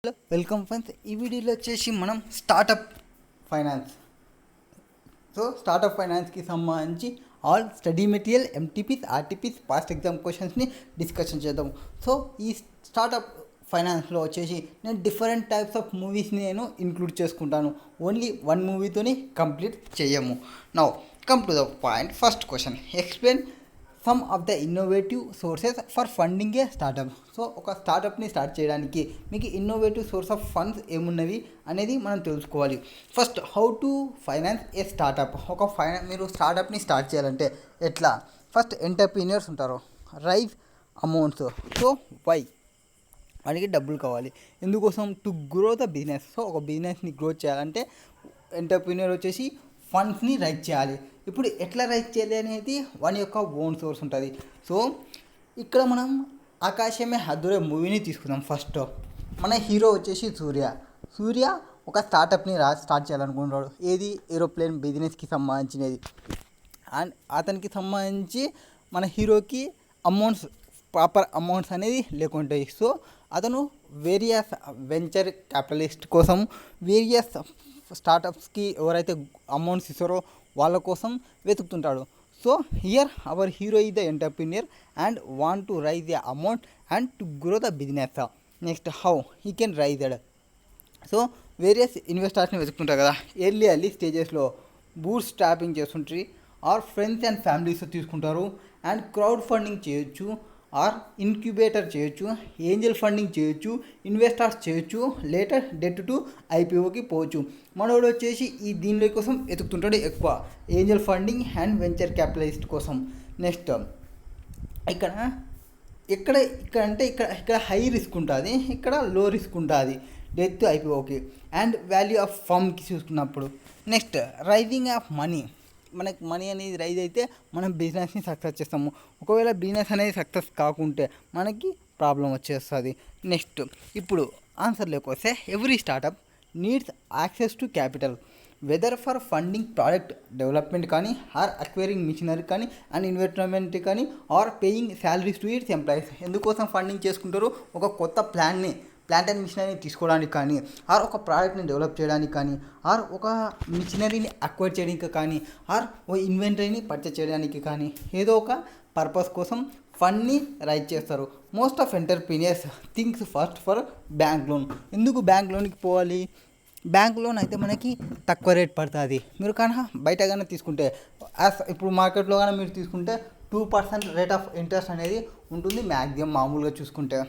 Hello welcome friends. ఈ వీడియోలో వచ్చేసి మనం స్టార్టప్ ఫైనాన్స్ స్టార్టప్ ఫైనాన్స్కి సంబంధించి all study material MTPs RTPs past exam క్వశ్చన్స్ని డిస్కషన్ చేద్దాం. సో ఈ స్టార్టప్ ఫైనాన్స్లో వచ్చేసి నేను డిఫరెంట్ టైప్స్ ఆఫ్ మూవీస్ని నేను ఇంక్లూడ్ చేసుకుంటాను. ఓన్లీ వన్ మూవీతోని కంప్లీట్ చేయము. Now come to the point. First question, explain some of the innovative sources for funding a startup. So ఒక స్టార్టప్ని స్టార్ట్ చేయడానికి మీకు ఇన్నోవేటివ్ సోర్స్ ఆఫ్ ఫండ్స్ ఏమున్నవి అనేది మనం తెలుసుకోవాలి. First, how to finance a startup. మీరు స్టార్టప్ని స్టార్ట్ చేయాలంటే ఎట్లా? ఫస్ట్ ఎంటర్ప్రీనియర్స్ ఉంటారు, రైజ్ అమౌంట్స్. So why? వాడికి డబ్బులు కావాలి. ఎందుకోసం? To grow the business. So ఒక బిజినెస్ని గ్రో చేయాలంటే ఎంటర్ప్రీనియర్ వచ్చేసి ఫండ్స్ని రైజ్ చేయాలి. ఇప్పుడు ఎట్లా రైజ్ చేయాలి అనేది వాని యొక్క ఓన్ సోర్స్ ఉంటుంది. సో ఇక్కడ మనం ఆకాశమే హద్దురే మూవీని తీసుకుందాం. ఫస్ట్ మన హీరో వచ్చేసి సూర్య ఒక స్టార్టప్ని స్టార్ట్ చేయాలనుకుంటున్నాడు. ఏది? ఏరోప్లేన్ బిజినెస్కి సంబంధించినది. అండ్ అతనికి సంబంధించి మన హీరోకి ప్రాపర్ అమౌంట్స్ అనేది లేకుంటాయి. సో అతను వేరియస్ వెంచర్ క్యాపిటలిస్ట్ కోసం, వేరియస్ స్టార్టప్స్కి ఎవరైతే అమౌంట్స్ ఇస్తారో వాళ్ళ కోసం వెతుకుతుంటాడు. So here our hero is the entrepreneur and want to raise the amount and to grow the business. Next, how he can raise that. So various ఇన్వెస్టర్స్ని వెతుకుంటారు కదా. ఎర్లీ స్టేజెస్లో బూట్ స్ట్రాపింగ్ చేస్తుంటారు, ఆర్ ఫ్రెండ్స్ అండ్ ఫ్యామిలీస్ తీసుకుంటారు, and crowd funding చేయొచ్చు, or incubator చేయొచ్చు, angel funding చేయొచ్చు, investors చేయొచ్చు, లేటర్ డెట్ టు ఐపీఓకి పోవచ్చు. మనోడు వచ్చేసి దీనిలో కోసం వెతుకుతుంటాడు ఎక్కువ, Angel funding and venture capitalist కోసం. నెక్స్ట్, ఇక్కడ హై రిస్క్ ఉంటుంది, ఇక్కడ లో రిస్క్ ఉంటుంది డెత్ ఐపీఓకి. అండ్ వాల్యూ ఆఫ్ ఫర్మ్కి చూసుకున్నప్పుడు, నెక్స్ట్ రైజింగ్ ఆఫ్ మనీ. మనకి మనీ అనేది రైజ్ అయితే మనం బిజినెస్ని సక్సెస్ చేస్తాము. ఒకవేళ బిజినెస్ అనేది సక్సెస్ కాకుంటే మనకి ప్రాబ్లం వచ్చేస్తుంది. నెక్స్ట్, ఇప్పుడు ఆన్సర్లోకి వస్తే, every startup needs access to capital, whether for funding product development కానీ, ఆర్ అక్వైరింగ్ మిషనరీ కానీ, అండ్ ఇన్వెస్ట్మెంట్ కానీ, or paying salaries to its employees. ఎందుకోసం ఫండింగ్ చేసుకుంటారు? ఒక కొత్త ప్లాంట్ అండ్ మిషనరీని తీసుకోవడానికి కానీ, ఆర్ ఒక ప్రోడక్ట్ని డెవలప్ చేయడానికి కానీ, ఆర్ ఒక మిషనరీని అక్వైర్ చేయడానికి కానీ, ఆర్ ఓ ఇన్వెంటరీని పర్చేస్ చేయడానికి కానీ, ఏదో ఒక పర్పస్ కోసం ఫండ్ని రైజ్ చేస్తారు. Most of entrepreneurs thinks first for bank loan. ఎందుకు బ్యాంక్ లోన్కి పోవాలి? బ్యాంక్ లోన్ అయితే మనకి తక్కువ రేట్ పడుతుంది. మీరు కానీ బయట కానీ తీసుకుంటే, ఇప్పుడు మార్కెట్లో కానీ మీరు తీసుకుంటే 2% రేట్ ఆఫ్ ఇంట్రెస్ట్ అనేది ఉంటుంది మ్యాక్సిమం మామూలుగా చూసుకుంటే.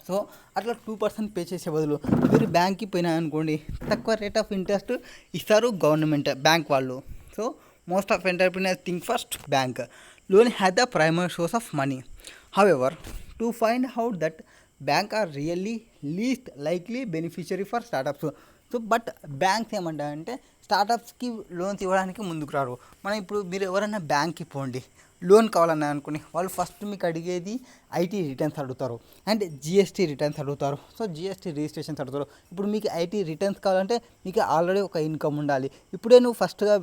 సో అట్లా 2% పే చేసే బదులు మీరు బ్యాంక్కి పోయినా అనుకోండి, తక్కువ రేట్ ఆఫ్ ఇంట్రెస్ట్ ఇస్తారు గవర్నమెంట్, బ్యాంక్ వాళ్ళు. So most of entrepreneurs think first bank. Loan has the primary source of money. However, to find out that bank are really least likely beneficiary for startups. So but banks ఏమంటారంటే స్టార్టప్స్కి loans ఇవ్వడానికి ముందుకు రారు. మీరు ఎవరైనా బ్యాంక్కి పోండి, loan కావాలన్నా అనుకుని, వాళ్ళు ఫస్ట్ మీకు అడిగేది ఐటీ రిటర్న్స్ అడుగుతారు అండ్ జిఎస్టీ రిటర్న్స్ అడుగుతారు. సో జిఎస్టీ రిజిస్ట్రేషన్స్ అడుగుతారు. ఇప్పుడు మీకు ఐటీ రిటర్న్స్ కావాలంటే మీకు ఆల్రెడీ ఒక ఇన్కమ్ ఉండాలి. ఇప్పుడే నువ్వు ఫస్ట్గా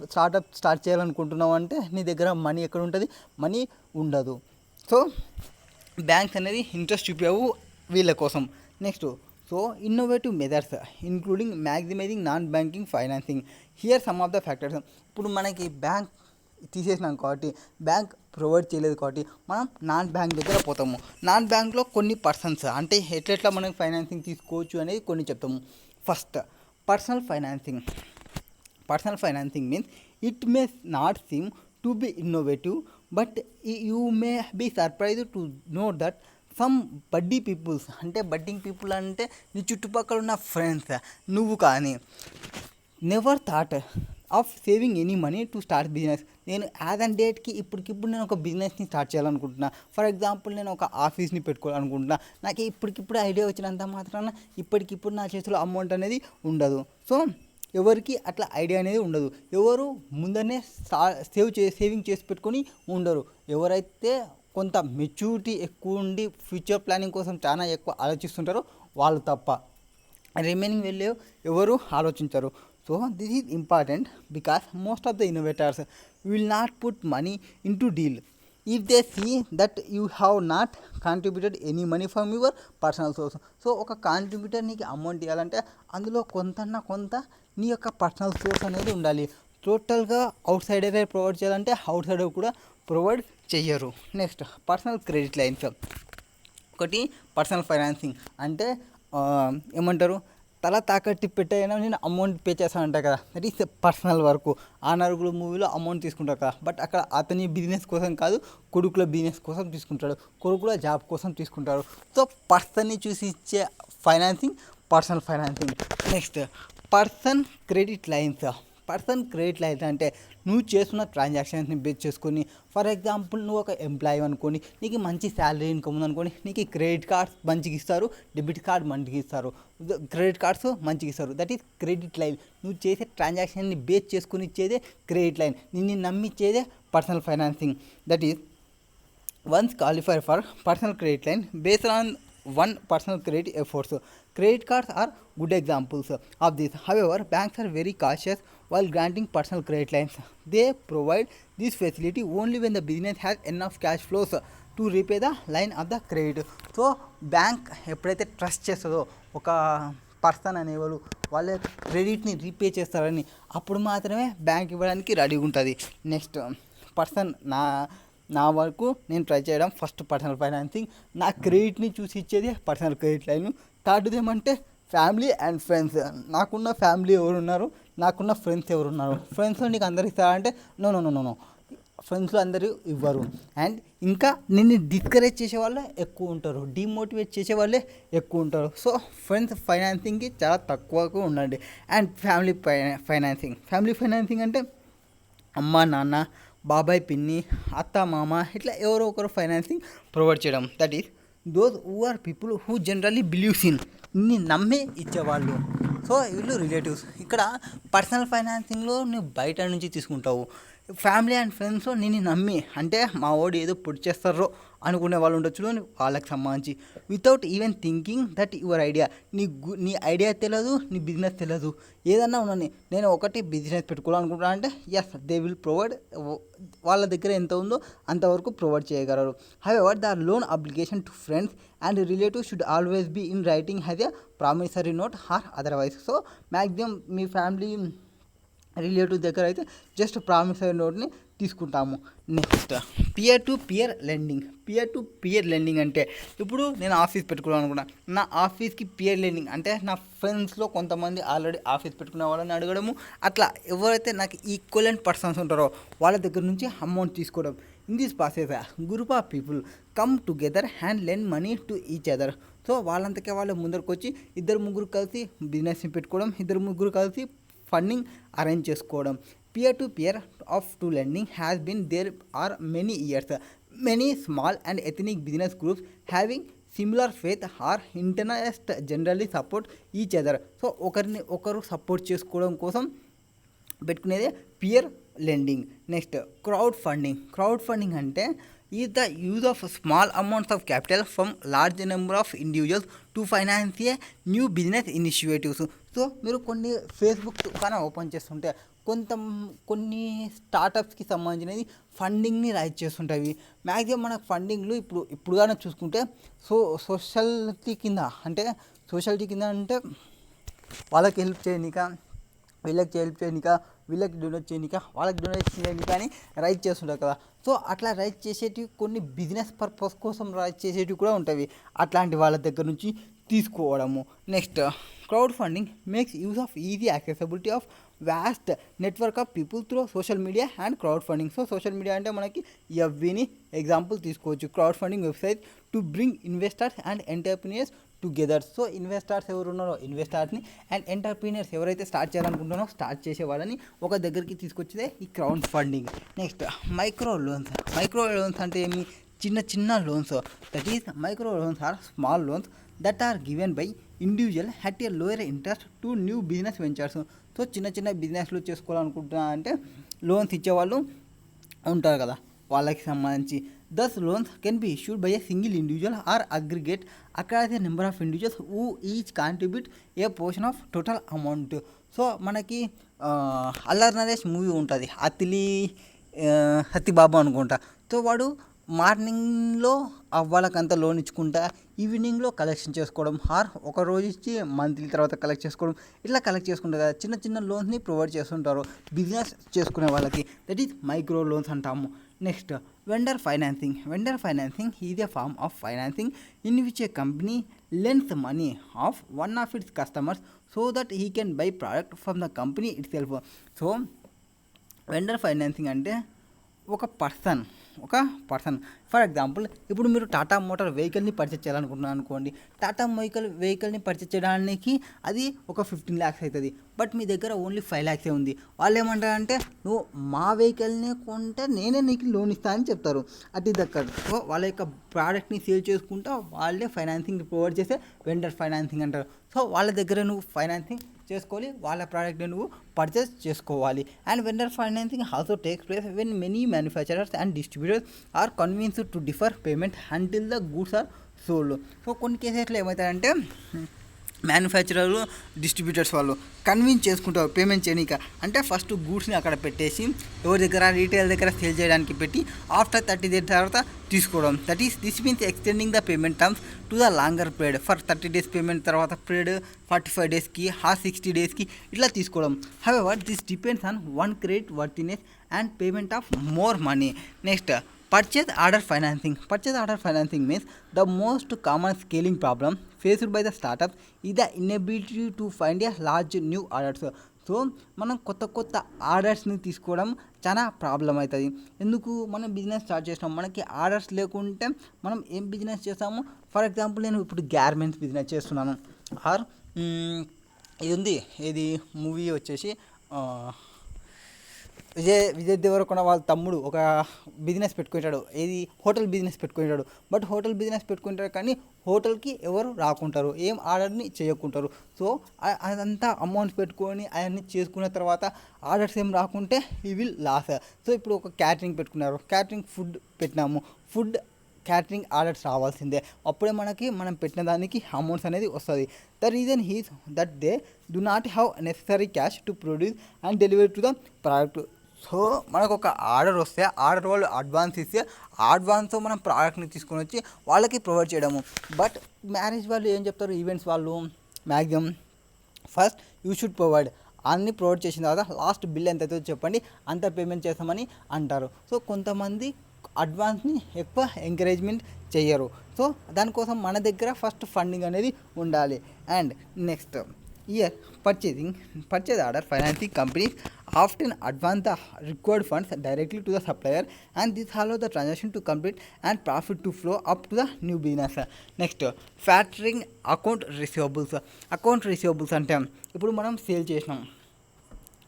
స్టార్ట్ చేయాలనుకుంటున్నావు అంటే నీ దగ్గర మనీ ఎక్కడ ఉంటుంది? మనీ ఉండదు. సో బ్యాంక్స్ అనేది ఇంట్రెస్ట్ చూపావు వీళ్ళ కోసం. Next, so innovative methods including maximising non banking financing. Here some of the factors. ఇప్పుడు మనకి బ్యాంక్ తీసేసినాం కాబట్టి, బ్యాంక్ ప్రొవైడ్ చేయలేదు కాబట్టి మనం నాన్ బ్యాంక్ దగ్గర పోతాము. నాన్ బ్యాంక్లో కొన్ని పర్సన్స్ అంటే ఎట్లెట్లా మనం ఫైనాన్సింగ్ తీసుకోవచ్చు అనేది కొన్ని చెప్తాము. First, personal financing means it may not seem to be innovative, but you may be surprised to know that some budding people అంటే నీ చుట్టుపక్కల ఉన్న ఫ్రెండ్స్, నువ్వు కానీ never thought of saving any money to start business. నేను as and డేట్కి ఇప్పటికిప్పుడు నేను ఒక బిజినెస్ని స్టార్ట్ చేయాలనుకుంటున్నా. ఫర్ ఎగ్జాంపుల్, నేను ఒక ఆఫీస్ని పెట్టుకోవాలనుకుంటున్నా. నాకు ఇప్పటికిప్పుడు ఐడియా వచ్చినంత మాత్రాన ఇప్పటికిప్పుడు నా చేతిలో అమౌంట్ అనేది ఉండదు. సో ఎవరికి అట్లా ఐడియా అనేది ఉండదు. ఎవరు ముందరనే సేవింగ్ చేసి పెట్టుకొని ఉండరు. ఎవరైతే కొంత మెచ్యూరిటీ ఎక్కువ ఉండి ఫ్యూచర్ ప్లానింగ్ కోసం చాలా ఎక్కువ ఆలోచిస్తుంటారో వాళ్ళు తప్ప, రిమైనింగ్ వెళ్ళే ఎవరు ఆలోచించరు. So this is important because most of the innovators will not put money into deal if they see that you have not contributed any money from your personal source. So ఒక contributor నీకు amount ఇవ్వాలంటే అందులో కొంత నీ యొక్క personal source అనేది ఉండాలి. టోటల్గా అవుట్ సైడరే ప్రొవైడ్ చేయాలంటే అవుట్ సైడర్ కూడా ప్రొవైడ్ చెయ్యరు. Next personal credit lines. ఒకటి పర్సనల్ ఫైనాన్సింగ్ అంటే ఏమంటారు, తల తాకట్టు పెట్టైనా నేను అమౌంట్ పే చేస్తానంట కదా, దట్ ఈస్ పర్సనల్ వర్క్. ఆ నరుగుల మూవీలో అమౌంట్ తీసుకుంటారు కదా, బట్ అక్కడ అతని బిజినెస్ కోసం కాదు, కొడుకుల బిజినెస్ కోసం తీసుకుంటాడు, కొడుకుల జాబ్ కోసం తీసుకుంటారు. సో పర్సన్ని చూసి ఇచ్చే financing personal financing. Next person credit lines. Person credit lines అంటే నువ్వు చేస్తున్న ట్రాన్సాక్షన్స్ని బేస్ చేసుకొని, ఫర్ ఎగ్జాంపుల్ నువ్వు ఒక ఎంప్లాయీ అనుకోని, నీకు మంచి శాలరీ ఇన్కమ్ ఉందనుకోని, నీకు క్రెడిట్ కార్డ్స్ మంచిగా ఇస్తారు, డెబిట్ కార్డ్ మంచిగా ఇస్తారు, క్రెడిట్ కార్డ్స్ మంచిగా ఇస్తారు. That is credit line. నువ్వు చేసే ట్రాన్సాక్షన్ని బేస్ చేసుకొని ఇచ్చేదే క్రెడిట్ లైన్, నిన్ను నమ్మిచ్చేదే personal financing. That is once qualified for personal credit line based on one personal credit efforts. Credit cards are good examples of this. However, banks are very cautious while granting personal credit lines. They provide this facility only when the business has enough cash flows to repay the line of the credit. So bank ఎప్పుడైతే trust చేస్తుందో ఒక person అనేవాళ్ళు వాళ్ళ క్రెడిట్ని repay చేస్తారని, అప్పుడు మాత్రమే bank ఇవ్వడానికి రెడీగా ఉంటుంది. నెక్స్ట్ పర్సన్ నా వరకు నేను ట్రై చేయడం ఫస్ట్ పర్సనల్ ఫైనాన్సింగ్, నా క్రెడిట్ని చూసి ఇచ్చేది పర్సనల్ క్రెడిట్ లైన్. థర్డ్ది ఏమంటే ఫ్యామిలీ అండ్ ఫ్రెండ్స్. నాకున్న ఫ్యామిలీ ఎవరున్నారు, నాకున్న ఫ్రెండ్స్ ఎవరున్నారు. ఫ్రెండ్స్లో నీకు అందరు ఇస్తారంటే నో, ఫ్రెండ్స్లో అందరూ ఇవ్వరు. అండ్ ఇంకా నిన్ను డిస్కరేజ్ చేసే వాళ్ళే ఎక్కువ ఉంటారు, డిమోటివేట్ చేసే వాళ్ళే ఎక్కువ ఉంటారు. సో ఫ్రెండ్స్ ఫైనాన్సింగ్కి చాలా తక్కువగా ఉండండి. అండ్ ఫ్యామిలీ ఫైనాన్సింగ్ అంటే అమ్మ నాన్న, బాబాయ్ పిన్ని, అత్త మామ, ఇట్లా ఎవరో ఒకరు ఫైనాన్సింగ్ ప్రొవైడ్ చేయడం. That is those who are people who generally believes in, ని నమ్మే ఇచ్చేవాళ్ళు. సో వీళ్ళు రిలేటివ్స్. ఇక్కడ పర్సనల్ ఫైనాన్సింగ్లో నువ్వు బయట నుంచి తీసుకుంటావు. ఫ్యామిలీ అండ్ ఫ్రెండ్స్ నిన్ను నమ్మి, అంటే మా వాడు ఏదో పొడి చేస్తారో అనుకునే వాళ్ళు ఉండొచ్చు, వాళ్ళకి సంబంధించి without even thinking that your idea. నీ ఐడియా తెలియదు, నీ బిజినెస్ తెలియదు, ఏదన్నా ఉన్నది. నేను ఒకటి బిజినెస్ పెట్టుకోవాలనుకుంటున్నా అంటే ఎస్ దే విల్ ప్రొవైడ్, వాళ్ళ దగ్గర ఎంత ఉందో అంతవరకు ప్రొవైడ్ చేయగలరు. However the loan application to friends and relatives should always be in writing has a promissory note or otherwise. So maximum మీ ఫ్యామిలీ రిలేటివ్ దగ్గర అయితే జస్ట్ ప్రామిసరీ నోట్ని తీసుకుంటాము. Next peer to peer lending అంటే ఇప్పుడు నేను office పెట్టుకోవాలి అనుకున్నా, నా ఆఫీస్కి పియర్ లెండింగ్ అంటే నా ఫ్రెండ్స్లో కొంతమంది ఆల్రెడీ ఆఫీస్ పెట్టుకునే వాళ్ళని అడగడము, అట్లా ఎవరైతే నాకు ఈక్వలెంట్ పర్సన్స్ ఉంటారో వాళ్ళ దగ్గర నుంచి అమౌంట్ తీసుకోవడం. In this process group of people come together and lend money to each other. So వాళ్ళంతకే వాళ్ళు ముందరకు వచ్చి ఇద్దరు ముగ్గురు కలిసి బిజినెస్ని పెట్టుకోవడం, ఇద్దరు ముగ్గురు కలిసి ఫండింగ్ అరేంజ్ చేసుకోవడం. Peer to peer of to lending has been there or many years. Many small and ethnic business groups having similar faith or interest generally support each other. So ఒకరిని ఒకరు సపోర్ట్ చేసుకోవడం కోసం పెట్టుకునేదే peer lending. Next crowd funding అంటే is the use of small amounts of capital from large number of individuals to finance a new business initiatives. So మీరు కొన్ని Facebook దుకాణం open చేస్తుంటే కొన్ని స్టార్టప్స్కి సంబంధించినది ఫండింగ్ని రైజ్ చేస్తుంటాయి. మ్యాక్సిమం మన ఫండింగ్లు ఇప్పుడుగానే చూసుకుంటే సోషాలిటీ కింద అంటే వాళ్ళకి హెల్ప్ చేయనిక, వీళ్ళకి హెల్ప్ చేయనిక, వీళ్ళకి డొనేట్ చేయనిక, వాళ్ళకి డొనేట్ చేయనిక అని రైజ్ చేస్తుంటారు కదా. సో అట్లా రైజ్ చేసేటివి కొన్ని బిజినెస్ పర్పస్ కోసం రైజ్ చేసేటివి కూడా ఉంటాయి. అట్లాంటి వాళ్ళ దగ్గర నుంచి తీసుకోవడము. Next crowd funding makes use off easy accessibility of vast network of people through social media and crowd funding. So social media అంటే మనకి ఎవ్వీని ఎగ్జాంపుల్ తీసుకోవచ్చు. Crowd funding website to bring investors and entrepreneurs together. So investors ఎవరు ఉన్నారో ఇన్వెస్టర్స్ని and entrepreneurs ఎవరైతే start చేయాలనుకుంటున్నారో start చేసే వాళ్ళని ఒక దగ్గరికి తీసుకొచ్చేదే ఈ crowd funding. Next micro loans అంటే ఏమి, చిన్న loans. That is micro loans are small loans that are given by individual at a lower interest to new business ventures. So చిన్న బిజినెస్లు చేసుకోవాలనుకుంటున్నా అంటే లోన్స్ ఇచ్చేవాళ్ళు ఉంటారు కదా, వాళ్ళకి సంబంధించి. Thus loans can be issued by a single individual or aggregate across a number of individuals who each contribute a portion of total amount. So మనకి Allari Naresh movie ఉంటుంది, అతిలి హతి బాబు అనుకుంటా. సో వాడు మార్నింగ్లో వాళ్ళకంతా లోన్ ఇచ్చుకుంటా ఈవినింగ్లో కలెక్షన్ చేసుకోవడం ఆర్ ఒక రోజు ఇచ్చి మంత్లీ తర్వాత కలెక్ట్ చేసుకోవడం, ఇట్లా కలెక్ట్ చేసుకుంటారు కదా. చిన్న చిన్న లోన్స్ని ప్రొవైడ్ చేస్తుంటారు బిజినెస్ చేసుకునే వాళ్ళకి. దట్ ఈస్ మైక్రో లోన్స్ అంటాము. Next vendor financing. Vendor financing is a form of financing in which a company lends money of one of its customers so that he can buy product from the company itself. So vendor financing అంటే ఒక person for example ఇప్పుడు మీరు Tata motor వెహికల్ని purchase చేయాలనుకుంటున్నాను అనుకోండి. టాటా వెహికల్ని purchase చేయడానికి అది ఒక 15 lakhs అవుతుంది. బట్ మీ దగ్గర ఓన్లీ 5 lakhs ఉంది. వాళ్ళు ఏమంటారంటే నువ్వు మా వెహికల్ని కొంటే నేనే నీకు లోన్ ఇస్తా అని చెప్తారు. అది దగ్గర సో వాళ్ళ యొక్క ప్రోడక్ట్ని సేల్ చేసుకుంటా వాళ్ళే ఫైనాన్సింగ్ ప్రొవైడ్ చేసే వెండర్ ఫైనాన్సింగ్ అంటారు. సో వాళ్ళ దగ్గర నువ్వు ఫైనాన్సింగ్ చేసుకోవాలి, వాళ్ళ ప్రోడక్ట్ని నువ్వు పర్చేస్ చేసుకోవాలి. And vendor financing also takes place when many manufacturers and distributors are convinced to defer payment until the goods are sold. So కొన్ని కేసెస్లో ఏమవుతాయంటే మ్యానుఫ్యాక్చరర్ డిస్ట్రిబ్యూటర్స్ వాళ్ళు కన్విన్స్ చేసుకుంటారు పేమెంట్ చేయనీక. అంటే ఫస్ట్ గూడ్స్ని అక్కడ పెట్టేసి ఎవరి దగ్గర రీటైల్ దగ్గర సేల్ చేయడానికి పెట్టి ఆఫ్టర్ 30 days తర్వాత తీసుకోవడం. This means extending the payment terms to the longer period. For 30 days payment తర్వాత పీరియడ్ 45 daysకి 60 daysకి ఇట్లా తీసుకోవడం. However this depends on one credit worthiness and payment of more money. Next purchase order financing. Purchase order financing means the most common scaling problem faced by the startups is the inability to find a large new orders. So మనం కొత్త ఆర్డర్స్ని తీసుకోవడం చాలా problem అవుతుంది. ఎందుకు మనం business start చేసినాం, మనకి orders లేకుంటే మనం ఏం బిజినెస్ చేస్తాము. ఫర్ ఎగ్జాంపుల్ నేను ఇప్పుడు గార్మెంట్స్ బిజినెస్ చేస్తున్నాను. ఆర్ ఇది ఉంది ఏది మూవీ వచ్చేసి విజయ్ దేవరకొండ వాళ్ళ తమ్ముడు ఒక బిజినెస్ పెట్టుకుంటాడు, ఏది హోటల్ బిజినెస్ పెట్టుకుంటాడు. బట్ హోటల్ బిజినెస్ పెట్టుకుంటారు కానీ హోటల్కి ఎవరు రాకుంటారు, ఏం ఆర్డర్ని చేయకుంటారు. సో అదంతా అమౌంట్స్ పెట్టుకొని అవన్నీ చేసుకున్న తర్వాత ఆర్డర్స్ ఏం రాకుంటే ఈ విల్ లాస్. సో ఇప్పుడు ఒక క్యాటరింగ్ పెట్టుకున్నారు, క్యాటరింగ్ ఫుడ్ పెట్టినాము, క్యాటరింగ్ ఆర్డర్స్ రావాల్సిందే, అప్పుడే మనం పెట్టిన దానికి అమౌంట్స్ అనేది వస్తుంది. The reason is that they do not have necessary cash to produce and delivery to the product. So మనకు ఒక ఆర్డర్ వస్తే ఆర్డర్ వాళ్ళు అడ్వాన్స్ ఇస్తే అడ్వాన్స్తో మనం ప్రోడక్ట్ని తీసుకొని వచ్చి వాళ్ళకి ప్రొవైడ్ చేయడము. బట్ మ్యారేజ్ వాళ్ళు ఏం చెప్తారు, ఈవెంట్స్ వాళ్ళు maximum first you should provide, అన్నీ ప్రొవైడ్ చేసిన తర్వాత లాస్ట్ బిల్ ఎంత అవుతుందో చెప్పండి అంత పేమెంట్ చేస్తామని అంటారు. సో కొంతమంది అడ్వాన్స్ని ఎక్కువ ఎంకరేజ్మెంట్ చేయరు. సో దానికోసం మన దగ్గర ఫస్ట్ ఫండింగ్ అనేది ఉండాలి. And next year purchase order financing companies often advance the required funds directly to the supplier and this allows the transaction to complete and profit to flow up to the new business. Next factoring account receivables అంటే ఇప్పుడు మనం sale చేసినాం,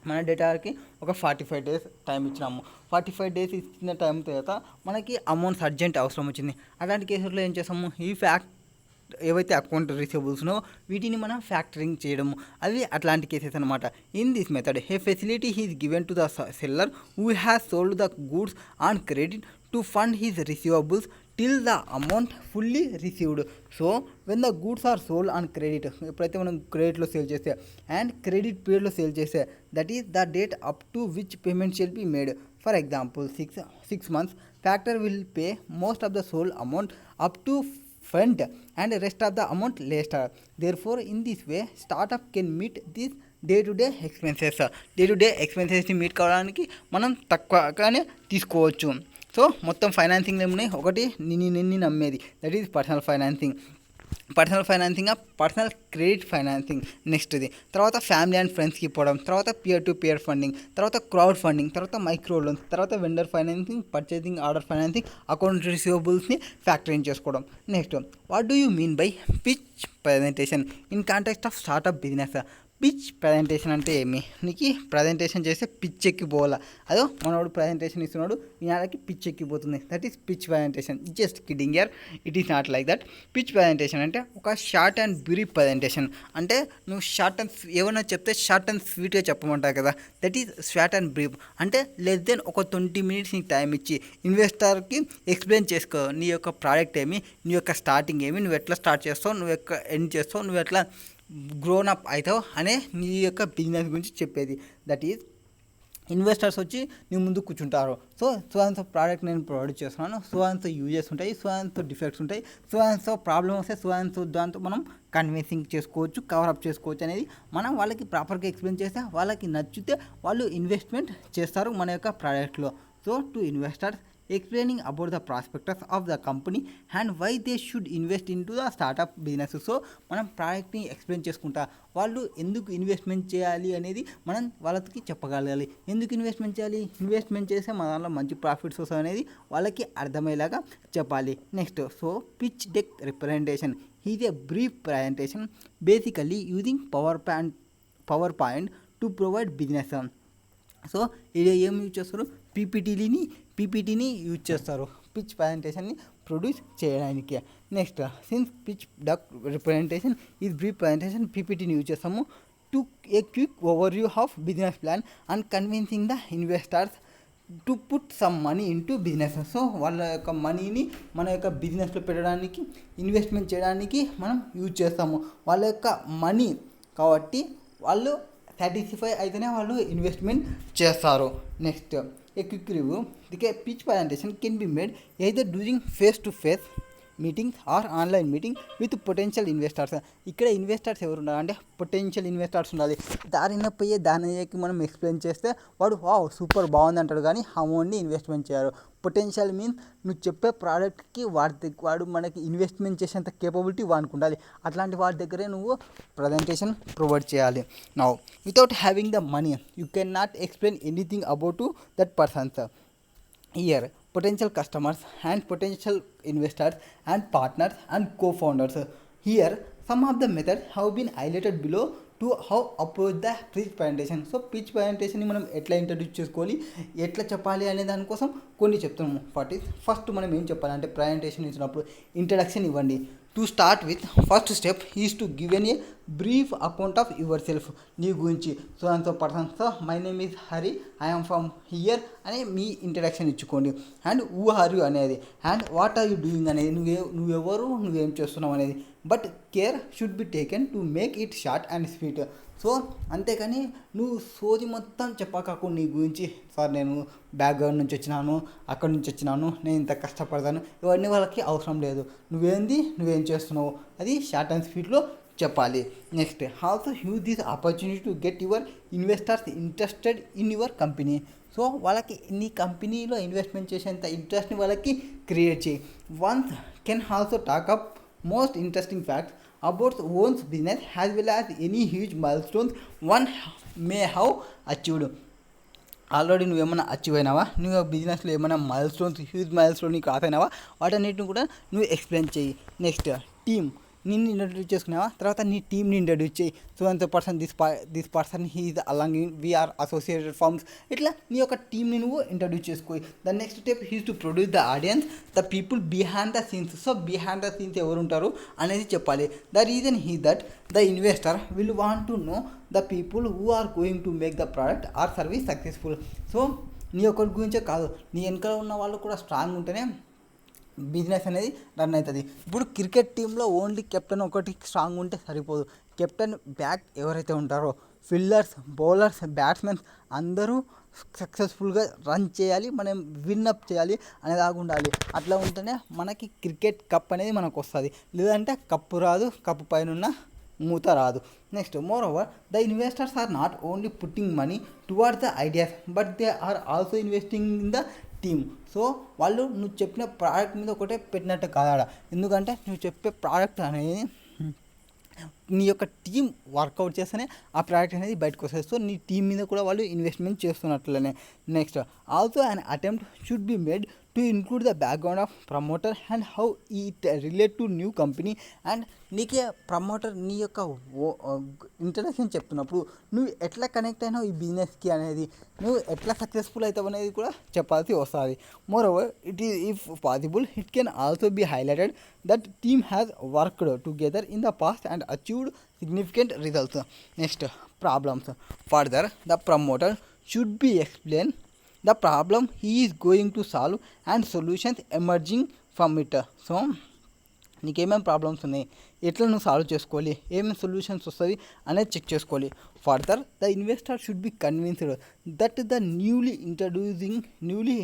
మన డేటాకి ఒక 45 days time ఇచ్చినాము. 45 days ఇచ్చిన time తర్వాత మనకి అమౌంట్స్ అర్జెంట్ అవసరం వచ్చింది. అలాంటి కేసుల్లో ఏం చేస్తాము, ఈ ఏవైతే అకౌంట్ రిసీవబుల్స్నో వీటిని మనం ఫ్యాక్టరింగ్ చేయడము, అవి అట్లాంటి కేసెస్ అనమాట. In this method a facility is given to the seller who has sold the goods on credit to fund his receivables till the amount fully received. So when the goods are sold on credit, ఎప్పుడైతే మనం క్రెడిట్లో sale చేస్తే and credit పీరియడ్లో sale చేస్తే that is the date up to which payment shall be made. For example 6 months factor will pay most of the sold amount up to front and rest of the amount later. Therefore in this way startup can meet these day-to-day expenses ని meet కావడానికి మనం తక్కువగానే తీసుకోవచ్చు. So మొత్తం financing ఏమున్నాయి, ఒకటి నిన్ను నమ్మేది, that is personal financing, personal credit financing. నెక్స్ట్ది తర్వాత ఫ్యామిలీ అండ్ ఫ్రెండ్స్కి ఇవ్వడం, తర్వాత పియర్ టు పియర్ ఫండింగ్, తర్వాత క్రౌడ్ ఫండింగ్, తర్వాత మైక్రో లోన్స్, తర్వాత vendor financing, purchasing order financing, account రిసీవబుల్స్ని ఫ్యాక్టరింగ్ చేసుకోవడం. Next what do you mean by pitch presentation in context of startup business. Pitch presentation అంటే ఏమి, నీకు ప్రజెంటేషన్ చేస్తే pitch ఎక్కిపోవాలా, అదో మనోడు ప్రజెంటేషన్ ఇస్తున్నాడు ఈనాడికి పిచ్ ఎక్కిపోతుంది, that is pitch presentation. Just kidding yeah, it is not like that. Pitch presentation అంటే ఒక షార్ట్ అండ్ బ్రీఫ్ ప్రజెంటేషన్. అంటే నువ్వు ఏమైనా చెప్తే షార్ట్ అండ్ స్వీట్గా చెప్పమంటావు కదా, that is short and brief. అంటే లెస్ దెన్ ఒక 20 minutes నీకు టైం ఇచ్చి ఇన్వెస్టర్కి ఎక్స్ప్లెయిన్ చేసుకో నీ యొక్క ప్రోడక్ట్ ఏమి, నీ యొక్క స్టార్టింగ్ ఏమి, నువ్వు ఎట్లా స్టార్ట్ చేస్తావు, నువ్వు ఎక్కడ ఎండ్ చేస్తావు, నువ్వు ఎట్లా గ్రోన్ అప్ అవుతావు అనే నీ యొక్క బిజినెస్ గురించి చెప్పేది. దట్ ఈజ్ ఇన్వెస్టర్స్ వచ్చి నీ ముందు కూర్చుంటారు. సో అండ్ సో ప్రోడక్ట్ నేను ప్రొవైడ్ చేస్తున్నాను, సో అండ్ సో యూజెస్ ఉంటాయి, సో అండ్ సో డిఫెక్ట్స్ ఉంటాయి, సో అండ్ సో ప్రాబ్లమ్ వస్తే సో అండ్ సో దాంతో మనం కన్విన్సింగ్ చేసుకోవచ్చు, కవరప్ చేసుకోవచ్చు అనేది మనం వాళ్ళకి ప్రాపర్గా ఎక్స్ప్లెయిన్ చేస్తే వాళ్ళకి నచ్చితే వాళ్ళు ఇన్వెస్ట్మెంట్ చేస్తారు మన యొక్క ప్రోడక్ట్లో. So to investors explaining about the prospectus of the company and why they should invest into the startup business. So మనం ప్రోడక్ట్ని ఎక్స్ప్లెయిన్ చేసుకుంటా వాళ్ళు ఎందుకు ఇన్వెస్ట్మెంట్ చేయాలి అనేది మనం వాళ్ళకి చెప్పగలగాలి. ఎందుకు ఇన్వెస్ట్మెంట్ చేయాలి, ఇన్వెస్ట్మెంట్ చేస్తే మన దాంట్లో మంచి ప్రాఫిట్స్ వస్తాయి అనేది వాళ్ళకి అర్థమయ్యేలాగా చెప్పాలి. Next so pitch deck representation is a brief presentation basically using PowerPoint to provide business. So ఇది ఏం యూజ్ చేస్తారు, పీపీటీని యూజ్ చేస్తారు పిచ్ ప్రజెంటేషన్ని ప్రొడ్యూస్ చేయడానికి. Next since pitch deck representation is brief presentation, పీపీటీని యూజ్ చేస్తాము to a quick overview of business plan and convincing the investors to put some money into business. So వాళ్ళ యొక్క మనీని మన యొక్క బిజినెస్లో పెట్టడానికి, ఇన్వెస్ట్మెంట్ చేయడానికి మనం యూజ్ చేస్తాము వాళ్ళ యొక్క మనీ. కాబట్టి వాళ్ళు సాటిస్ఫై అయితేనే వాళ్ళు ఇన్వెస్ట్మెంట్ చేస్తారు. Next a quick review the pitch presentation can be made either doing face to face meeting or online meeting with potential investors. ఇక్కడ ఇన్వెస్టర్స్ ఎవరు ఉండాలి అంటే పొటెన్షియల్ ఇన్వెస్టర్స్ ఉండాలి. దానికి మనం ఎక్స్ప్లెయిన్ చేస్తే వాడు వావ్ సూపర్ బాగుంది అంటాడు, కానీ అమౌంట్ని ఇన్వెస్ట్మెంట్ చేయరు. పొటెన్షియల్ మీన్స్ నువ్వు చెప్పే ప్రోడక్ట్కి వాడు మనకి ఇన్వెస్ట్మెంట్ చేసేంత కేపబిలిటీ వానికి ఉండాలి. అట్లాంటి వాడి దగ్గరే నువ్వు ప్రజెంటేషన్ ప్రొవైడ్ చేయాలి. Now without having the money you can not explain anything about that persons. Here, potential customers and potential investors and partners and co-founders. Here, some of the methods have been highlighted below to how approach the pitch presentation. So pitch ప్రజెంటేషన్ని మనం ఎట్లా introduce చేసుకోవాలి, ఎట్లా చెప్పాలి అనే దానికోసం కొన్ని చెప్తున్నాము. ఫస్ట్ మనం ఏం చెప్పాలంటే ప్రజెంటేషన్ ఇచ్చినప్పుడు ఇంట్రడక్షన్ ఇవ్వండి. To start with first step is to given a brief account of yourself. నీ గురించి so and so person, so my name is Hari, I'm from here అనే మీ ఇంట్రడక్షన్ ఇచ్చుకోండి. అండ్ హూ ఆర్ యూ అనేది, and what are you doing అనేది, నువ్వెవరు నువ్వేం చేస్తున్నావు అనేది. But care should be taken to make it short and sweet. So అంతేకాని నువ్వు సోది మొత్తం చెప్పకాకు నీ గురించి, సార్ నేను బ్యాక్గ్రౌండ్ నుంచి వచ్చినాను, అక్కడి నుంచి వచ్చినాను, నేను ఇంత కష్టపడతాను, ఇవన్నీ వాళ్ళకి అవసరం లేదు. నువ్వేం చేస్తున్నావు అది షార్ట్ అండ్ స్వీట్లో చెప్పాలి. Next also use this opportunity to get your investors interested in your company. So వాళ్ళకి నీ కంపెనీలో ఇన్వెస్ట్మెంట్ చేసేంత ఇంట్రెస్ట్ని వాళ్ళకి క్రియేట్ చేయి. Once can also talk up most interesting facts about one's business as well as any huge milestones one may have achieved. Already నువ్వేమైనా achieve అయినావా, నువ్వు బిజినెస్లో ఏమైనా హ్యూజ్ మైల్ స్టోన్ నీకు క్రాస్ అయినావా, వాటన్నిటిని కూడా నువ్వు ఎక్స్ప్లెయిన్ చేయి. నెక్స్ట్ టీమ్, నిన్ను ఇంట్రడ్యూస్ చేసుకున్నావా, తర్వాత నీ టీమ్ని ఇంట్రడ్యూస్ చేయి. సో అంత person this person he is along we are associated firms, ఇట్లా నీ యొక్క టీమ్ని నువ్వు ఇంట్రడ్యూస్ చేసుకోయి. The next step he's to produce the audience the people behind the scenes. So behind the scenes ఎవరు ఉంటారు అనేది చెప్పాలి. The reason he that the investor will want to know the people who are going to make the product or service successful. So నీ ఒక్కరి గురించే కాదు, నీ వెనకాల ఉన్న వాళ్ళు కూడా స్ట్రాంగ్ ఉంటేనే బిజినెస్ అనేది రన్ అవుతుంది. ఇప్పుడు క్రికెట్ టీంలో ఓన్లీ కెప్టెన్ ఒకటి స్ట్రాంగ్ ఉంటే సరిపోదు. కెప్టెన్ బ్యాక్ ఎవరైతే ఉంటారో ఫీల్డర్స్, బౌలర్స్, బ్యాట్స్మెన్స్ అందరూ సక్సెస్ఫుల్గా రన్ చేయాలి, మనం విన్నప్ చేయాలి అనేలాగా ఉండాలి. అట్లా ఉంటేనే మనకి క్రికెట్ కప్ అనేది మనకు వస్తుంది. లేదంటే కప్పు రాదు, కప్పు పైన ఉన్న మూత రాదు. Next moreover the investors are not only putting money towards the ideas but they are also investing in the team. So వాళ్ళు నువ్వు చెప్పిన ప్రోడక్ట్ మీద ఒకటే పెట్టినట్టు కాదాడ, ఎందుకంటే నువ్వు చెప్పే ప్రోడక్ట్ అనేది నీ యొక్క టీం వర్కౌట్ చేస్తేనే ఆ ప్రోడక్ట్ అనేది బయటకు వస్తుంది. సో నీ టీం మీద కూడా వాళ్ళు ఇన్వెస్ట్మెంట్ చేస్తున్నట్లనే. Next also an attempt should be made to include the background of promoter and how it relate to new company. And నీకే ప్రమోటర్ నీ యొక్క ఇంట్రడక్షన్ చెప్తున్నప్పుడు నువ్వు ఎట్లా కనెక్ట్ అయినావు ఈ బిజినెస్కి అనేది, నువ్వు ఎట్లా సక్సెస్ఫుల్ అవుతావు అనేది కూడా చెప్పాల్సి వస్తుంది. More over it is if possible it can also be highlighted that team has worked together in the past and achieved significant results. Next, problems. Further, the promoter should be explain the problem he is going to solve and solutions emerging from it. So నీకేమేమి problems ఉన్నాయి, ఎట్లా నువ్వు solve చేసుకోవాలి, ఏమేమి solutions వస్తుంది అనేది check చేసుకోవాలి. Further the investor should be convinced that the newly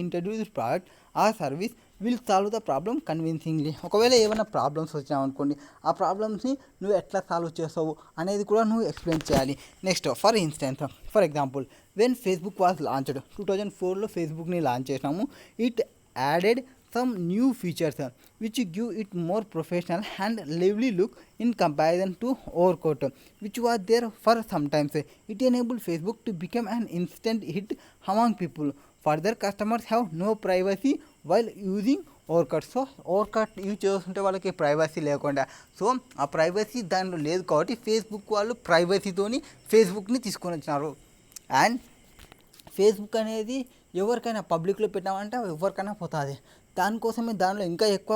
introduced product or service will solve the problem convincingly. ఒకవేళ ఏమైనా ప్రాబ్లమ్స్ వచ్చినావు అనుకోండి, ఆ ప్రాబ్లమ్స్ని నువ్వు ఎట్లా సాల్వ్ చేస్తావు అనేది కూడా నువ్వు ఎక్స్ప్లెయిన్ చేయాలి. Next for example when Facebook was launched 2004లో ఫేస్బుక్ని లాంచ్ చేసినాము. It added some new features which give it more professional and lively look in comparison to Orkut, which was there for some time. It enabled Facebook to become an instant hit among people. Further, customers have no privacy while using Orkut. So Orkut use చేస్తుంటే వాళ్ళకి privacy లేకుండా, so ఆ privacy దానిలో లేదు కాబట్టి Facebook వాళ్ళు ప్రైవసీతోని ఫేస్బుక్ని తీసుకొని వచ్చినారు. అండ్ ఫేస్బుక్ అనేది ఎవరికైనా పబ్లిక్లో పెట్టామంటే ఎవరికైనా పోతుంది. దానికోసమే దానిలో ఇంకా ఎక్కువ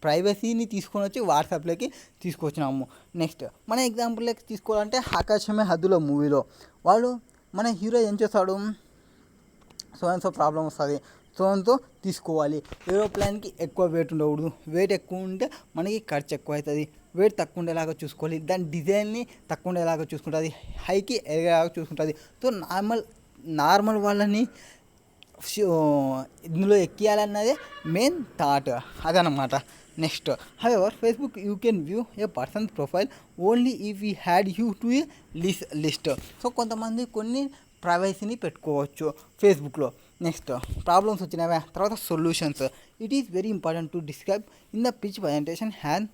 ప్రైవసీని తీసుకొని వచ్చి వాట్సాప్లోకి తీసుకొచ్చినాము. నెక్స్ట్ మన ఎగ్జాంపుల్లోకి తీసుకోవాలంటే ఆకాశమే హద్దులో మూవీలో వాళ్ళు మన హీరో ఏం చేస్తాడు, సో ప్రాబ్లం వస్తుంది, సో తీసుకోవాలి. ఏరోప్లేన్కి ఎక్కువ వెయిట్ ఉండకూడదు, వెయిట్ ఎక్కువ ఉంటే మనకి ఖర్చు ఎక్కువ అవుతుంది. వెయిట్ తక్కువ ఉండేలాగా చూసుకోవాలి, దాని డిజైన్ని తక్కువ ఉండేలాగా చూసుకుంటుంది, హైకి ఎదిగేలాగా చూసుకుంటుంది. సో నార్మల్ వాళ్ళని ఇందులో ఎక్కియాలన్నదే మెయిన్ థాట్, అదనమాట. Next however Facebook you can view A persons profile only if you had you to A list. So కొంతమంది కొన్ని ప్రైవసీని పెట్టుకోవచ్చు ఫేస్బుక్లో. నెక్స్ట్ ప్రాబ్లమ్స్ వచ్చినవా, తర్వాత solutions. It is very important to describe in the pitch presentation hand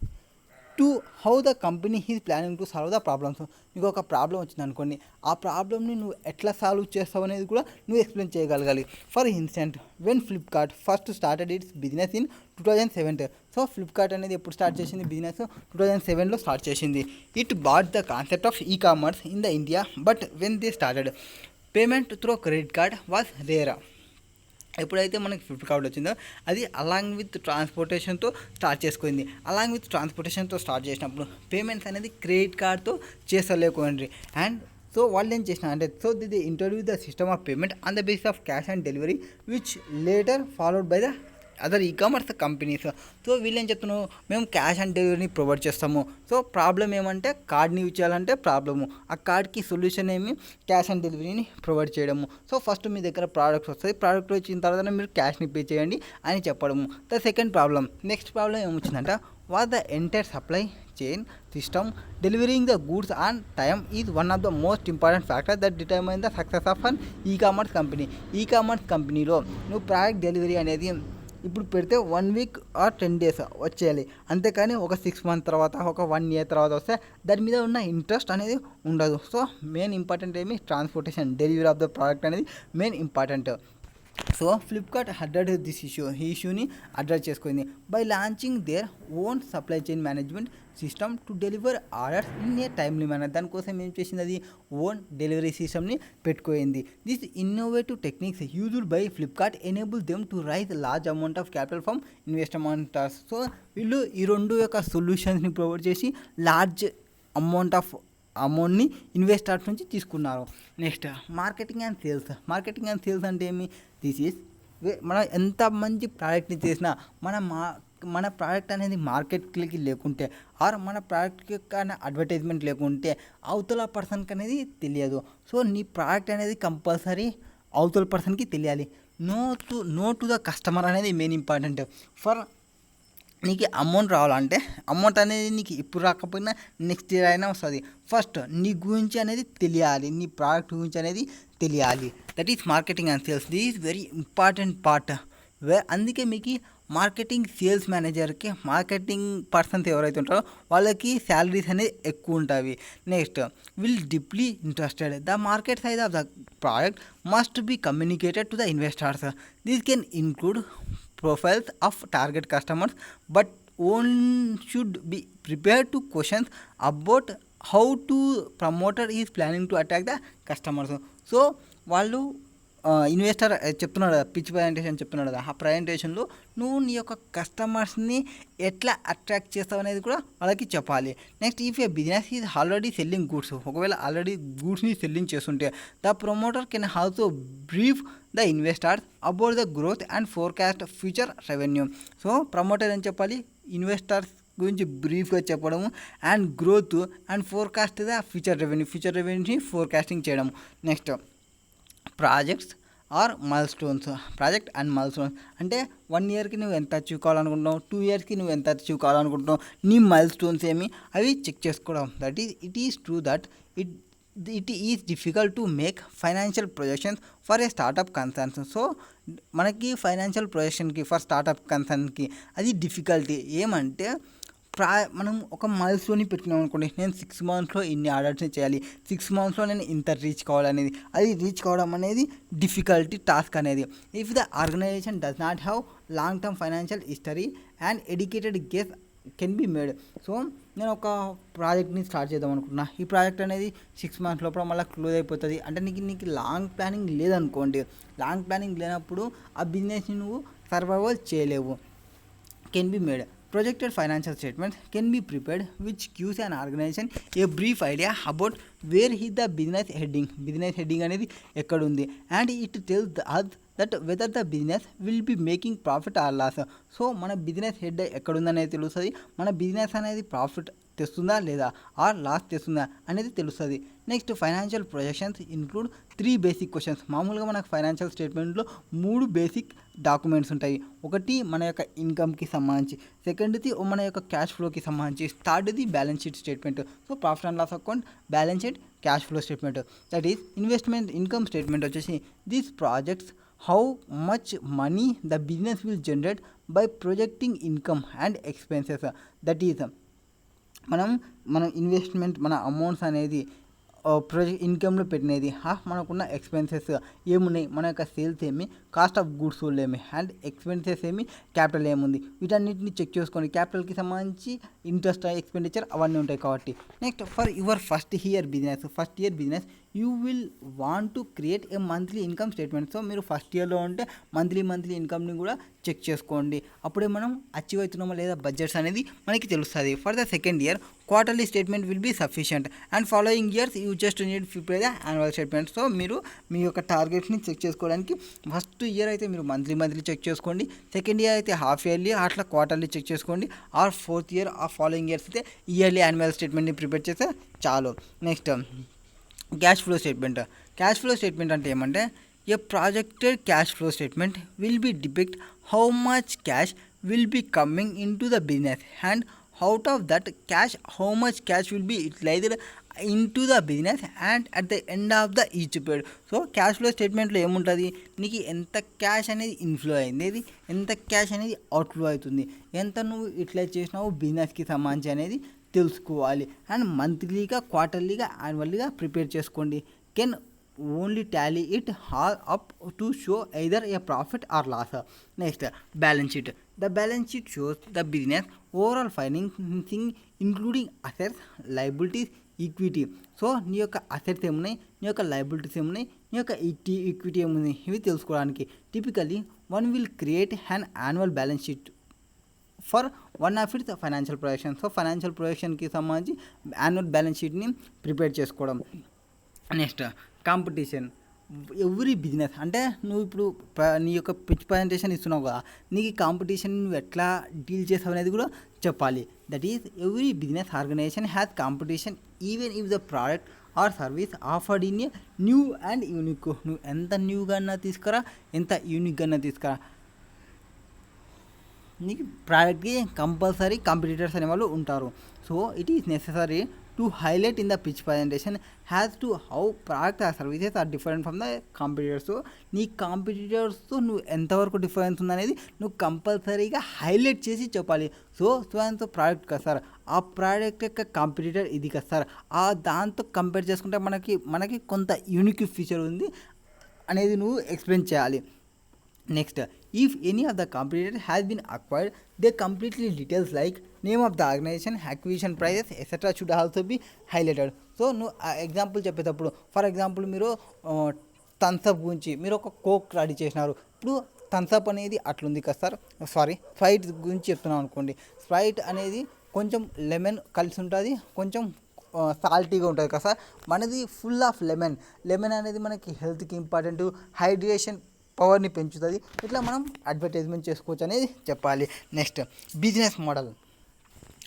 to how the company is planning to solve the problems. నీకు ఒక problem వచ్చింది అనుకోండి, ఆ ప్రాబ్లమ్ని నువ్వు ఎట్లా సాల్వ్ చేస్తావు అనేది కూడా నువ్వు ఎక్స్ప్లెయిన్ చేయగలగాలి. For instance when Flipkart first started its business in 2007. So Flipkart అనేది ఎప్పుడు స్టార్ట్ చేసింది బిజినెస్, 2007లో స్టార్ట్ చేసింది. It bought the concept of e-commerce in the India, but when they started payment through credit card was rare. ఎప్పుడైతే మనకి ఫ్లిప్కార్ట్ వచ్చిందో అది అలాంగ్ విత్ ట్రాన్స్పోర్టేషన్తో స్టార్ట్ చేసుకుంది. అలాంగ్ విత్ ట్రాన్స్పోర్టేషన్తో స్టార్ట్ చేసినప్పుడు పేమెంట్స్ అనేది క్రెడిట్ కార్డ్తో చేస్తలేకుండ్రి. అండ్ సో వాళ్ళు ఏం చేసిన అంటే, so they introduce the system of payment on the basis of cash on delivery which later followed by the other e-commerce companies. So వీళ్ళు ఏం చెప్తున్నావు, మేము క్యాష్ ఆన్ డెలివరీని ప్రొవైడ్ చేస్తాము. సో ప్రాబ్లం ఏమంటే కార్డ్ని యూజ్ చేయాలంటే ప్రాబ్లము, ఆ కార్డ్కి సొల్యూషన్ ఏమి క్యాష్ ఆన్ డెలివరీని ప్రొవైడ్ చేయడము. సో ఫస్ట్ మీ దగ్గర ప్రోడక్ట్స్ వస్తుంది, ప్రోడక్ట్ వచ్చిన తర్వాత మీరు క్యాష్ని పే చేయండి అని చెప్పడము. The second problem, next problem ఏమొచ్చిందంట, was the entire supply chain system delivering the goods on time is one of the most important factors that determine the success of an e-commerce company. E-commerce కంపెనీలో నువ్వు product delivery అనేది ఇప్పుడు పెడితే 1 week or 10 days వచ్చేయాలి, అంతేకాని ఒక 6 month తర్వాత ఒక 1 ఇయర్ తర్వాత వస్తే దాని మీద ఉన్న ఇంట్రెస్ట్ అనేది ఉండదు. సో మెయిన్ ఇంపార్టెంట్ ఏమి transportation, delivery of the product అనేది main important. So Flipkart address this ఈ ఇష్యూని అడ్రస్ చేసుకుంది by launching their own supply chain management system to deliver orders in a timely manner. దానికోసం ఏం చేసింది, అది ఓన్ డెలివరీ సిస్టమ్ని పెట్టుకోయింది. This innovative techniques used by Flipkart enable them to raise large amount of capital from investors. So వీళ్ళు ఈ రెండు యొక్క సొల్యూషన్స్ని ప్రొవైడ్ చేసి లార్జ్ అమౌంట్ని ఇన్వెస్టర్స్ నుంచి తీసుకున్నారు. నెక్స్ట్ మార్కెటింగ్ అండ్ సేల్స్ అంటే ఏమి, దిస్ ఈజ్ మనం ఎంత మంచి ప్రోడక్ట్ని చేసినా మన ప్రోడక్ట్ అనేది మార్కెట్కి లేకుంటే ఆర్ మన ప్రోడక్ట్కి కానీ అడ్వర్టైజ్మెంట్ లేకుంటే అవతల పర్సన్కి అనేది తెలియదు. సో నీ ప్రోడక్ట్ అనేది కంపల్సరీ అవతల పర్సన్కి తెలియాలి. నో టు ద కస్టమర్ అనేది మెయిన్ ఇంపార్టెంట్. ఫర్ నీకు అమౌంట్ రావాలంటే అమౌంట్ అనేది నీకు ఇప్పుడు రాకపోయినా నెక్స్ట్ ఇయర్ అయినా వస్తుంది. ఫస్ట్ నీ గురించి అనేది తెలియాలి, నీ ప్రోడక్ట్ గురించి అనేది తెలియాలి. That is marketing and sales. This is very important part. అందుకే మీకు సేల్స్ మేనేజర్కి మార్కెటింగ్ పర్సన్స్ ఎవరైతే ఉంటారో వాళ్ళకి శాలరీస్ అనేది ఎక్కువ ఉంటాయి. Next will deeply interested the market size of the product must be communicated to the investors. This can include profiles of target customers, but one should be prepared to questions about how to promoter is planning to attack the customers. So వాళ్ళు investor చెప్తున్నాడు కదా, pitch presentation చెప్తున్నాడు కదా, ఆ ప్రజెంటేషన్లో నువ్వు నీ యొక్క కస్టమర్స్ని ఎట్లా అట్రాక్ట్ చేస్తావు అనేది కూడా వాళ్ళకి చెప్పాలి. Next if a business is already selling goods, ఒకవేళ ఆల్రెడీ గూడ్స్ని సెల్లింగ్ చేస్తుంటే the promoter can also brief the investors about the growth and forecast future revenue. So promoter ఏం చెప్పాలి, ఇన్వెస్టర్స్ గురించి బ్రీఫ్గా చెప్పడము and growth and forecast the future రెవెన్యూని forecasting చేయడం. Next projects or milestones. Project and milestones అంటే 1 ఇయర్కి నువ్వు ఎంత అచీవ్ కావాలనుకుంటున్నావు, 2 ఇయర్స్కి నువ్వు ఎంత అచీవ్ కావాలనుకుంటున్నావు, నీ మైల్ స్టోన్స్ ఏమి అవి చెక్ చేసుకోవడం. It is true that it is difficult to make financial projections for a startup concerns. So మనకి ఫైనాన్షియల్ ప్రొజెక్షన్కి ఫర్ స్టార్టప్ కన్సర్న్కి అది డిఫికల్టీ ఏమంటే మనం ఒక మైల్ స్టోన్ని పెట్టుకున్నాం అనుకోండి, నేను 6 మంత్స్లో ఇన్ని ఆర్డర్స్ని చేయాలి, 6 మంత్స్లో నేను ఇంత రీచ్ కావాలనేది, అది రీచ్ కావడం అనేది డిఫికల్టీ టాస్క్ అనేది. If the organization does not have long term financial history and educated guess can be made. So నేను ఒక ప్రాజెక్ట్ని స్టార్ట్ చేద్దాం అనుకున్నా, ఈ ప్రాజెక్ట్ అనేది 6 మంత్స్ లోపల మళ్ళీ క్లోజ్ అయిపోతుంది అంటే నీకు లాంగ్ ప్లానింగ్ లేదనుకోండి, లాంగ్ ప్లానింగ్ లేనప్పుడు ఆ బిజినెస్ని నువ్వు సర్వైవల్ చేయలేవు. Can be made. Projected financial statements can be prepared which gives an organization a brief idea about where is the business heading అనేది ఎక్కడ ఉంది and it tells us that whether the business will be making profit or loss. So మన business head ఎక్కడుందనేది తెలుస్తుంది, మన business అనేది profit తెస్తుందా లేదా are loss తెస్తుందా అనేది తెలుస్తుంది. Next financial projections include 3 basic questions. మామూలుగా మనకు ఫైనాన్షియల్ స్టేట్మెంట్లో 3 బేసిక్ డాక్యుమెంట్స్ ఉంటాయి. ఒకటి మన యొక్క ఇన్కమ్కి సంబంధించి, సెకండ్ది మన యొక్క క్యాష్ ఫ్లోకి సంబంధించి, థర్డ్ది balance sheet statement. So profit and loss account, balance sheet, cash flow statement. That is investment income statement వచ్చేసి these projects how much money the business will generate by projecting income and expenses. That is మన investment మన amounts అనేది project ఇన్కమ్లో పెట్టినది, మనకున్న expenses ఏమున్నాయి, మన యొక్క sales ఏమి, కాస్ట్ ఆఫ్ గుడ్స్ సోల్డ్ ఏమి అండ్ ఎక్స్పెన్సెస్ ఏమి, క్యాపిటల్ ఏముంది, వీటన్నిటిని చెక్ చేసుకోండి. క్యాపిటల్కి సంబంధించి ఇంట్రెస్ట్ ఎక్స్పెండిచర్ అవన్నీ ఉంటాయి కాబట్టి. Next for your first year business you will want to create a monthly income statement. So మీరు ఫస్ట్ ఇయర్లో ఉంటే మంత్లీ ఇన్కమ్ని కూడా చెక్ చేసుకోండి, అప్పుడే మనం అచీవ్ అవుతున్నామా లేదా బడ్జెట్స్ అనేది మనకి తెలుస్తుంది. For the second year quarterly statement will be sufficient and following years you just need prepare the annual statement. So మీరు మీ యొక్క టార్గెట్స్ని చెక్ చేసుకోవడానికి ఫస్ట్ ఇయర్ అయితే మీరు మంత్లీ చెక్ చేసుకోండి, సెకండ్ ఇయర్ అయితే హాఫ్ ఇయర్లీ అట్లా క్వార్టర్లీ చెక్ చేసుకోండి, ఆర్ ఫోర్త్ ఇయర్ ఆ ఫాలోయింగ్ ఇయర్స్ అయితే ఇయర్లీ యాన్యువల్ స్టేట్మెంట్ని ప్రిపేర్ చేస్తే చాలు. నెక్స్ట్ క్యాష్ ఫ్లో స్టేట్మెంట్ అంటే ఏమంటే a projected cash flow statement will be depict how much cash will be coming in to the business and out of that cash how much cash will be utilised into the business and at the end of the each period. So cash flow స్టేట్మెంట్లో ఏముంటుంది, నీకు ఎంత cash అనేది inflow అయింది, ఎంత cash అనేది outflow అవుతుంది, ఎంత నువ్వు యూటిలైజ్ చేసినావు బిజినెస్కి సంబంధించి అనేది తెలుసుకోవాలి. అండ్ మంత్లీగా, క్వార్టర్లీగా, యాన్యువల్లీగా ప్రిపేర్ చేసుకోండి. Can only tally it all up to show either a profit or loss. Next balance sheet. The balance sheet shows the business overall financing including assets, liabilities, equity. So నీ యొక్క assets ఏమున్నాయి, నీ యొక్క liabilities ఏమున్నాయి, నీ యొక్క equity ఏమున్నాయి, ఇవి తెలుసుకోవడానికి typically one will create an annual balance sheet for one of its financial projection. So financial ప్రొజెక్షన్కి సంబంధించి యాన్యువల్ బ్యాలెన్స్ షీట్ని ప్రిపేర్ చేసుకోవడం. Next competition. ఎవ్రీ బిజినెస్ అంటే నువ్వు ఇప్పుడు నీ యొక్క పిచ్ ప్రజెంటేషన్ ఇస్తున్నావు కదా, నీకు కాంపిటీషన్ నువ్వు ఎట్లా డీల్ చేస్తావు అనేది కూడా చెప్పాలి. That is every business organization has competition even if the product or service offered in a new and unique. నువ్వు ఎంత న్యూగా తీసుకురా, ఎంత యూనిక్గా తీసుకురా, నీకు ప్రోడక్ట్కి కంపల్సరీ కాంపిటీటర్స్ అనేవాళ్ళు ఉంటారు. So it is necessary to highlight in the pitch presentation has to how product or services are different from the competitors. నీ కాంపిటీటర్స్తో నువ్వు ఎంతవరకు డిఫరెన్స్ ఉందనేది నువ్వు కంపల్సరీగా హైలైట్ చేసి చెప్పాలి. సో అంత ప్రోడక్ట్ కదా సార్, ఆ ప్రోడక్ట్ యొక్క కాంపిటీటర్ ఇది కదా సార్, ఆ దాంతో కంపేర్ చేసుకుంటే మనకి కొంత యూనిక్ ఫీచర్ ఉంది అనేది నువ్వు ఎక్స్ప్లెయిన్ చేయాలి. Next if any of the competitor has been acquired, they completely details like name of the organization, acquisition prices, etc. should also be highlighted. So నువ్వు ఎగ్జాంపుల్ చెప్పేటప్పుడు ఫర్ ఎగ్జాంపుల్ మీరు Thums Up గురించి మీరు ఒక కోక్ రెడీ చేసినారు, ఇప్పుడు Thums Up అనేది అట్లుంది కదా సార్, స్ప్రైట్ గురించి చెప్తున్నాం అనుకోండి, స్ప్రైట్ అనేది కొంచెం లెమన్ కలిసి ఉంటుంది, కొంచెం సాల్టీగా ఉంటుంది కదా సార్, మనది ఫుల్ ఆఫ్ లెమన్ అనేది మనకి హెల్త్కి ఇంపార్టెంట్, హైడ్రేషన్ పవర్ని పెంచుతుంది, ఇట్లా మనం అడ్వర్టైజ్మెంట్ చేసుకోవచ్చు అనేది చెప్పాలి. Next business model.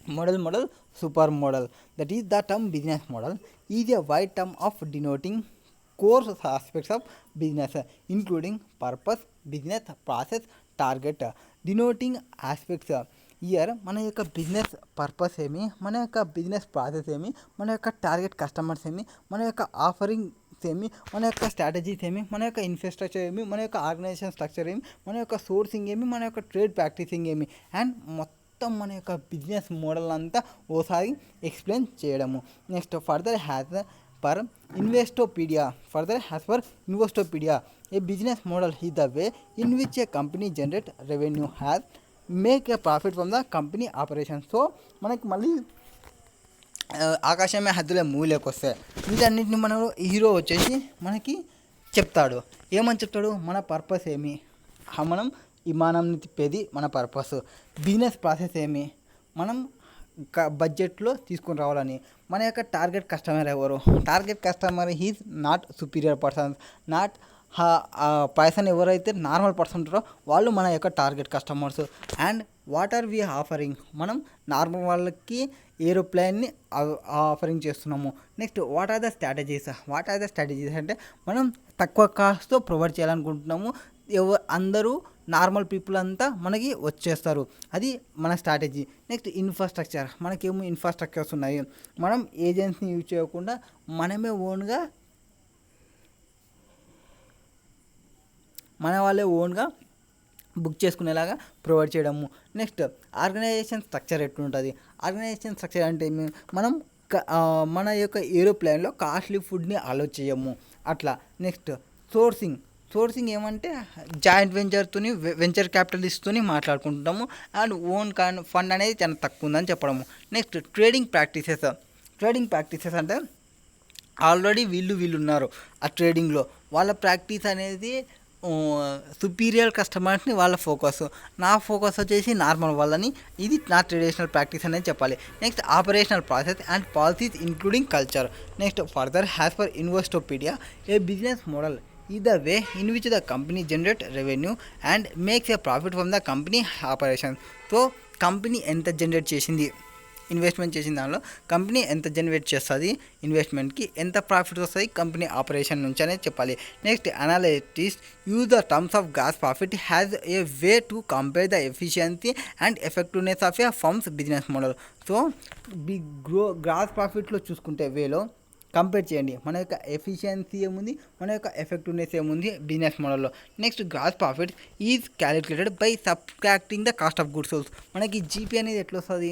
Model, super model. That is the term business model is a wide term of denoting core aspects of business, including purpose, business process, target. Denoting aspects year మన యొక్క business purpose ఏమి, మన యొక్క business process ఏమి, మన యొక్క target customers ఏమి, మన యొక్క ఆఫరింగ్స్ ఏమి, మన యొక్క స్ట్రాటజీస్ ఏమి, మన యొక్క ఇన్ఫ్రాస్ట్రక్చర్ ఏమి, మన యొక్క ఆర్గనైజేషన్ స్ట్రక్చర్ ఏమి, మన యొక్క సోర్సింగ్ ఏమి, మన యొక్క ట్రేడ్ ప్రాక్టీసింగ్ ఏమి, అండ్ మొత్తం మన యొక్క బిజినెస్ మోడల్ అంతా ఓసారి ఎక్స్ప్లెయిన్ చేయడము. Next further has per Investopedia a business model is the way in which a company generate revenue has make a profit from the company operation. So మనకి మళ్ళీ ఆకాశమే హద్దులే మూలేకి వస్తాయి. వీటన్నిటిని మనం హీరో వచ్చేసి మనకి చెప్తాడు. ఏమని చెప్తాడు? మన పర్పస్ ఏమి, మనం విమానంని తిప్పేది మన పర్పస్. బిజినెస్ ప్రాసెస్ ఏమి, మనం బడ్జెట్లో తీసుకొని రావాలని. మన యొక్క టార్గెట్ కస్టమర్ ఎవరు, target customer is not superior persons, not person ఎవరైతే నార్మల్ పర్సన్ ఉంటారో వాళ్ళు మన యొక్క target customers. And what are we offering, మనం నార్మల్ వాళ్ళకి ఏరోప్లేన్ని ఆఫరింగ్ చేస్తున్నాము. Next what are the strategies అంటే మనం తక్కువ కాస్ట్తో ప్రొవైడ్ చేయాలనుకుంటున్నాము. అందరూ నార్మల్ పీపుల్ అంతా మనకి వచ్చేస్తారు, అది మన స్ట్రాటజీ. నెక్స్ట్ ఇన్ఫ్రాస్ట్రక్చర్, మనకేమో ఇన్ఫ్రాస్ట్రక్చర్స్ ఉన్నాయి, మనం ఏజెన్సీని యూజ్ చేయకుండా మనమే ఓన్గా మన వాళ్ళే ఓన్గా బుక్ చేసుకునేలాగా ప్రొవైడ్ చేయడము. నెక్స్ట్ ఆర్గనైజేషన్ స్ట్రక్చర్ ఎట్లుంటుంది, ఆర్గనైజేషన్ స్ట్రక్చర్ అంటే మనం మన యొక్క ఏరోప్లేన్లో కాస్ట్లీ ఫుడ్ని అలో చేయము అట్లా. నెక్స్ట్ సోర్సింగ్ ఏమంటే జాయింట్ వెంచర్ క్యాపిటలిస్ట్తో మాట్లాడుకుంటాము. అండ్ ఓన్ ఫండ్ అనేది చాలా తక్కువ ఉందని చెప్పడము. నెక్స్ట్ ట్రేడింగ్ ప్రాక్టీసెస్ అంటే ఆల్రెడీ వీళ్ళు ఉన్నారు ఆ ట్రేడింగ్లో, వాళ్ళ ప్రాక్టీస్ అనేది సుపీరియర్ కస్టమర్స్ని వాళ్ళ ఫోకస్, నా ఫోకస్ వచ్చేసి నార్మల్ వాళ్ళని, ఇది నా ట్రెడిషనల్ ప్రాక్టీస్ అనేది చెప్పాలి. Next operational process and policies including culture. Next further has for Investopedia a business model is the way in which the company generate revenue and makes a profit from the company operations. So company ఎంత generate చేసింది, investment చేసిన దానిలో company ఎంత generate చేస్తుంది, ఇన్వెస్ట్మెంట్కి ఎంత profit వస్తుంది company operation నుంచి అనేది చెప్పాలి. Next analytics use the terms of gross profit has a way to compare the efficiency and effectiveness of a firm's business model. So gross ప్రాఫిట్లో చూసుకుంటే వేలో కంపేర్ చేయండి, మన యొక్క ఎఫిషియన్సీ ఏముంది, మన యొక్క ఎఫెక్టివ్నెస్ ఏముంది బిజినెస్ మోడల్లో. Next gross profit is calculated by subtracting the cost of goods sold. మనకి జీపీ అనేది ఎట్లా వస్తుంది,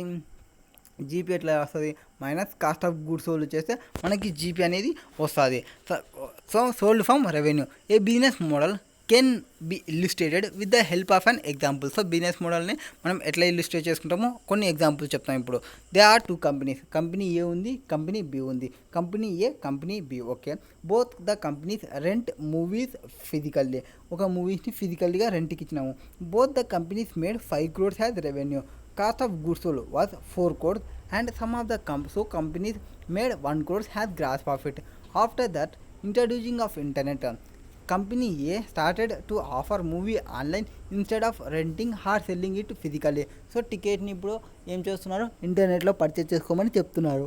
జీపీ ఎట్లా వస్తుంది, minus cost of goods sold చేస్తే మనకి జీపీ అనేది వస్తుంది. So sold from revenue. A business model can be illustrated with the help of an example. So business మోడల్ని మనం ఎట్లా ఇల్లుస్ట్రేట్ చేసుకుంటామో కొన్ని ఎగ్జాంపుల్స్ చెప్తాం ఇప్పుడు. They are two companies, company A ఉంది, కంపెనీ బి ఉంది. Company A, company B, okay. Both the companies rent movies physically. ఒక మూవీస్ని ఫిజికల్గా రెంట్కి ఇచ్చినాము. Both the companies made 5 crores has revenue. Cost of goods sold was 4 crores and some of the companies made 1 crores has gross profit. After that, introducing of internet, company A started to offer movie online instead of renting or selling it physically. So టికెట్ని ఇప్పుడు ఏం చేస్తున్నారు, ఇంటర్నెట్లో purchase చేసుకోమని చెప్తున్నారు.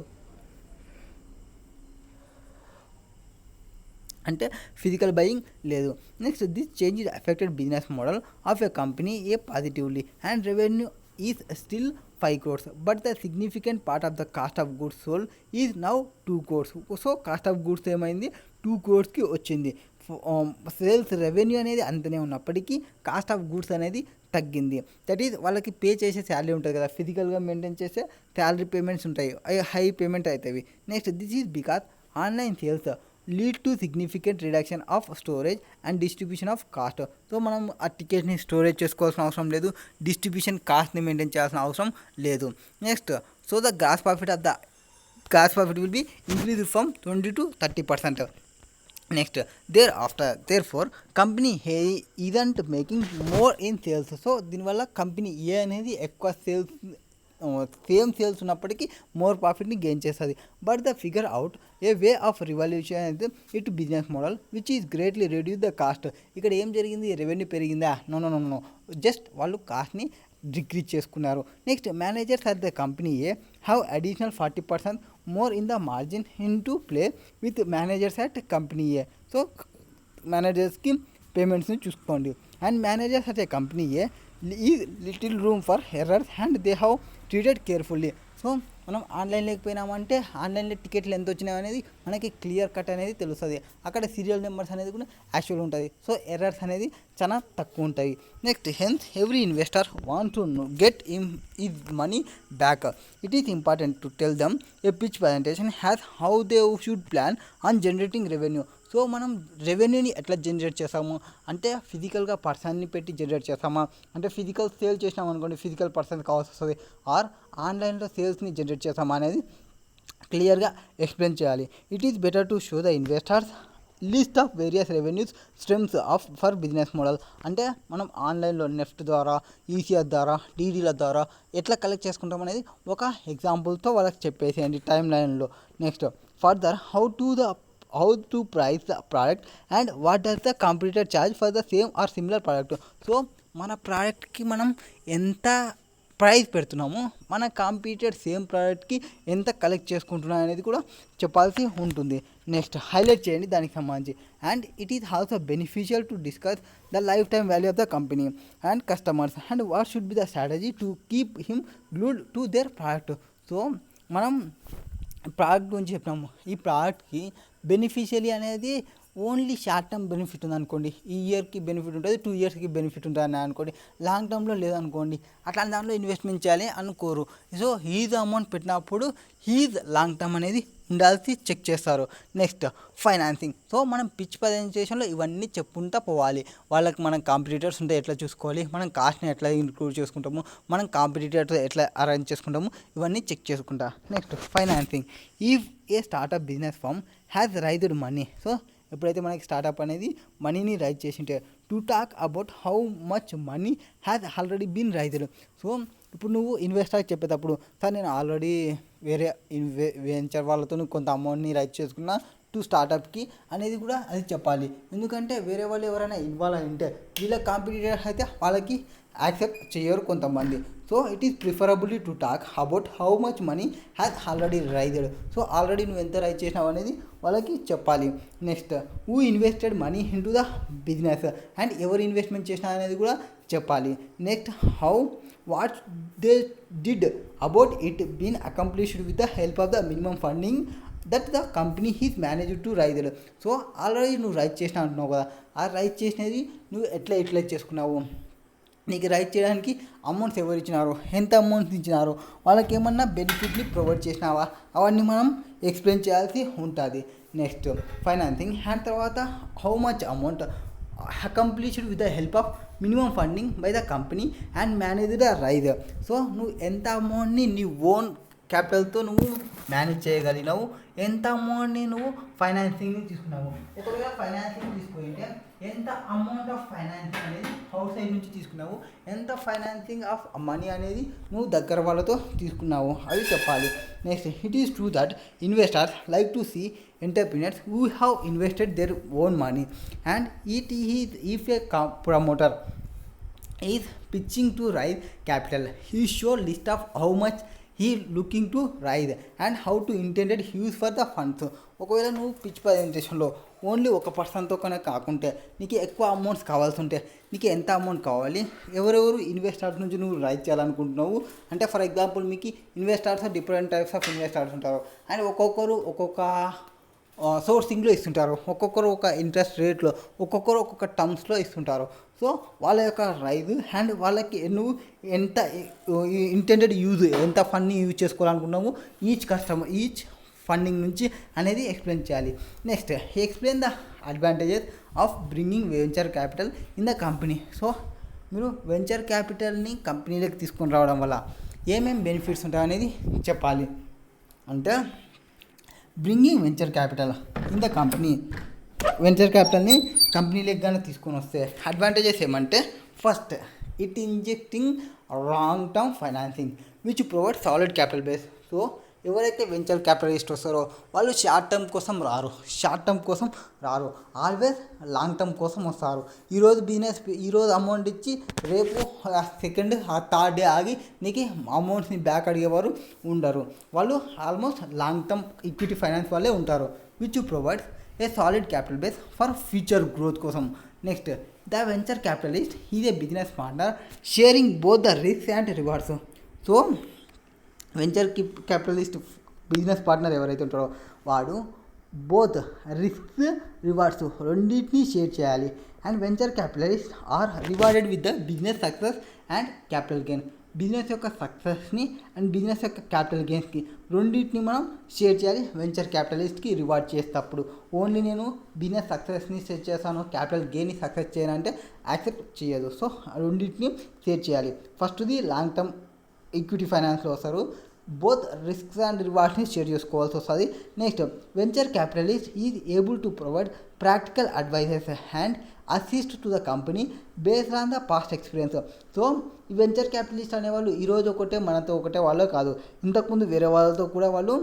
అంటే physical buying లేదు. Next this change affected business model of a company A positively and revenue is still 5 crores, but the significant part of the cost of goods sold is now 2 crores. So cost of goods ఏమైంది, 2 crores వచ్చింది. Sales revenue అనేది అంతనే ఉన్నప్పటికీ cost of goods అనేది తగ్గింది. That is వాళ్ళకి pay చేసే salary ఉంటుంది కదా, ఫిజికల్గా మెయింటైన్ చేసే శాలరీ పేమెంట్స్ ఉంటాయి, అవి హై పేమెంట్ అవుతాయి. Next this is because online sales lead to significant reduction of storage and distribution of cost. So మనం ఆ టికెట్ని స్టోరేజ్ చేసుకోవాల్సిన అవసరం లేదు, డిస్ట్రిబ్యూషన్ కాస్ట్ని మెయింటైన్ చేయాల్సిన అవసరం లేదు. Next so the gross profit will be increase from 20 to 30%. Next therefore company A isn't making more in sales. So దీనివల్ల company A అనేది ఎక్కువ సేమ్ సేల్స్ ఉన్నప్పటికీ మోర్ ప్రాఫిట్ని గెయిన్ చేస్తుంది. But the figure out a way of revolution it business model which is greatly reduce the cost. ఇక్కడ ఏం జరిగింది, revenue పెరిగిందా? నో. జస్ట్ వాళ్ళు కాస్ట్ని డిక్రీజ్ చేసుకున్నారు. Next managers at the company A have additional 40% more in the margin in to play with managers at company A. So మేనేజర్స్కి పేమెంట్స్ని చూసుకోండి. And managers at a company A ఈ little room for errors and they have treated carefully. So మనం online లేకపోయినామంటే ఆన్లైన్లో టికెట్లు ఎంత వచ్చినాయి అనేది మనకి క్లియర్ కట్ అనేది తెలుస్తుంది. అక్కడ సీరియల్ నెంబర్స్ అనేది కూడా యాక్చువల్ ఉంటుంది. సో ఎర్రర్స్ అనేది చాలా తక్కువ ఉంటాయి. Next hence every investor want to get is money back. It is important to tell them A pitch presentation has how they should plan on generating revenue. So మనం రెవెన్యూని ఎట్లా generate చేస్తాము అంటే ఫిజికల్గా పర్సన్ని పెట్టి జనరేట్ చేస్తామా అంటే ఫిజికల్ సేల్ చేసినాం అనుకోండి ఫిజికల్ పర్సన్ కావాల్సి వస్తుంది. ఆర్ ఆన్లైన్లో సేల్స్ని జనరేట్ చేస్తామా అనేది క్లియర్గా ఎక్స్ప్లెయిన్ చేయాలి. It is better to show the investors list of various revenues streams of for business model. అంటే మనం ఆన్లైన్లో నెఫ్ట్ ద్వారా ఈసీఆర్ ద్వారా డీడీల ద్వారా ఎట్లా కలెక్ట్ చేసుకుంటాం అనేది ఒక ఎగ్జాంపుల్తో వాళ్ళకి చెప్పేసేయండి టైం లైన్లో. Next further how to price the product and what does the competitor charge for the same or similar product. So మన ప్రోడక్ట్కి మనం ఎంత ప్రైస్ పెడుతున్నాము మన కాంపిటీటర్ సేమ్ ప్రోడక్ట్కి ఎంత కలెక్ట్ చేసుకుంటున్నాం అనేది కూడా చెప్పాల్సి ఉంటుంది. నెక్స్ట్ హైలైట్ చేయండి దానికి సంబంధించి. And it is also beneficial to discuss the life time value of the company and customers and what should be the strategy to keep him glued to their product. So మనం product గురించి చెప్పినాము. ఈ ప్రోడక్ట్కి బెనిఫిషియలీ అనేది only short term benefit ఉంది అనుకోండి, ఈ ఇయర్కి బెనిఫిట్ ఉంటుంది 2 ఇయర్స్కి బెనిఫిట్ ఉంటుంది అనుకోండి, లాంగ్ టర్మ్లో లేదనుకోండి అట్లాంటి దాంట్లో ఇన్వెస్ట్మెంట్ చేయాలి అనుకోరు. సో హీజ్ అమౌంట్ పెట్టినప్పుడు హీజ్ లాంగ్ టర్మ్ అనేది ఉండాల్సి చెక్ చేస్తారు. Next financing. సో మనం పిచ్ ప్రజెంటేషన్లో ఇవన్నీ చెప్పుకుంటూ పోవాలి. వాళ్ళకి మనం కాంపిటీటర్స్ ఉంటే ఎట్లా చూసుకోవాలి, మనం కాస్ట్ని ఎట్లా ఇంక్లూడ్ చేసుకుంటాము, మనం కాంపిటీటర్స్ ఎట్లా అరేంజ్ చేసుకుంటాము ఇవన్నీ చెక్ చేసుకుంటా. Next financing. If a startup business firm has raised money. So ఎప్పుడైతే మనకి స్టార్టప్ అనేది మనీని రైజ్ చేసింటే to talk about how much money has already been raised. So ఇప్పుడు నువ్వు ఇన్వెస్టర్కి చెప్పేటప్పుడు సార్ నేను ఆల్రెడీ వేరే వెంచర్ వాళ్ళతో కొంత అమౌంట్ని రైజ్ చేసుకున్నా టు స్టార్టప్కి అనేది కూడా అది చెప్పాలి. ఎందుకంటే వేరే వాళ్ళు ఎవరైనా ఇన్వాల్వ్ అయి ఉంటే వీళ్ళ కాంపిటీటర్ అయితే వాళ్ళకి యాక్సెప్ట్ చేయరు కొంతమంది. So it is preferably to talk about how much money has already raised. So already నువ్వు ఎంత రైజ్ చేసినావు అనేది వాళ్ళకి చెప్పాలి. Next who invested money in to the business and ఎవరు ఇన్వెస్ట్మెంట్ చేసినా అనేది కూడా చెప్పాలి. Next how what they did about it been accomplished with the help of the minimum funding that the company has managed to raised. So already నువ్వు raise చేసినా అంటున్నావు కదా, ఆ రైజ్ చేసినది నువ్వు ఎట్లా యూటిలైజ్ చేసుకున్నావు, నీకు రైజ్ చేయడానికి అమౌంట్స్ ఎవరు ఇచ్చినారో ఎంత అమౌంట్స్ ఇచ్చినారో వాళ్ళకి ఏమన్నా బెనిఫిట్ని ప్రొవైడ్ చేసినావా అవన్నీ మనం ఎక్స్ప్లెయిన్ చేయాల్సి ఉంటుంది. Next financing. అండ్ తర్వాత how much amount accomplished with the help of minimum funding by the company and manage the raise. So నువ్వు ఎంత అమౌంట్ని నీ ఓన్ క్యాపిటల్తో నువ్వు మేనేజ్ చేయగలిగినావు, ఎంత అమౌంట్ని నువ్వు ఫైనాన్సింగ్ని తీసుకున్నావు. ఒకవేళ ఫైనాన్సింగ్ తీసుకుంటే ఎంత అమౌంట్ ఆఫ్ ఫైనాన్సింగ్ అనేది అవుట్ సైడ్ నుంచి తీసుకున్నావు, ఎంత ఫైనాన్సింగ్ ఆఫ్ మనీ అనేది నువ్వు దగ్గర వాళ్ళతో తీసుకున్నావు అది చెప్పాలి. Next it is true that investors like to see entrepreneurs who have invested their own money and it is if a promoter is pitching to raise capital he show list of how much he looking to raise and how to intended use for the funds. ఒకవేళ నువ్వు pitch ప్రజెంటేషన్లో only ఒక పర్సన్తో కన్నా కాకుంటే నీకు ఎక్కువ amounts కావాల్సి ఉంటే నీకు ఎంత అమౌంట్ కావాలి, ఎవరెవరు ఇన్వెస్టర్స్ నుంచి నువ్వు రైజ్ చేయాలనుకుంటున్నావు అంటే ఫర్ ఎగ్జాంపుల్ మీకు investors different types of investors ఉంటారు అండ్ ఒక్కొక్కరు ఒక్కొక్క సోర్సింగ్లో ఇస్తుంటారు, ఒక్కొక్కరు ఒక ఇంట్రెస్ట్ రేట్లో, ఒక్కొక్కరు ఒక్కొక్క టర్మ్స్లో ఇస్తుంటారు. సో వాళ్ళ యొక్క రైజ్ అండ్ వాళ్ళకి నువ్వు ఎంత ఇంటెండెడ్ యూజ్ ఎంత ఫండ్ని యూజ్ చేసుకోవాలనుకున్నావు ఈచ్ ఫండింగ్ నుంచి అనేది ఎక్స్ప్లెయిన్ చేయాలి. Next explain the advantages of bringing venture capital in the company. So మీరు వెంచర్ క్యాపిటల్ని కంపెనీలోకి తీసుకొని రావడం వల్ల ఏమేమి బెనిఫిట్స్ ఉంటాయి అనేది చెప్పాలి. అంటే bringing venture capital in the company, venture క్యాపిటల్ని కంపెనీలోకి కానీ తీసుకొని వస్తే అడ్వాంటేజెస్ ఏమంటే first it injecting long term financing which provide solid capital base. So ఎవరైతే వెంచర్ క్యాపిటలిస్ట్ వస్తారో వాళ్ళు షార్ట్ టర్మ్ కోసం రారు, ఆల్వేస్ లాంగ్ టర్మ్ కోసం వస్తారు. ఈరోజు అమౌంట్ ఇచ్చి రేపు సెకండ్ థర్డ్ డే ఆగి నీకు అమౌంట్ని బ్యాక్ అడిగేవారు ఉండరు. వాళ్ళు almost long term equity finance వాళ్ళే ఉంటారు, which provides a solid capital base for future growth కోసం. Next, the venture capitalist is a business partner sharing both the risk and rewards. So venture capitalist business partner ఎవరైతే ఉంటారో వాడు both risk rewards రెండింటినీ share చేయాలి. And venture capitalist are rewarded with the business success and capital gain. Business యొక్క సక్సెస్ని and business యొక్క capital గెయిన్స్కి రెండింటిని మనం షేర్ చేయాలి. వెంచర్ క్యాపిటలిస్ట్కి రివార్డ్ చేసేటప్పుడు ఓన్లీ నేను బిజినెస్ సక్సెస్ని షేర్ చేస్తాను, క్యాపిటల్ గెయిన్ని సక్సెస్ చేయాలంటే యాక్సెప్ట్ చేయదు. సో రెండింటిని షేర్ చేయాలి. ఫస్ట్ది లాంగ్ టర్మ్ ఈక్విటీ ఫైనాన్స్లో వస్తారు, బోత్ రిస్క్స్ అండ్ రివార్డ్స్ని షేర్ చేసుకోవాల్సి వస్తుంది. Next, venture capitalist is able to provide practical advises and assist to the company based on the past experience. So ఈ వెంచర్ క్యాపిటలిస్ట్ అనేవాళ్ళు ఈరోజు ఒకటే మనతో ఒకటే వాళ్ళే కాదు, ఇంతకుముందు వేరే వాళ్ళతో కూడా వాళ్ళు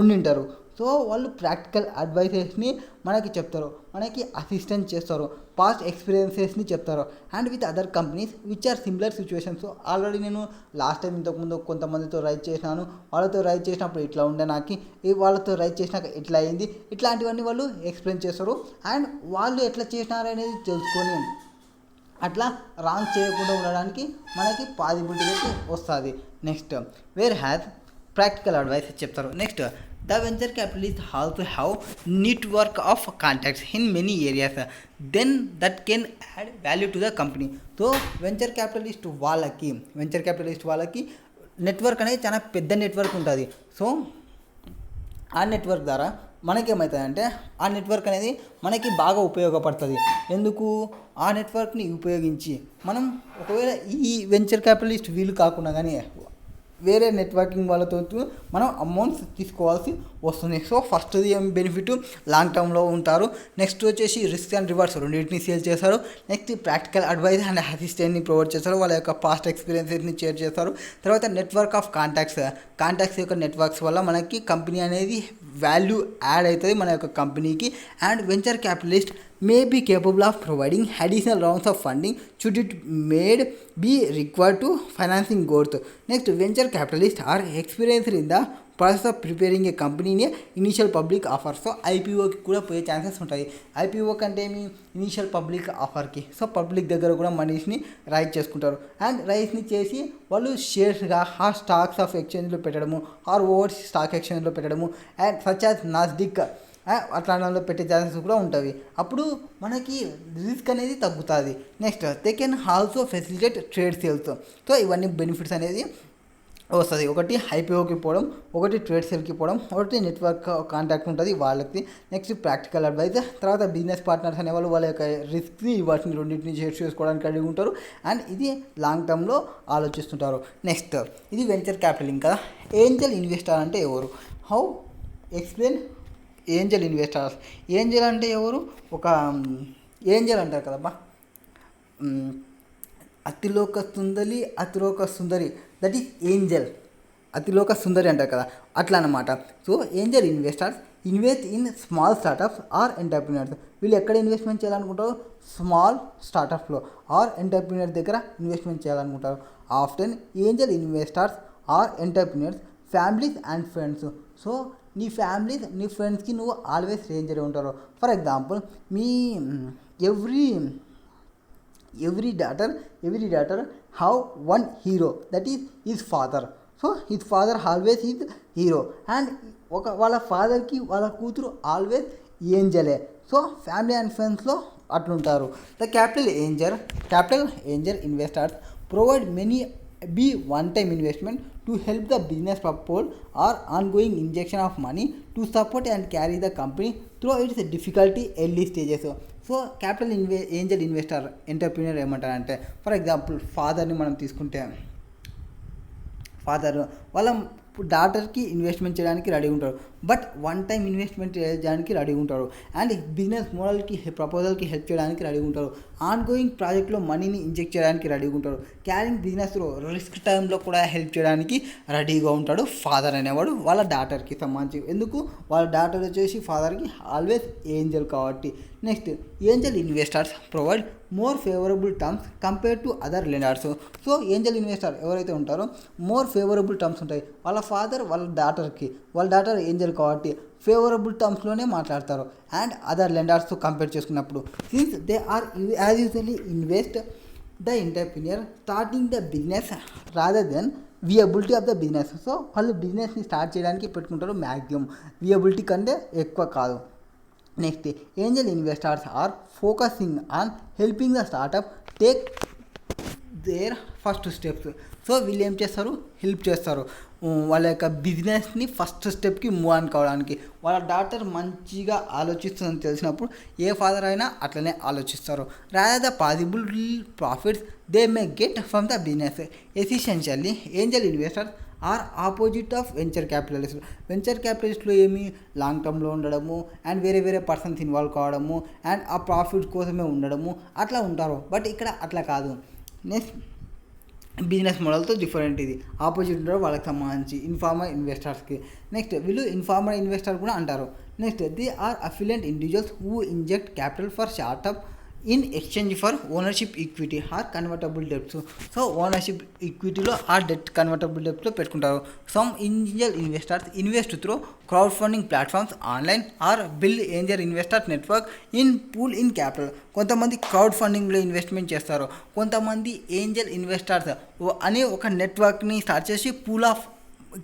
ఉండింటారు. సో వాళ్ళు ప్రాక్టికల్ అడ్వైజెస్ని మనకి చెప్తారు, మనకి అసిస్టెన్స్ చేస్తారు, పాస్ట్ ఎక్స్పీరియన్సెస్ని చెప్తారు. And with other companies which are similar situations. Already నేను లాస్ట్ టైం ఇంతకుముందు కొంతమందితో రైట్ చేసినాను, వాళ్ళతో రైట్ చేసినప్పుడు ఇట్లా ఉండే నాకు, వాళ్ళతో రైట్ చేసినాక ఇట్లా అయింది, ఇట్లాంటివన్నీ వాళ్ళు ఎక్స్ప్లెయిన్ చేస్తారు. అండ్ వాళ్ళు ఎట్లా చేసినారు అనేది తెలుసుకొని అట్లా రాంగ్ చేయకుండా ఉండడానికి మనకి పాసిబిలిటీ వస్తుంది. Next, where has practical advice చెప్తారు. Next, the venture capitalist also have network of contacts in many areas then that can add value to the company. So venture capitalist వాళ్ళకి నెట్వర్క్ అనేది చాలా పెద్ద network ఉంటుంది. So ఆ network ద్వారా మనకేమవుతుందంటే ఆ network అనేది మనకి బాగా ఉపయోగపడుతుంది. ఎందుకు? ఆ నెట్వర్క్ని ఉపయోగించి మనం ఒకవేళ ఈ వెంచర్ క్యాపిటలిస్ట్ వీలు కాకుండా కానీ వేరే నెట్వర్కింగ్ వాళ్ళతో మనం అమౌంట్స్ తీసుకోవాల్సి వస్తుంది. సో ఫస్ట్ది ఏం బెనిఫిట్, లాంగ్ టర్మ్లో ఉంటారు. నెక్స్ట్ వచ్చేసి రిస్క్ అండ్ రివార్డ్స్ రెండింటిని సేల్ చేస్తారు. నెక్స్ట్ ప్రాక్టికల్ అడ్వైజ్ అండ్ అసిస్టెంట్ని ప్రొవైడ్ చేస్తారు, వాళ్ళ యొక్క పాస్ట్ ఎక్స్పీరియన్సెస్ని షేర్ చేస్తారు. తర్వాత నెట్వర్క్ ఆఫ్ కాంటాక్ట్స్ యొక్క నెట్వర్క్స్ వల్ల మనకి కంపెనీ అనేది వాల్యూ యాడ్ అవుతుంది మన యొక్క కంపెనీకి. And venture capitalist may be capable of providing additional rounds of funding should it made be required to financing growth. Next, venture capitalists are experienced in the process of preparing ఏ కంపెనీని initial public offer. So ఐపీఓకి కూడా పోయే chances ఉంటాయి. IPO కంటే ఏమి, initial public ఆఫర్కి. So public దగ్గర కూడా మనీస్ని rise చేసుకుంటారు. And రైజ్ని చేసి వాళ్ళు షేర్స్గా ఆ స్టాక్స్ ఆఫ్ ఎక్స్చేంజ్లో పెట్టడము, ఆర్ ఓవర్సీస్ స్టాక్ ఎక్స్చేంజ్లో పెట్టడము, అండ్ సచ్ యాజ్ నాస్డిక్ అట్లాంటిలో పెట్టే ఛాన్సెస్ కూడా ఉంటుంది. అప్పుడు మనకి రిస్క్ అనేది తగ్గుతుంది. Next, they can also facilitate trade sales. So ఇవన్నీ బెనిఫిట్స్ అనేది వస్తుంది. ఒకటి ఐపీఓకి పోవడం, ఒకటి ట్రేడ్ సేల్కి పోవడం, ఒకటి నెట్వర్క్ కాంటాక్ట్ ఉంటుంది వాళ్ళకి. Next practical advice. తర్వాత బిజినెస్ పార్ట్నర్స్ అనేవాళ్ళు వాళ్ళ యొక్క రిస్క్ని వాటిని రెండింటిని షేర్ చేసుకోవడానికి అడిగి ఉంటారు. అండ్ ఇది లాంగ్ టర్మ్లో ఆలోచిస్తుంటారు. నెక్స్ట్, ఇది వెంచర్ క్యాపిటలింగ్ కదా. ఏంజల్ ఇన్వెస్టర్ అంటే ఎవరు? How explain angel investors. Angel అంటే ఎవరు? ఒక ఏంజల్ అంటారు కదబ్బా, అతిలోక సుందరి దట్ ఈస్ ఏంజల్. అతిలోక సుందరి అంటారు కదా, అట్లా అన్నమాట. So angel investors invest in small startups or entrepreneurs. వీళ్ళు ఎక్కడ ఇన్వెస్ట్మెంట్ చేయాలనుకుంటారు? స్మాల్ స్టార్టప్స్లో ఆర్ ఎంటర్ప్రినర్ దగ్గర ఇన్వెస్ట్మెంట్ చేయాలనుకుంటారు. Often angel investors are entrepreneurs families and friends. So నీ ఫ్యామిలీస్, నీ ఫ్రెండ్స్కి నువ్వు ఆల్వేస్ రేంజర్ ఉంటారు. ఫర్ ఎగ్జాంపుల్, మీ every daughter have one hero, that is his father. So his father always his hero. And వాళ్ళ ఫాదర్కి వాళ్ళ కూతురు ఆల్వేస్ ఏంజలే. సో ఫ్యామిలీ అండ్ ఫ్రెండ్స్లో అట్లుంటారు. The capital angel investors provide many be one-time investment to help the business propel or ongoing injection of money to support and carry the company through its difficulty early stages. So capital Angel investor entrepreneur ఏమంటారంటే, for example ఫాదర్ని మనం తీసుకుంటే, father వాళ్ళ డాటర్కి investment చేయడానికి ready ఉంటారు, but one time investment చేయడానికి ready ఉంటారు. And business మోడల్కి ప్రపోజల్కి help చేయడానికి రెడీ ఉంటారు. ఆన్ గోయింగ్ ప్రాజెక్ట్లో మనీని ఇంజెక్ట్ చేయడానికి రెడీగా ఉంటారు. క్యారింగ్ బిజినెస్లో రిస్క్ టైంలో కూడా హెల్ప్ చేయడానికి రెడీగా ఉంటాడు ఫాదర్ అనేవాడు వాళ్ళ డాటర్కి సంబంధించి. ఎందుకు వాళ్ళ డాటర్ వచ్చేసి ఫాదర్కి ఆల్వేస్ ఏంజల్ కాబట్టి. Next, angel investors provide more favourable terms compare to other lenders. So angel investor ఎవరైతే ఉంటారో మోర్ ఫేవరబుల్ టర్మ్స్ ఉంటాయి. వాళ్ళ ఫాదర్ వాళ్ళ డాటర్ ఏంజల్ కాబట్టి ఫేవరబుల్ టర్మ్స్లోనే మాట్లాడతారు. అండ్ అదర్ లెండర్స్తో కంపేర్ చేసుకున్నప్పుడు, since they are as usually invest the entrepreneur starting the business rather than viability of the business. So వాళ్ళు బిజినెస్ని స్టార్ట్ చేయడానికి పెట్టుకుంటారు మ్యాక్సిమం, వియబిలిటీ కంటే ఎక్కువ కాదు. Next, angel investors are focusing on helping the startup take their first steps. So వీళ్ళు ఏం చేస్తారు, హెల్ప్ చేస్తారు వాళ్ళ యొక్క బిజినెస్ని ఫస్ట్ స్టెప్కి మూవ్ ఆన్ కావడానికి. వాళ్ళ డాటర్ మంచిగా ఆలోచిస్తుందని తెలిసినప్పుడు ఏ ఫాదర్ అయినా అట్లనే ఆలోచిస్తారు. Rather the possible profits they may get from the business. Essentially angel investors are opposite of venture capitalist. Venture క్యాపిటలిస్ట్లో ఏమి లాంగ్ టర్మ్లో ఉండడము అండ్ వేరే పర్సన్స్ ఇన్వాల్వ్ కావడము అండ్ ఆ ప్రాఫిట్ కోసమే ఉండడము అట్లా ఉంటారు. బట్ ఇక్కడ అట్లా కాదు. నెక్స్ట్, బిజినెస్ మోడల్తో డిఫరెంట్, ఇది ఆపోజిట్ ఉంటారు వాళ్ళకి సంబంధించి ఇన్ఫార్మల్ ఇన్వెస్టర్స్కి. నెక్స్ట్, వీళ్ళు ఇన్ఫార్మల్ ఇన్వెస్టర్ కూడా అంటారు. Next, they are affluent individuals who inject capital for startup in exchange for ownership equity or convertible debts. So ownership ఈక్విటీలో ఆ డెట్ కన్వర్టబుల్ డెప్ట్లో పెట్టుకుంటారు. Some angel investors invest through crowd funding platforms online or build angel investor network in pool in capital. కొంతమంది crowd ఫండింగ్లో investment చేస్తారు, కొంతమంది angel investors అని ఒక నెట్వర్క్ని స్టార్ట్ చేసి పూల్ ఆఫ్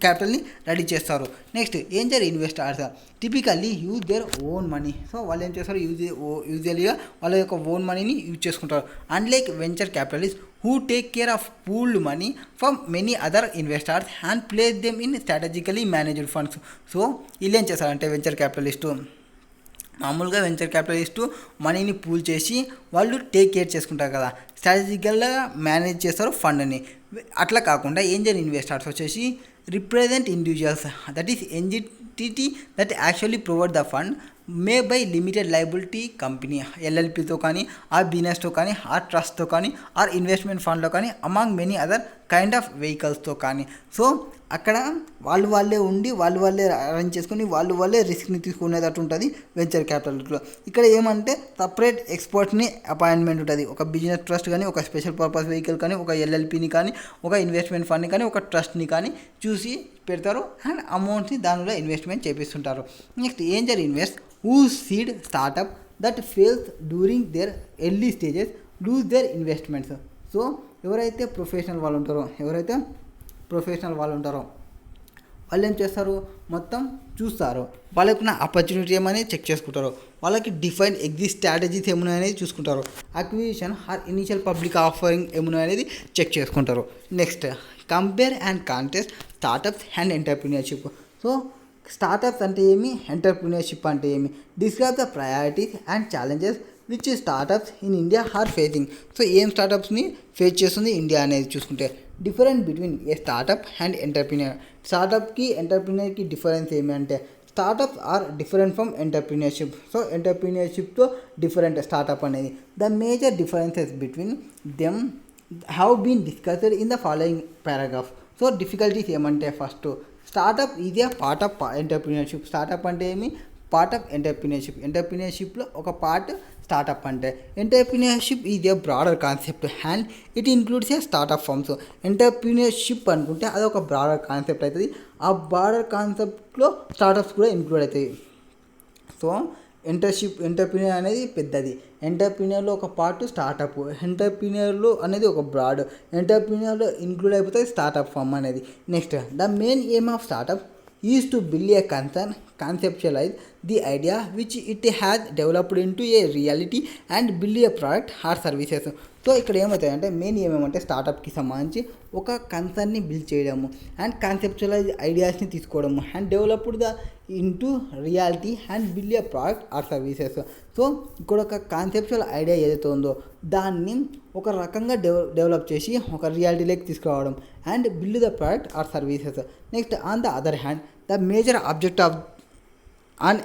క్యాపిటల్ని రెడీ చేస్తారు. Next, angel investors typically use their own money. So వాళ్ళు ఏం చేస్తారు, యూజువల్గా వాళ్ళ యొక్క ఓన్ మనీని యూజ్ చేసుకుంటారు. Unlike venture capitalist who take care of pooled money from many other investors and place them in strategically managed funds. So వీళ్ళు ఏం చేస్తారంటే వెంచర్ క్యాపిటలిస్టు మామూలుగా వెంచర్ క్యాపిటలిస్టు మనీని పూల్ చేసి వాళ్ళు టేక్ కేర్ చేసుకుంటారు కదా, స్ట్రాటజికల్గా మేనేజ్ చేస్తారు ఫండ్ని. అట్లా కాకుండా ఏంజల్ ఇన్వెస్టర్స్ వచ్చేసి represent individuals that is entity that actually provide the fund may by limited liability company ఎల్ఎల్పితో కానీ ఆర్ బిజినెస్తో కానీ ఆర్ ట్రస్ట్తో కానీ ఆర్ ఇన్వెస్ట్మెంట్ ఫండ్లో కానీ among many other kind of వెహికల్స్తో కానీ. సో అక్కడ వాళ్ళే ఉండి వాళ్ళే అరేంజ్ చేసుకుని వాళ్ళే రిస్క్ని తీసుకునేటట్టు ఉంటుంది వెంచర్ క్యాపిటల్లో. ఇక్కడ ఏమంటే సపరేట్ ఎక్స్పర్ట్ని అపాయింట్మెంట్ ఉంటుంది. ఒక బిజినెస్ ట్రస్ట్ కానీ, ఒక స్పెషల్ పర్పస్ వెహికల్ కానీ, ఒక ఎల్ఎల్పిని కానీ, ఒక ఇన్వెస్ట్మెంట్ ఫండ్ని కానీ, ఒక ట్రస్ట్ని కానీ చూసి పెడతారు అండ్ అమౌంట్ని దానిలో ఇన్వెస్ట్మెంట్ చేపిస్తుంటారు. Next, angel invest who seed startup that fails during their early stages lose their investments. So ఎవరైతే ప్రొఫెషనల్ వాళ్ళు ఉంటారో వాళ్ళు ఏం చేస్తారు, మొత్తం చూస్తారు, వాళ్ళకున్న ఆపర్చునిటీ ఏమని చెక్ చేసుకుంటారు, వాళ్ళకి డిఫైన్ ఎగ్జిట్ స్ట్రాటజీస్ ఏమున్నాయి అనేది చూసుకుంటారు, acquisition or initial public offering ఏమున్నాయి అనేది చెక్ చేసుకుంటారు. Next, compare and contest startups and entrepreneurship. So startups అంటే ఏమి, ఎంటర్ప్రీనియర్షిప్ అంటే ఏమి, describe the priorities and challenges which startups in India are facing. So ఏం స్టార్టప్స్ని ఫేస్ చేస్తుంది ఇండియా అనేది చూసుకుంటే, difference between a startup and entrepreneur. స్టార్టప్కి ఎంటర్ప్రీనియర్కి డిఫరెన్స్ ఏమి అంటే, startups are different from entrepreneurship. So ఎంటర్ప్రీనియర్షిప్తో డిఫరెంట్ స్టార్టప్ అనేది. The major differences between them have been discussed in the following paragraph. So difficulties ఏమంటే, first startup is a part of entrepreneurship. Startup అంటే ఏమి, part of entrepreneurship. ఎంటర్ప్రీనియర్షిప్లో ఒక part startup అంటే. Entrepreneurship is a broader concept and it includes a startup firms. Entrepreneurship అనుకుంటే అది ఒక broader concept అవుతుంది. ఆ బ్రాడర్ కాన్సెప్ట్లో స్టార్టప్స్ కూడా ఇంక్లూడ్ అవుతాయి. సో ఎంటర్ప్రీనియర్ అనేది పెద్దది. ఎంటర్ప్రీనియర్లో ఒక పార్ట్ స్టార్టప్, ఎంటర్ప్రీనియర్లో అనేది ఒక బ్రాడ్, ఎంటర్ప్రీనియర్లో ఇంక్లూడ్ అయిపోతుంది స్టార్టప్ ఫర్మ్ అనేది. Next, the main aim of startup is to build a concern conceptualise the idea which it has developed in to a reality and build a product or services. So ఇక్కడ ఏమవుతాయంటే main ఏమేమంటే స్టార్టప్కి సంబంధించి ఒక కన్సర్న్ని build చేయడము and conceptualise ఐడియాస్ని తీసుకోవడము and developed the into reality and build a product or services. So ఇక్కడ ఒక conceptual idea ఏదైతే ఉందో దాన్ని ఒక రకంగా డెవలప్ చేసి ఒక రియాలిటీలోకి తీసుకురావడం and build the product or services. Next on the other hand the major object of an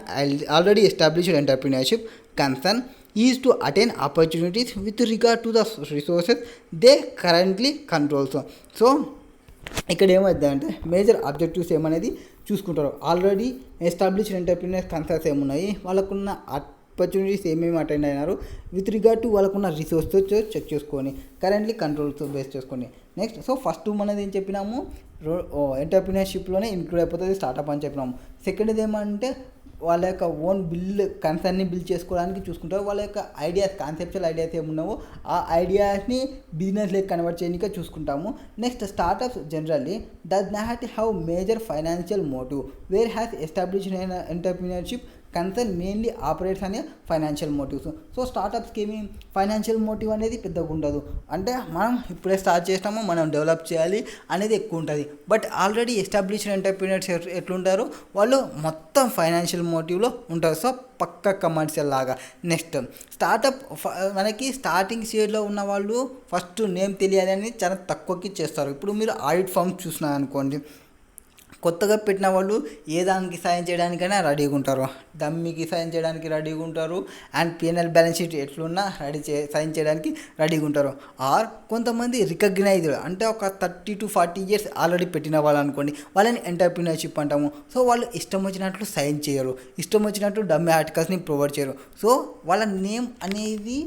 already established entrepreneurship concern is to attain opportunities with regard to the resources they currently controls. So ఇక్కడ ఏమవుతుందంటే major objectives ఏమనేది చూసుకుంటారు. Already established entrepreneurs concerns ఏమున్నాయి, వాళ్ళకున్న opportunities ఏమేమి attend అయినారు with regard to వాళ్ళకున్న రిసోర్స్తో check చేసుకొని కరెంట్లీ కంట్రోల్స్ బేస్ చేసుకొని. నెక్స్ట్ సో ఫస్ట్ మనది ఏం చెప్పినాము, ఎంటర్ప్రీనర్షిప్లోనే ఇంక్లూడ్ అయిపోతుంది స్టార్టప్ అని చెప్పినాము. సెకండ్ది ఏమంటే వాళ్ళ యొక్క ఓన్ కన్సర్న్ని బిల్డ్ చేసుకోవడానికి చూసుకుంటారు. వాళ్ళ యొక్క ఐడియాస్ కాన్సెప్చువల్ ఐడియాస్ ఏమున్నావో ఆ ఐడియాస్ని బిజినెస్లోకి కన్వర్ట్ చేయడానికి చూసుకుంటాము. Next startups generally does not have major financial motive where has established entrepreneurship concern mainly operates అనే ఫైనాన్షియల్ మోటివ్స్. సో స్టార్టప్స్కి ఏమి ఫైనాన్షియల్ మోటివ్ అనేది పెద్దగా ఉండదు, అంటే మనం ఇప్పుడే స్టార్ట్ చేస్తామో మనం డెవలప్ చేయాలి అనేది ఎక్కువ ఉంటుంది. బట్ ఆల్రెడీ ఎస్టాబ్లిష్డ్ ఎంటర్ప్రీనర్స్ ఎట్లుంటారు, వాళ్ళు మొత్తం ఫైనాన్షియల్ మోటివ్లో ఉంటారు. సో పక్క కమర్షియల్ లాగా. నెక్స్ట్ స్టార్టప్ మనకి స్టార్టింగ్ స్టేజ్లో ఉన్న వాళ్ళు ఫస్ట్ నేమ్ తెలియాలని చాలా తక్కువకి చేస్తారు. ఇప్పుడు మీరు ఆడిట్ ఫర్మ్స్ చూసినారు అనుకోండి, కొత్తగా పెట్టిన వాళ్ళు ఏ దానికి సాయం చేయడానికైనా రెడీగా ఉంటారు, డమ్మీకి సాయం చేయడానికి రెడీగా ఉంటారు అండ్ పిఎన్ఎల్ బ్యాలెన్స్ షీట్ ఎట్లున్నా సాయం చేయడానికి రెడీగా ఉంటారు. ఆర్ కొంతమంది రికగ్నైజ్డ్ అంటే ఒక 30 to 40 years ఆల్రెడీ పెట్టిన వాళ్ళు అనుకోండి, వాళ్ళని ఎంటర్ప్రీనర్షిప్ అంటాము. సో వాళ్ళు ఇష్టం వచ్చినట్లు సైన్ చేయరు, ఇష్టం వచ్చినట్టు డమ్మీ ఆర్టికల్స్ని ప్రొవైడ్ చేయరు. సో వాళ్ళ నేమ్ అనేది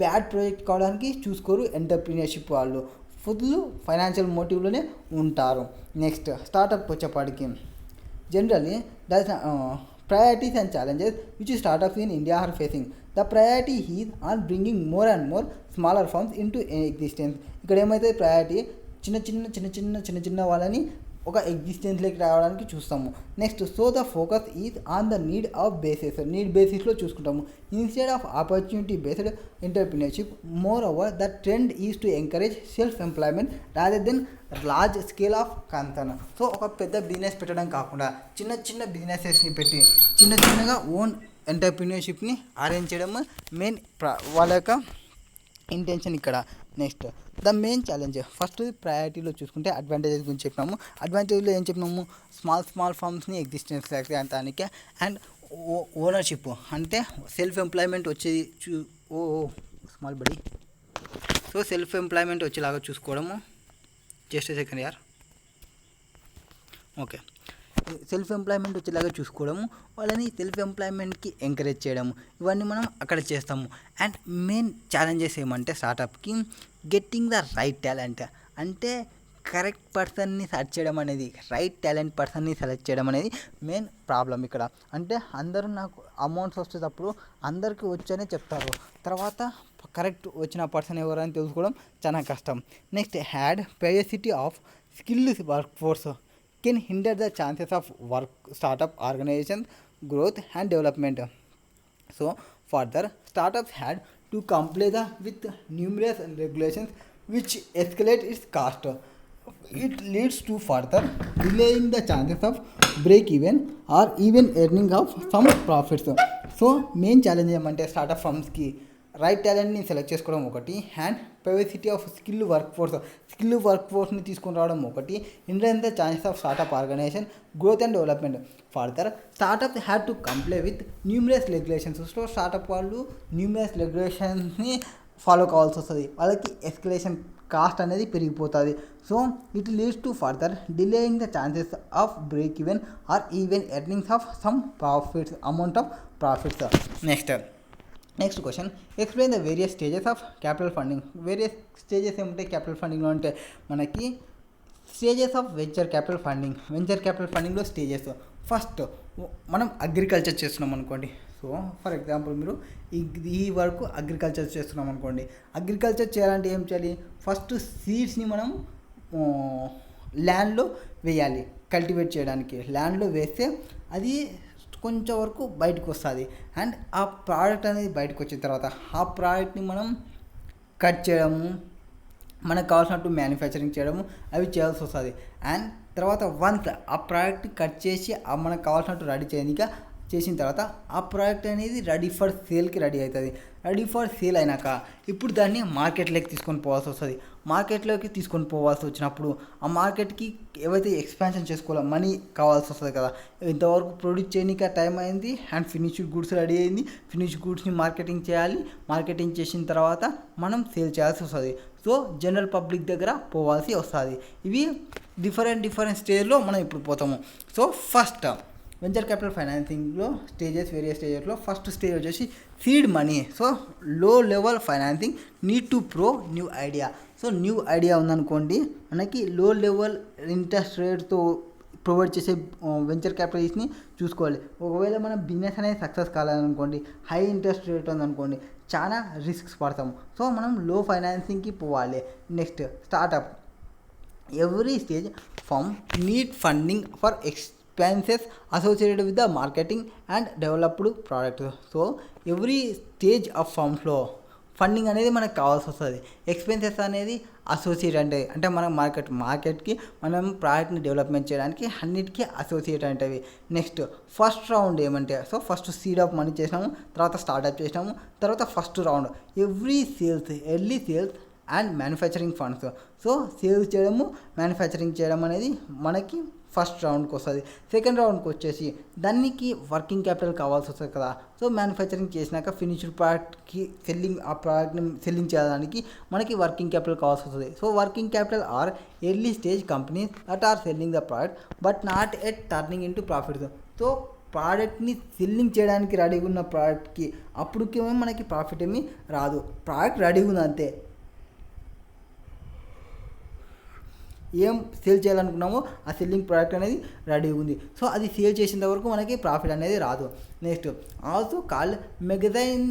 బ్యాడ్ ప్రాజెక్ట్ కావడానికి చూసుకోరు ఎంటర్ప్రీనర్షిప్ వాళ్ళు, ఫుల్ ఫైనాన్షియల్ మోటివ్లోనే ఉంటారు. నెక్స్ట్ స్టార్టప్ వచ్చేపాటికి generally that priorities and challenges which startups in India are facing. The priority is on bringing more and more smaller firms into existence. ఇక్కడ ఏమైతే priority చిన్న చిన్న వాళ్ళని ఒక ఎగ్జిస్టెన్స్లోకి రావడానికి చూస్తాము. Next so the focus is on the need బేసిస్లో చూసుకుంటాము instead of opportunity based entrepreneurship. Moreover the trend is to encourage self employment rather than large scale of concern. So ఒక పెద్ద బిజినెస్ పెట్టడం కాకుండా చిన్న బిజినెసెస్ని పెట్టి చిన్నగా ఓన్ ఎంటర్ప్రీనర్షిప్ని అరేంజ్ చేయడం మెయిన్ వాళ్ళ యొక్క ఇంటెన్షన్ ఇక్కడ. Next the main challenge first ప్రయారిటీలో చూసుకుంటే అడ్వాంటేజెస్ గురించి చెప్పినాము. అడ్వాంటేజ్లో ఏం చెప్పినాము, స్మాల్ ఫార్మ్స్ని ఎగ్జిస్టెన్స్ దానికి అండ్ ఓనర్షిప్ అంటే సెల్ఫ్ ఎంప్లాయ్మెంట్ వచ్చేది small body. So self employment వచ్చేలాగా చూసుకోవడము. Just second year okay. Self employment వచ్చేలాగా చూసుకోవడము, వాళ్ళని సెల్ఫ్ ఎంప్లాయ్మెంట్కి ఎంకరేజ్ చేయడము, ఇవన్నీ మనం అక్కడ చేస్తాము. అండ్ మెయిన్ ఛాలెంజెస్ ఏమంటే స్టార్టప్కి గెట్టింగ్ ద రైట్ టాలెంట్, అంటే కరెక్ట్ పర్సన్ని సెర్చ్ చేయడం అనేది, రైట్ టాలెంట్ పర్సన్ని సెలెక్ట్ చేయడం అనేది మెయిన్ ప్రాబ్లం ఇక్కడ. అంటే అందరూ నాకు అమౌంట్స్ వచ్చేటప్పుడు అందరికీ వచ్చనే చెప్తారు, తర్వాత కరెక్ట్ వచ్చిన పర్సన్ ఎవరని తెలుసుకోవడం చాలా కష్టం. Next had scarcity of skilled work force can hinder the chances of startup organization growth and development. So further startups had to comply with numerous regulations which escalate its cost. It leads to further delaying the chances of break even or even earning of some profits. So main challenge ఏమంటే startup ఫర్మ్స్కి right టాలెంట్ని select చేసుకోవడం ఒకటి, and paucity of skill work ఫోర్స్ని తీసుకొని రావడం ఒకటి, Indian the chances of startup organisation growth and development. Further startup had to comply with numerous regulations. So startup వాళ్ళు న్యూమరస్ రెగ్యులేషన్స్ని ఫాలో కావాల్సి వస్తుంది, వాళ్ళకి ఎస్కలేషన్ కాస్ట్ అనేది పెరిగిపోతుంది. So it leads to further delaying the chances of break even or even earnings of some profits amount of profits. Next question, explain the various stages of capital funding. Various stages ఏముంటాయి capital ఫండింగ్లో అంటే మనకి stages of venture capital ఫండింగ్లో stages. First మనం agriculture చేస్తున్నాం అనుకోండి. So for example మీరు ఈ వరకు అగ్రికల్చర్ చేస్తున్నాం అనుకోండి. అగ్రికల్చర్ చేయాలంటే ఏం చేయాలి, ఫస్ట్ సీడ్స్ని మనం ల్యాండ్లో వేయాలి. కల్టివేట్ చేయడానికి ల్యాండ్లో వేస్తే అది కొంచెం వరకు బయటకు వస్తుంది. అండ్ ఆ ప్రోడక్ట్ అనేది బయటకు వచ్చిన తర్వాత ఆ ప్రోడక్ట్ని మనం కట్ చేయడము, మనకు కావాల్సినట్టు మ్యానుఫ్యాక్చరింగ్ చేయడము అవి చేయాల్సి వస్తుంది. అండ్ తర్వాత వన్స్ ఆ ప్రోడక్ట్ కట్ చేసి మనకు కావాల్సినట్టు రెడీ చేయడానికి చేసిన తర్వాత ఆ ప్రోడక్ట్ అనేది రెడీ ఫర్ సేల్కి రెడీ అవుతుంది. రెడీ ఫర్ సేల్ అయినాక ఇప్పుడు దాన్ని మార్కెట్లోకి తీసుకొని పోవాల్సి వస్తుంది. మార్కెట్లోకి తీసుకొని పోవాల్సి వచ్చినప్పుడు ఆ మార్కెట్కి ఏవైతే ఎక్స్పాన్షన్ చేసుకోవాలో మనీ కావాల్సి వస్తుంది కదా. ఇంతవరకు ప్రొడ్యూస్ చేయడానికి టైం అయింది అండ్ ఫినిష్డ్ గుడ్స్ రెడీ అయింది. ఫినిష్డ్ గుడ్స్ని మార్కెటింగ్ చేయాలి. మార్కెటింగ్ చేసిన తర్వాత మనం సేల్ చేయాల్సి వస్తుంది. సో జనరల్ పబ్లిక్ దగ్గర పోవాల్సి వస్తుంది. ఇవి డిఫరెంట్ స్టేజ్లో మనం ఇప్పుడు పోతాము. సో ఫస్ట్ వెంచర్ క్యాపిటల్ ఫైనాన్సింగ్లో వేరియస్ స్టేజెస్లో ఫస్ట్ స్టేజ్ వచ్చేసి seed money. So low level financing need to new idea. So new idea ఉందనుకోండి, మనకి లో లెవెల్ ఇంట్రెస్ట్ రేట్తో ప్రొవైడ్ చేసే వెంచర్ క్యాపిటలిస్ట్ని చూసుకోవాలి. ఒకవేళ మన బిజినెస్ అనేది సక్సెస్ కాలేదనుకోండి, హై ఇంట్రెస్ట్ రేట్ ఉందనుకోండి, చాలా రిస్క్స్ పడతాము. సో మనం లో ఫైనాన్సింగ్కి పోవాలి. Next startup. Every stage firm need funding for expenses associated with the marketing and developed product. So every stage of ఫామ్స్లో ఫండింగ్ అనేది మనకు కావాల్సి వస్తుంది. ఎక్స్పెన్సెస్ అనేది అసోసియేట్ అంటే మనం మార్కెట్కి మనం ప్రోడక్ట్ని డెవలప్మెంట్ చేయడానికి అన్నిటికీ అసోసియేట్ అంటవి. నెక్స్ట్ ఫస్ట్ రౌండ్ ఏమంటే, so first seed of money చేసినాము, తర్వాత స్టార్ట్అప్ చేసినాము, తర్వాత first round every sales, early sales and manufacturing funds. So sales చేయడము, మ్యానుఫ్యాక్చరింగ్ చేయడం అనేది మనకి ఫస్ట్ రౌండ్కి వస్తుంది. సెకండ్ రౌండ్కి వచ్చేసి దానికి వర్కింగ్ క్యాపిటల్ కావాల్సి వస్తుంది కదా. సో మ్యానుఫ్యాక్చరింగ్ చేసినాక ఫినిష్డ్ ప్రోడక్ట్కి ఆ ప్రోడక్ట్ని సెల్లింగ్ చేయడానికి మనకి వర్కింగ్ క్యాపిటల్ కావాల్సి వస్తుంది. So working capital or early stage companies that are selling the product but not at turning into profits. So ప్రోడక్ట్ని సెల్లింగ్ చేయడానికి రెడీగా ఉన్న ప్రోడక్ట్కి అప్పటికేమో మనకి ప్రాఫిట్ ఏమీ రాదు. ప్రోడక్ట్ రెడీగా ఉంది అంతే, ఏం సేల్ చేయాలనుకున్నామో ఆ సెల్లింగ్ ప్రోడక్ట్ అనేది రెడీగా ఉంది. సో అది సేల్ చేసేంత వరకు మనకి ప్రాఫిట్ అనేది రాదు. Next also called mezzanine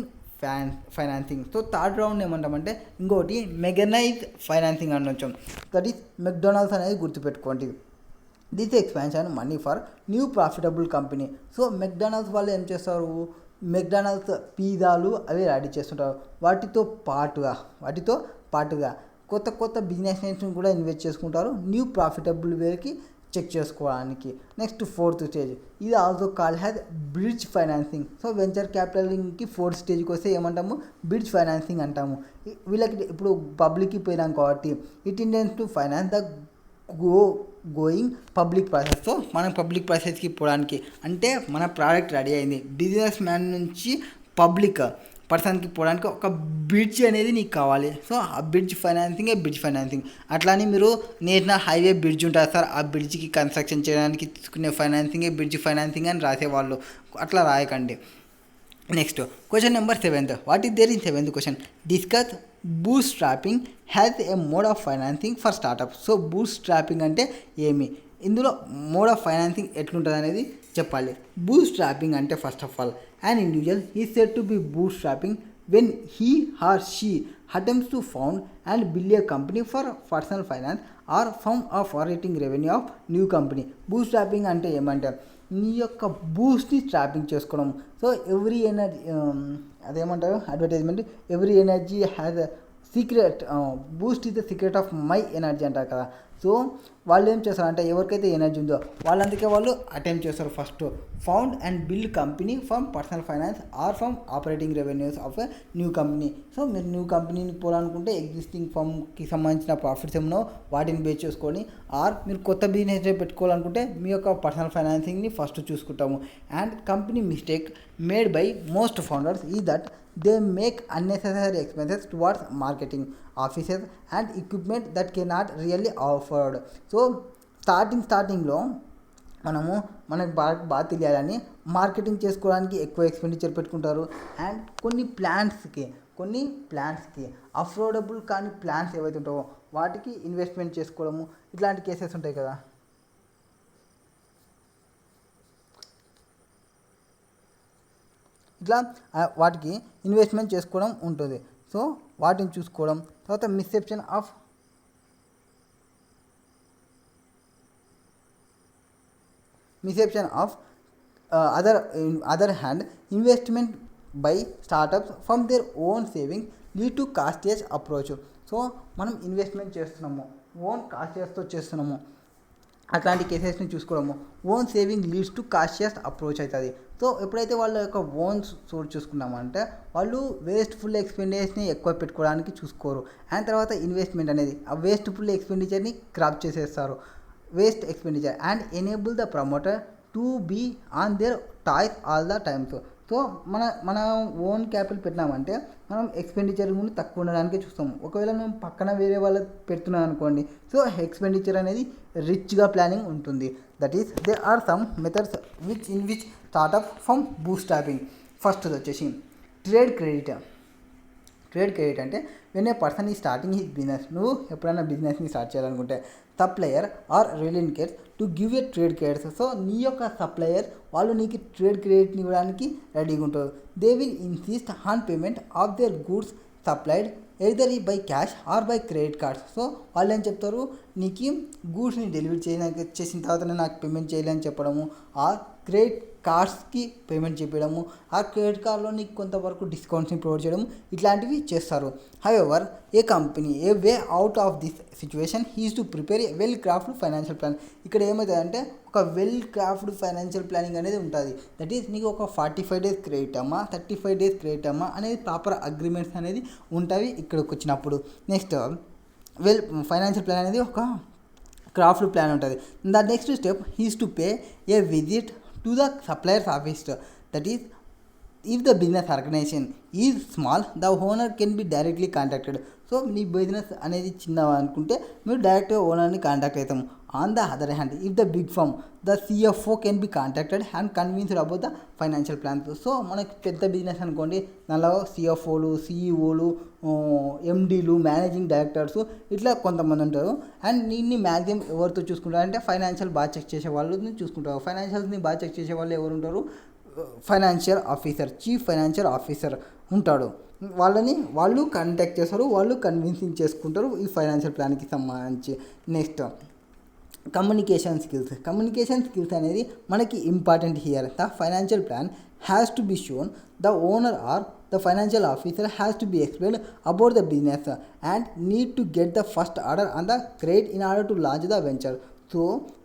financing. So third round ఏమంటామంటే ఇంకోటి మెగనైజ్ ఫైనాన్సింగ్ అనొచ్చు. దట్ ఈస్ మెక్డొనాల్డ్స్ అనేది గుర్తుపెట్టుకోండి. This expansion money for new profitable company. So McDonald's వాళ్ళు ఏం చేస్తారు, మెక్డొనాల్డ్స్ పిజ్జాలు అవి రెడీ చేస్తుంటారు. వాటితో పాటుగా కొత్త బిజినెస్ నేమ్స్ని కూడా ఇన్వెస్ట్ చేసుకుంటారు న్యూ ప్రాఫిటబుల్ వేకి చెక్ చేసుకోవడానికి. నెక్స్ట్ ఫోర్త్ స్టేజ్, ఇది also call as bridge financing. So venture క్యాపిటలింగ్కి ఫోర్త్ స్టేజ్కి వస్తే ఏమంటాము, బ్రిడ్జ్ ఫైనాన్సింగ్ అంటాము. వీళ్ళకి ఇప్పుడు పబ్లిక్కి పోయినాం కాబట్టి it intense to finance the going public process. So మనం పబ్లిక్ ప్రాసెస్కి పోవడానికి అంటే మన ప్రోడక్ట్ రెడీ అయింది, బిజినెస్ మ్యాన్ నుంచి పబ్లిక్ పర్సన్కి పోవడానికి ఒక బ్రిడ్జ్ అనేది నీకు కావాలి. సో ఆ బ్రిడ్జ్ ఫైనాన్సింగ్. అట్లానే మీరు నేషనల్ హైవే బ్రిడ్జ్ ఉంటుంది సార్, ఆ బ్రిడ్జ్కి కన్స్ట్రక్షన్ చేయడానికి తీసుకునే బ్రిడ్జ్ ఫైనాన్సింగ్ అని రాసేవాళ్ళు, అట్లా రాయకండి. Next question number 7th. What is there in 7th question? Discuss bootstrapping as a mode of financing for startup. So bootstrapping అంటే ఏమి, ఇందులో మోడ్ ఆఫ్ ఫైనాన్సింగ్ ఎట్లుంటుంది అనేది చెప్పాలి. బూట్ స్ట్రాపింగ్ అంటే first of all an individual is said to be bootstrapping when he or she attempts to found and build a company for personal finance or from a operating revenue of new company. bootstrapping అంటే ఏమంటారు, నీ యొక్క బూస్ట్ని strapping చేసుకోవడం. So every energy అదేమంటారు advertisement, every energy has secret, Boost is the secret of my energy అంటారు కదా. So వాళ్ళు ఏం చేస్తారంటే ఎవరికైతే ఎనర్జీ ఉందో వాళ్ళందుకే వాళ్ళు అటెంప్ట్ చేస్తారు first found and build company from personal finance are from operating revenues of a new company. So మీరు న్యూ కంపెనీని పోవాలనుకుంటే ఎగ్జిస్టింగ్ ఫర్మ్కి సంబంధించిన ప్రాఫిట్స్ ఏమో వాటిని బేస్ చేసుకొని, ఆర్ మీరు కొత్త బిజినెస్ పెట్టుకోవాలనుకుంటే మీ యొక్క పర్సనల్ ఫైనాన్సింగ్ని ఫస్ట్ చూసుకుంటాము. And company mistake made by most founders ఈ that they make unnecessary expenses towards marketing, offices and equipment that cannot really afford. So స్టార్టింగ్లో మనకు బాగా తెలియాలని మార్కెటింగ్ చేసుకోవడానికి ఎక్కువ ఎక్స్పెండిచర్ పెట్టుకుంటారు. అండ్ కొన్ని ప్లాన్స్కి అఫోర్డబుల్ కానీ ప్లాన్స్ ఏవైతే ఉంటావో వాటికి ఇన్వెస్ట్మెంట్ చేసుకోవడము, ఇట్లాంటి కేసెస్ ఉంటాయి కదా. ఇట్లా వాటికి ఇన్వెస్ట్మెంట్ చేసుకోవడం ఉంటుంది. సో వాటిని చూసుకోవడం. తర్వాత మిస్సెప్షన్ of other hand, investment by startups from their own savings lead to costliest approach. So మనం ఇన్వెస్ట్మెంట్ చేస్తున్నాము, ఓన్ కాస్టియస్తో చేస్తున్నాము, అట్లాంటి కేసెస్ని చూసుకోవడము. Own saving leads to cautious approach అవుతుంది. సో ఎప్పుడైతే వాళ్ళ యొక్క ఓన్ సోర్స్ చూసుకున్నామంటే వాళ్ళు వేస్ట్ఫుల్ ఎక్స్పెండిచర్ని ఎక్కువ పెట్టుకోవడానికి చూసుకోరు. అండ్ తర్వాత ఇన్వెస్ట్మెంట్ అనేది ఆ వేస్ట్ఫుల్ ఎక్స్పెండిచర్ని క్రాప్ చేసేస్తారు, waste expenditure, and enable the promoter to be on their toes all the times. So మన ఓన్ క్యాపిటల్ పెట్టినామంటే మనం ఎక్స్పెండిచర్ కూడా తక్కువ ఉండడానికి చూస్తాము. ఒకవేళ మనం పక్కన వేరే వాళ్ళు పెడుతున్నాం అనుకోండి, సో ఎక్స్పెండిచర్ అనేది రిచ్గా ప్లానింగ్ ఉంటుంది. That is they are some methods which startup from boot strapping. First వచ్చేసి ట్రేడ్ క్రెడిట్. ట్రేడ్ క్రెడిట్ అంటే when a person is starting his business, నువ్వు ఎప్పుడైనా బిజినెస్ని స్టార్ట్ చేయాలనుకుంటే supplier are reliance to give a trade credits. So నీ యొక్క supplier వాళ్ళు నీకు ట్రేడ్ క్రెడిట్ని ఇవ్వడానికి రెడీగా ఉంటారు. They will insist on payment of their goods supplied either by cash or by credit cards. So వాళ్ళు ఏం చెప్తారు, నీకు గూడ్స్ని డెలివరీ చేసిన తర్వాత నాకు పేమెంట్ చేయాలని చెప్పడము, ఆర్ క్రెడిట్ కార్డ్స్కి పేమెంట్ చేయడము, ఆ క్రెడిట్ కార్డ్లో నీకు కొంతవరకు డిస్కౌంట్స్ని ప్రొవైడ్ చేయడం, ఇట్లాంటివి చేస్తారు. However A company A way out of this situation is to prepare A well craft financial plan. ఇక్కడ ఏమవుతుందంటే ఒక వెల్ క్రాఫ్ట్ ఫైనాన్షియల్ ప్లానింగ్ అనేది ఉంటుంది. దట్ ఈస్ నీకు ఒక 45 days క్రెడిట్ అమ్మా, 35 days క్రెడిట్ అమ్మా అనేది ప్రాపర్ అగ్రిమెంట్స్ అనేది ఉంటాయి ఇక్కడికి వచ్చినప్పుడు. నెక్స్ట్ వెల్ ఫైనాన్షియల్ ప్లాన్ అనేది ఒక క్రాఫ్ట్ ప్లాన్ ఉంటుంది. The next step is to pay A visit to the supplier's office. That is, if the business organization is small, the owner can be directly contacted. So నీ బిజినెస్ అనేది చిన్నగా అనుకుంటే మీరు డైరెక్ట్గా ఓనర్ని కాంటాక్ట్ అవుతాము. On the other hand if the big firm the CFO can be contacted and convinced about the financial plans. So మనకి పెద్ద బిజినెస్ అనుకోండి, దానిలో సిఎఫ్ఓలు, సిఈఓలు, ఎండీలు, మేనేజింగ్ డైరెక్టర్స్ ఇట్లా కొంతమంది ఉంటారు. అండ్ నిన్ని మ్యాక్సిమం ఎవరితో చూసుకుంటారంటే ఫైనాన్షియల్ బాగా చెక్ చేసే వాళ్ళని చూసుకుంటారు. ఫైనాన్షియల్ని బాగా చెక్ చేసే వాళ్ళు ఎవరు ఉంటారు, financial officer, chief financial officer ఉంటాడు. వాళ్ళు కాంటాక్ట్ చేస్తారు, వాళ్ళు కన్విన్సింగ్ చేసుకుంటారు ఈ ఫైనాన్షియల్ ప్లాన్కి సంబంధించి. నెక్స్ట్ కమ్యూనికేషన్ స్కిల్స్ అనేది మనకి important here. The financial plan has to be shown the owner are the financial officer has to be explain about the business and need to get the first order on the credit in order to launch the venture. So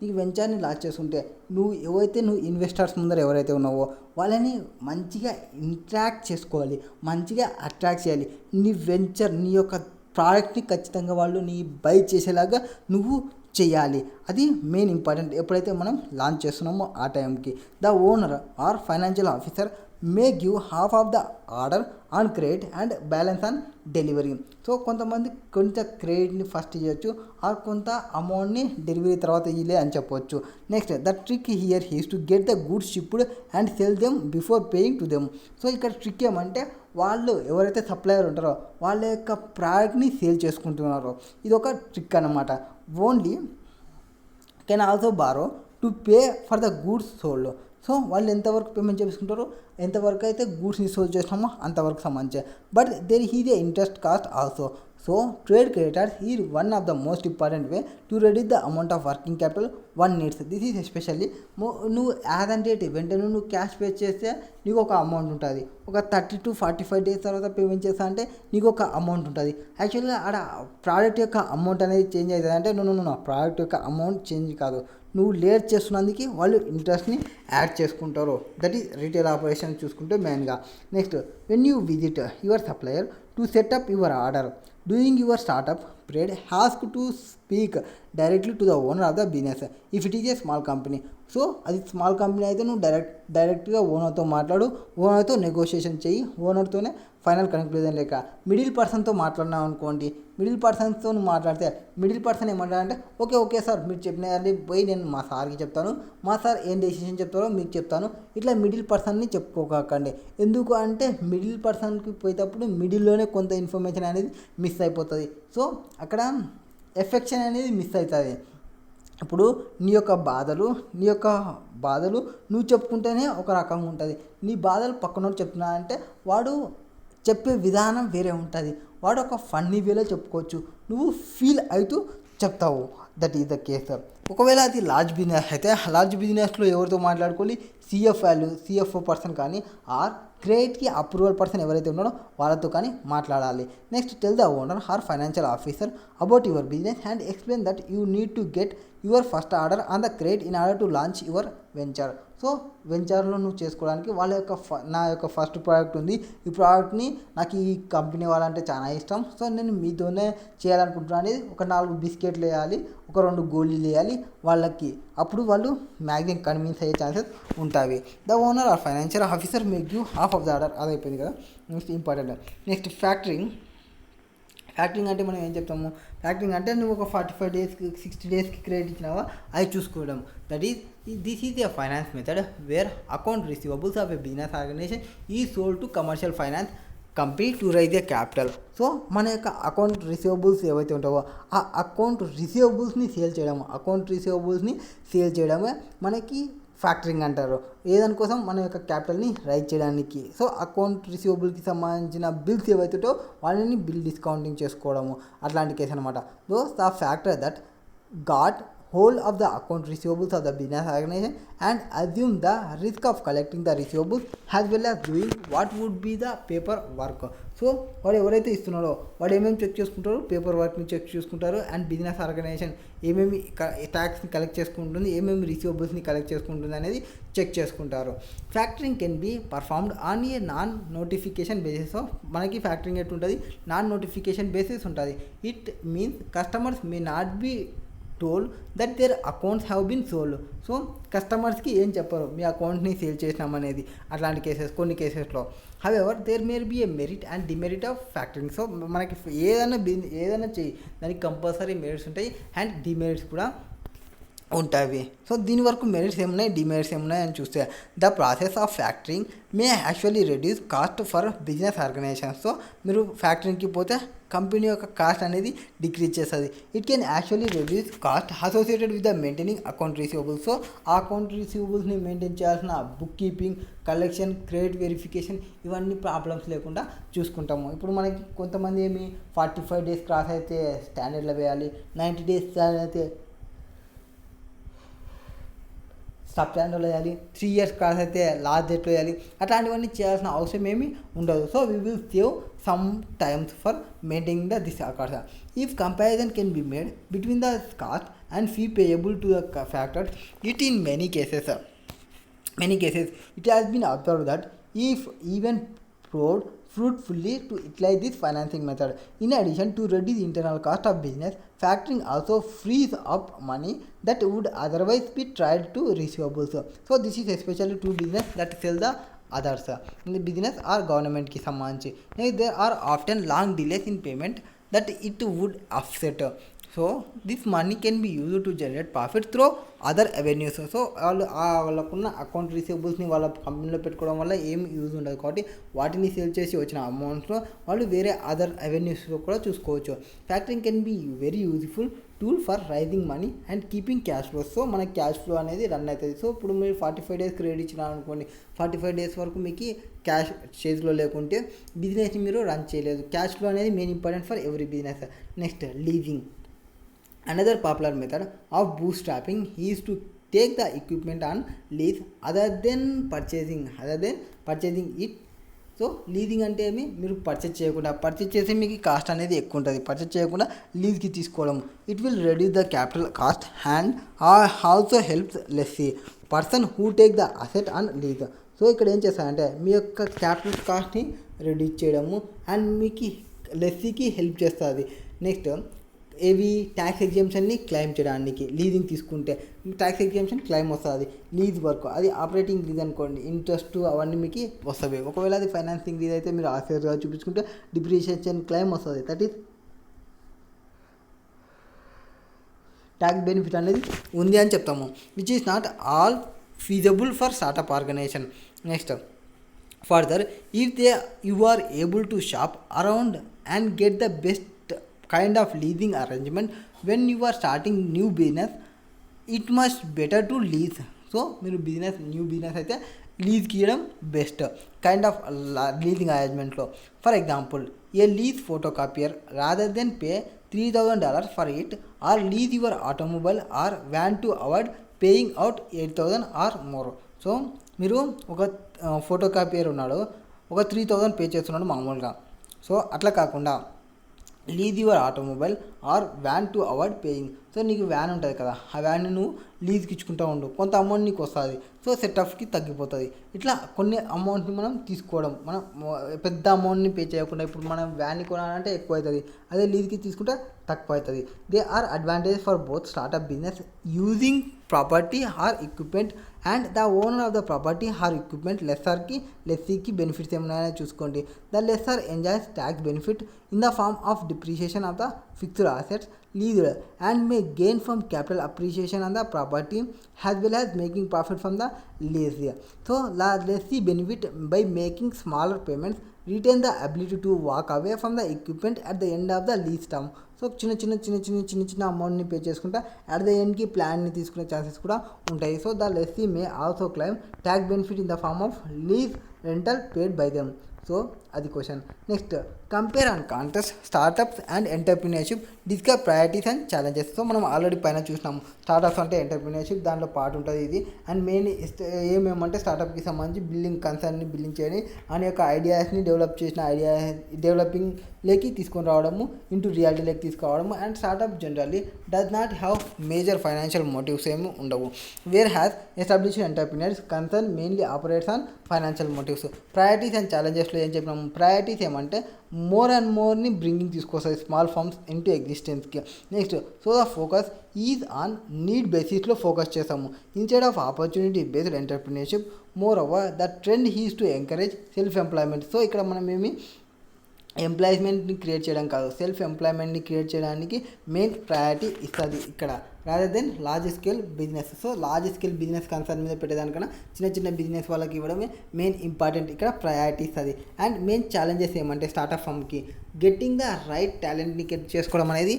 ఈ వెంచర్ని launch చేసుకుంటే నువ్వు investors ముందర ఎవరైతే ఉన్నావో వాళ్ళని మంచిగా interact చేసుకోవాలి, మంచిగా అట్రాక్ట్ చేయాలి. నీ వెంచర్, నీ యొక్క ప్రోడక్ట్ని ఖచ్చితంగా వాళ్ళు నీ బై చేసేలాగా నువ్వు చేయాలి. అది మెయిన్ ఇంపార్టెంట్ ఎప్పుడైతే మనం లాంచ్ చేస్తున్నామో ఆ టైంకి. The owner or financial officer may give half of the order on credit and balance on delivery. So కొంతమంది కొంత క్రెడిట్ని ఫస్ట్ ఇవ్వచ్చు, ఆర్ కొంత అమౌంట్ని డెలివరీ తర్వాత ఇయ్యలే అని చెప్పవచ్చు. Next the trick here is to get the goods shipped and cell them before paying to them. So ఇక్కడ ట్రిక్ ఏమంటే వాళ్ళు ఎవరైతే సప్లయర్ ఉంటారో వాళ్ళ యొక్క ప్రోడక్ట్ని సేల్ చేసుకుంటున్నారో ఇది ఒక ట్రిక్ అన్నమాట. Only can also borrow to pay for the goods sold. So వాళ్ళు ఎంతవరకు పేమెంట్ చేసుకుంటారో, ఎంతవరకు అయితే గూడ్స్ని సోల్ చేసినామో అంతవరకు సంబంధించే. But there is a interest cost also. So trade creditors is one of the most important way to reduce the amount of working capital one needs. This is especially నువ్వు as and date వెంటనే నువ్వు cash pay చేస్తే నీకు ఒక amount ఉంటుంది, ఒక 30 to 45 days తర్వాత payment చేస్తా అంటే నీకు ఒక అమౌంట్ ఉంటుంది. యాక్చువల్గా ఆడ ప్రోడక్ట్ యొక్క అమౌంట్ అనేది చేంజ్ అవుతుంది అంటే నువ్వు ప్రోడక్ట్ యొక్క అమౌంట్ చేంజ్ కాదు, నువ్వు లేట్ చేస్తున్నందుకు వాళ్ళు ఇంట్రెస్ట్ని యాడ్ చేసుకుంటారు. దట్ ఈస్ రీటైల్ ఆపరేషన్ చూసుకుంటే మెయిన్గా. Next when you visit your supplier to set up your order doing your startup period husk to speak directly to the owner of the business if it is a small company. So అది small company అయితే నువ్వు డైరెక్ట్గా ఓనర్తో మాట్లాడు, ఓనర్తో negotiation చెయ్యి, ఓనర్తోనే final conclusion లేక middle పర్సన్తో మాట్లాడినావు అనుకోండి. మిడిల్ పర్సన్తో నువ్వు మాట్లాడితే మిడిల్ పర్సన్ ఏమంటారంటే ఓకే సార్ మీరు చెప్పినది పోయి నేను మా సార్కి చెప్తాను, మా సార్ ఏం డెసిషన్ చెప్తారో మీకు చెప్తాను. ఇట్లా మిడిల్ పర్సన్ని చెప్పుకోకండి. ఎందుకు అంటే మిడిల్ పర్సన్కి పోయేటప్పుడు మిడిల్లోనే కొంత ఇన్ఫర్మేషన్ అనేది మిస్ అయిపోతుంది. సో అక్కడ ఎఫెక్షన్ అనేది మిస్ అవుతుంది. ఇప్పుడు నీ యొక్క బాధలు నువ్వు చెప్పుకుంటేనే ఒక రకంగా ఉంటుంది. నీ బాధలు పక్కనోడు చెప్తున్నా అంటే వాడు చెప్పే విధానం వేరే ఉంటుంది. వాడు ఒక ఫన్నీ వేలో చెప్పుకోవచ్చు, నువ్వు ఫీల్ అవుతూ చెప్తావు. That is the case. ఒకవేళ అది లార్జ్ బిజినెస్ అయితే లార్జ్ బిజినెస్లో ఎవరితో మాట్లాడుకోవాలి, సిఎఫ్ఓ పర్సన్ కానీ ఆర్ క్రెడిట్కి అప్రూవల్ పర్సన్ ఎవరైతే ఉన్నారో వాళ్ళతో కానీ మాట్లాడాలి. Next tell the owner or financial officer about your business and explain that you need to get your first order on the credit in order to launch your venture. So వెంచర్లో నువ్వు చేసుకోవడానికి వాళ్ళ యొక్క నా యొక్క ఫస్ట్ ప్రోడక్ట్ ఉంది, ఈ ప్రోడక్ట్ని నాకు ఈ కంపెనీ వాళ్ళంటే చాలా ఇష్టం, సో నేను మీతోనే చేయాలనుకుంటున్నాను అనేది ఒక 4 బిస్కెట్లు వేయాలి, ఒక 2 గోళీలు వేయాలి వాళ్ళకి. అప్పుడు వాళ్ళు మ్యాక్సిమం కన్విన్స్ అయ్యే ఛాన్సెస్ ఉంటాయి. The owner or financial officer make you half of the order. అది అయిపోయింది కదా. Next important. నెక్స్ట్ ఫ్యాక్టరింగ్ అంటే మనం ఏం చెప్తాము, ఫ్యాక్టరింగ్ అంటే నువ్వు ఒక 45 డేస్కి 60 డేస్కి క్రెడిట్ ఇచ్చినావా అది చూసుకోవడం. That is this is a finance method where account receivables of a business organisation ఈ sold to commercial finance company to raise a capital. So మన యొక్క అకౌంట్ రిసీవబుల్స్ ఏవైతే ఉంటావో ఆ అకౌంట్ రిసీవబుల్స్ని సేల్ చేయడమే మనకి ఫ్యాక్టరింగ్ అంటారు. ఏదానికోసం మన యొక్క క్యాపిటల్ని రైజ్ చేయడానికి. సో అకౌంట్ రిసీవబుల్కి సంబంధించిన బిల్స్ ఏవైతే ఉంటాయో వాళ్ళని బిల్ డిస్కౌంటింగ్ చేసుకోవడము అట్లాంటి కేసు అనమాట. Those the factor that got whole of the account receivables of the business organization and assume the risk of collecting the receivables as well as doing what would be the paper work. So వాడు ఎవరైతే ఇస్తున్నాడో వాడు ఏమేమి check చేసుకుంటారో paper వర్క్ని check చేసుకుంటారు, and business organisation ఏమేమి ట్యాక్స్ని collect చేసుకుంటుంది, ఏమేమి రిసీవబుల్స్ని కలెక్ట్ చేసుకుంటుంది అనేది చెక్ చేసుకుంటారు. Factoring can be performed on a non notification basis. మనకి ఫ్యాక్టరింగ్ ఎట్లుంటుంది, నాన్ నోటిఫికేషన్ బేసిస్ ఉంటుంది. It means customers may not be told that their accounts have been sold. So కస్టమర్స్కి ఏం చెప్పరు మీ అకౌంట్ని సేల్ చేసినామనేది అట్లాంటి కేసెస్ కొన్ని కేసెస్లో. However there may be a merit and demerit of factoring. So మనకి ఏదైనా చెయ్యి దానికి కంపల్సరీ మెరిట్స్ ఉంటాయి అండ్ డిమెరిట్స్ కూడా ఉంటాయి. సో దీని వరకు మెరిట్స్ ఏమున్నాయి, డిమెరిట్స్ ఏమున్నాయి అని చూస్తే the process of factoring may actually reduce cost for business organisation. So మీరు ఫ్యాక్టరింగ్కి పోతే కంపెనీ యొక్క కాస్ట్ అనేది డిక్రీజ్ చేస్తుంది. It can actually reduce cost associated with the maintaining account receivables. So ఆ అకౌంట్ రిసీవబుల్స్ని మెయింటైన్ చేయాల్సిన book keeping, collection, credit verification ఇవన్నీ ప్రాబ్లమ్స్ లేకుండా చూసుకుంటాము. ఇప్పుడు మనకి కొంతమంది ఏమి 45 డేస్ క్రాస్ అయితే స్టాండర్డ్లో వేయాలి, 90 డేస్ అయితే సబ్ స్టాండర్డ్లో వేయాలి, 3 ఇయర్స్ క్రాస్ అయితే లాస్ట్ డేట్లో వేయాలి, అట్లాంటివన్నీ చేయాల్సిన అవసరం ఏమీ ఉండదు. So we will save some times for maintaining this cost. If comparison can be made between the cost and fee payable to the factors, it in many cases it has been observed that if even proved fruitfully to utilize this financing method. In addition to reduce internal cost of business, factoring also frees up money that would otherwise be tried to receivables. So this is especially to business that sell the others in the business or government ki sambanchi. There are often long delays in payment that it would offset. So this money can be use to generate profit through other avenues. So వాళ్ళకున్న account రిసీవబుల్స్ని వాళ్ళ కంపెనీలో పెట్టుకోవడం వల్ల ఏం use ఉండదు, కాబట్టి వాటిని sale చేసి వచ్చిన అమౌంట్స్లో వాళ్ళు వేరే అదర్ అవెన్యూస్లో కూడా చూసుకోవచ్చు. Factoring can be very useful tool for raising money and keeping cash flow. So మనకి క్యాష్ ఫ్లో అనేది రన్ అవుతుంది. సో ఇప్పుడు మీరు 45 డేస్ క్రెడిట్ ఇచ్చినా అనుకోండి, 45 డేస్ వరకు మీకు క్యాష్ చేతిలో లేకుంటే బిజినెస్ని మీరు రన్ చేయలేదు. క్యాష్ ఫ్లో అనేది main important for every business. Next leasing. Another popular method of bootstrapping is to take the equipment on lease other than purchasing it. So leasing అంటే ఏమి, మీరు పర్చేజ్ చేస్తే మీకు కాస్ట్ అనేది ఎక్కువ ఉంటుంది. పర్చేజ్ చేయకుండా లీజ్కి తీసుకోవడం. It will reduce the capital cost and also helps lessee person who take the asset on lease. So ఇక్కడ ఏం చేస్తారంటే మీ యొక్క క్యాపిటల్ కాస్ట్ని రెడ్యూస్ చేయడము అండ్ మీకు లెస్సీకి హెల్ప్ చేస్తుంది. నెక్స్ట్ ఏవి ట్యాక్స్ ఎగ్జామ్షన్ని క్లెయిమ్ చేయడానికి లీజింగ్ తీసుకుంటే ట్యాక్స్ ఎగ్జామ్షన్ క్లెయిమ్ వస్తుంది. లీజ్ వర్క్ అది ఆపరేటింగ్ లీజ్ అనుకోండి, ఇంట్రెస్ట్ అవన్నీ మీకు వస్తాయి. ఒకవేళ అది ఫైనాన్సింగ్ లీజ్ అయితే మీరు ఆఫీసర్గా చూపించుకుంటే డిప్రిషియేషన్ క్లెయిమ్ వస్తుంది. దట్ ఈస్ ట్యాక్స్ బెనిఫిట్ అనేది ఉంది అని చెప్తాము, which is not all feasible for startup organisation. Next further if you are able to shop around and get the best kind of leasing arrangement when you are starting new business, it must better to lease. So మీరు new business అయితే లీజ్కి ఇవ్వడం best kind of leasing అరేంజ్మెంట్లో. For example a lease photo copier rather than pay $3,000 for it, or lease your automobile or van to avoid paying out 8,000 or more. So మీరు ఒక photo copier ఉన్నాడు, ఒక 3,000 pay చేస్తున్నాడు మామూలుగా. So అట్లా కాకుండా lease your automobile or van to avoid paying. So నీకు van ఉంటుంది కదా, ఆ వ్యాన్ని నువ్వు లీజ్కి ఇచ్చుకుంటూ ఉండు, కొంత అమౌంట్ నీకు వస్తుంది. సో సెట్ ఆఫ్కి తగ్గిపోతుంది. ఇట్లా కొన్ని అమౌంట్ని మనం తీసుకోవడం, మనం పెద్ద అమౌంట్ని పే చేయకుండా. ఇప్పుడు మనం వ్యాన్ని కొనాలంటే ఎక్కువ అవుతుంది, అదే లీజ్కి తీసుకుంటే తక్కువ అవుతుంది. They are advantage for both startup business using property or equipment and the owner of the property or equipment. లెస్సీకి బెనిఫిట్స్ ఏమైనా చూసుకోండి. The lessor enjoys tax benefit in the form of depreciation of the fixed assets leased and may gain from capital appreciation on the property as well as making profit from the lessee. So the lessee benefit by making smaller payments, retain the ability to walk away from the equipment at the end of the lease term. So చిన్న అమౌంట్ని pay చేసుకుంటా at the ఎండ్కి ప్లాన్ని తీసుకునే chances కూడా ఉంటాయి. So the lessee may also claim tax benefit in the form of lease rental paid by them. So అది question. Next, compare and contrast startups and entrepreneurship, discuss priorities and challenges. So మనం already పైన చూసినాము, startups అంటే entrepreneurship, దాంట్లో part ఉంటుంది ఇది. And main ఏమేమంటే స్టార్టప్కి సంబంధించి కన్సర్న్ని building చేయని అనే యొక్క ఐడియాస్ని డెవలపింగ్లోకి తీసుకొని రావడము, ఇంటూ రియాలిటీలోకి తీసుకురావడము. And startup generally does not have major financial motives ఏమి ఉండవు. Where has established entrepreneurs concern mainly operates on financial motives. Priorities and ఛాలెంజెస్లో ఏం చెప్పినాము, ప్రయారిటీస్ ఏమంటే మోర్ అండ్ మోర్ని బ్రింగింగ్ తీసుకొస్తాయి స్మాల్ ఫార్మ్స్ ఇంటూ ఎగ్జిస్టెన్స్కి. Next, so the focus is on need బేసిస్లో ఫోకస్ చేస్తాము instead of opportunity based entrepreneurship. Moreover the trend is to encourage self employment. So ఇక్కడ మనం ఎంప్లాయ్మెంట్ని క్రియేట్ చేయడం కాదు, సెల్ఫ్ ఎంప్లాయ్మెంట్ని క్రియేట్ చేయడానికి మెయిన్ ప్రయారిటీ ఇస్తుంది ఇక్కడ, rather than large scale business. So large scale business concern మీద పెట్టేదానికన్నా చిన్న బిజినెస్ వాళ్ళకి ఇవ్వడమే మెయిన్ ఇంపార్టెంట్ ఇక్కడ ప్రయారిటీ ఇస్తుంది. అండ్ మెయిన్ ఛాలెంజెస్ ఏమంటే స్టార్టప్ ఫామ్కి గెట్టింగ్ ద రైట్ టాలెంట్ని గెట్ చేసుకోవడం అనేది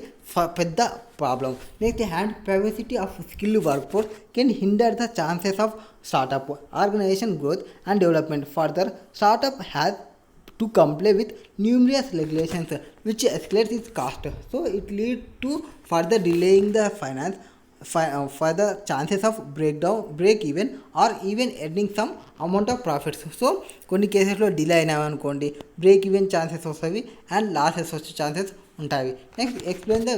పెద్ద problem. Next, hand privacy of skill work force can hinder the chances of startup organisation growth and development. Further, startup has to comply with numerous regulations which escalates its cost. So it leads to further delaying the further chances of break even or even earning some amount of profits. So కొన్ని కేసెస్లో delay అయినామనుకోండి, break even chances వస్తాయి and losses వచ్చే chances ఉంటాయి. Next, explain the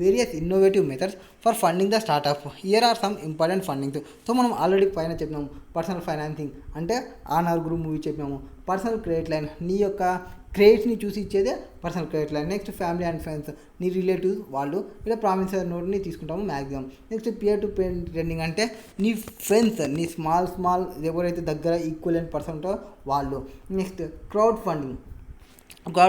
various innovative methods for funding the startup. Here are some important fundings. So మనం already పైన చెప్పినాము, personal financing అంటే ఆనర్ గ్రూప్ మూవీ చెప్పినాము. పర్సనల్ క్రెడిట్ లైన్, నీ యొక్క క్రెడిట్స్ని చూసి ఇచ్చేదే personal credit line. Next, family and friends, నీ రిలేటివ్స్ వాళ్ళు ఇలా ప్రామిసరీ నోట్ని తీసుకుంటాము maximum. Next, peer to peer lending అంటే నీ ఫ్రెండ్స్, నీ స్మాల్ ఎవరైతే దగ్గర ఈక్వలెంట్ పర్సన్ ఉంటారో వాళ్ళు. నెక్స్ట్, క్రౌడ్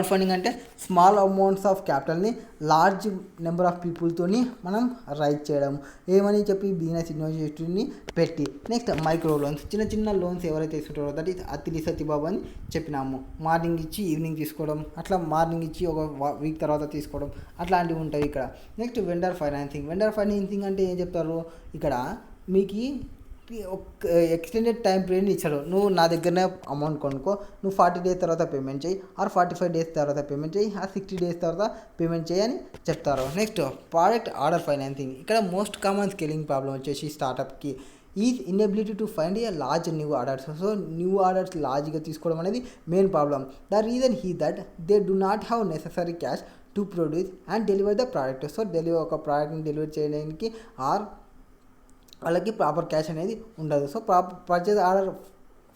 ఫండింగ్ అంటే స్మాల్ అమౌంట్స్ ఆఫ్ క్యాపిటల్ని లార్జ్ నెంబర్ ఆఫ్ పీపుల్తోని మనం రైజ్ చేయడం, ఏమని చెప్పి బిజినెస్ ఇన్వెస్ట్మెంట్ని పెట్టి. నెక్స్ట్, మైక్రో లోన్స్, చిన్న లోన్స్ ఎవరైతే తీసుకుంటారో దట్ ఈస్ అతిలి సత్యబాబు అని చెప్పినాము. మార్నింగ్ ఇచ్చి ఈవినింగ్ తీసుకోవడం, అట్లా మార్నింగ్ ఇచ్చి ఒక వీక్ తర్వాత తీసుకోవడం, అట్లాంటివి ఉంటాయి ఇక్కడ. నెక్స్ట్, వెండర్ ఫైనాన్సింగ్ అంటే ఏం చెప్తారు ఇక్కడ, మీకు ఎక్స్టెండెడ్ టైం పీరియడ్ని ఇచ్చాడు. నువ్వు నా దగ్గరనే అమౌంట్ కొనుక్కో, నువ్వు 40 days తర్వాత పేమెంట్ చేయి, ఆర్ 45 days తర్వాత పేమెంట్ చేయి, ఆర్ 60 days తర్వాత పేమెంట్ చేయి అని చెప్తారు. Next, product order financing. ఇక్కడ మోస్ట్ కామన్ స్కేలింగ్ ప్రాబ్లం వచ్చేసి స్టార్టప్కి is inability to find a large new orders. So new orders లార్జ్గా తీసుకోవడం అనేది main problem. The reason he that they do not have necessary cash to produce and deliver the product. So ఒక ప్రోడక్ట్ని deliver చేయడానికి are వాళ్ళకి proper cash అనేది ఉండదు. So purchase order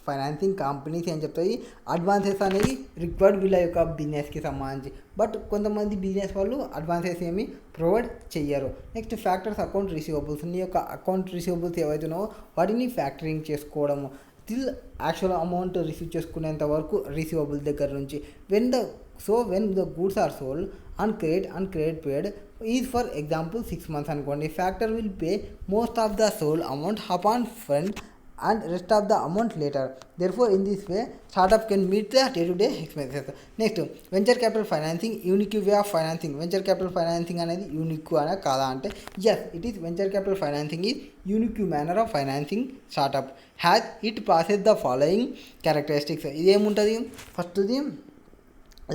financing companies ఏం చెప్తాయి, అడ్వాన్సెస్ అనేది రిక్వైర్డ్ వీళ్ళ యొక్క బిజినెస్కి సంబంధించి. బట్ కొంతమంది బిజినెస్ వాళ్ళు అడ్వాన్సెస్ ఏమి ప్రొవైడ్ చెయ్యరు. Next, factors account receivables. నీ యొక్క అకౌంట్ రిసీవబుల్స్ ఏవైతున్నావో వాటిని ఫ్యాక్టరింగ్ చేసుకోవడము టిల్ యాక్చువల్ అమౌంట్ రిసీవ్ చేసుకునేంత వరకు రిసీవబుల్ దగ్గర నుంచి. When the goods are sold on credit period is for example 6 months అనుకోండి, factor will pay most of the sold amount upon front and rest of the amount later. Therefore, in this way, startup can meet the day-to-day expenses. Next, venture capital financing, unique way of financing. Venture capital financing అనేది unique అనే కాదా అంటే yes, it is. Venture capital financing is unique manner of financing startup. Has it possess the following characteristics. ఇది ఏముంటుంది, ఫస్ట్ది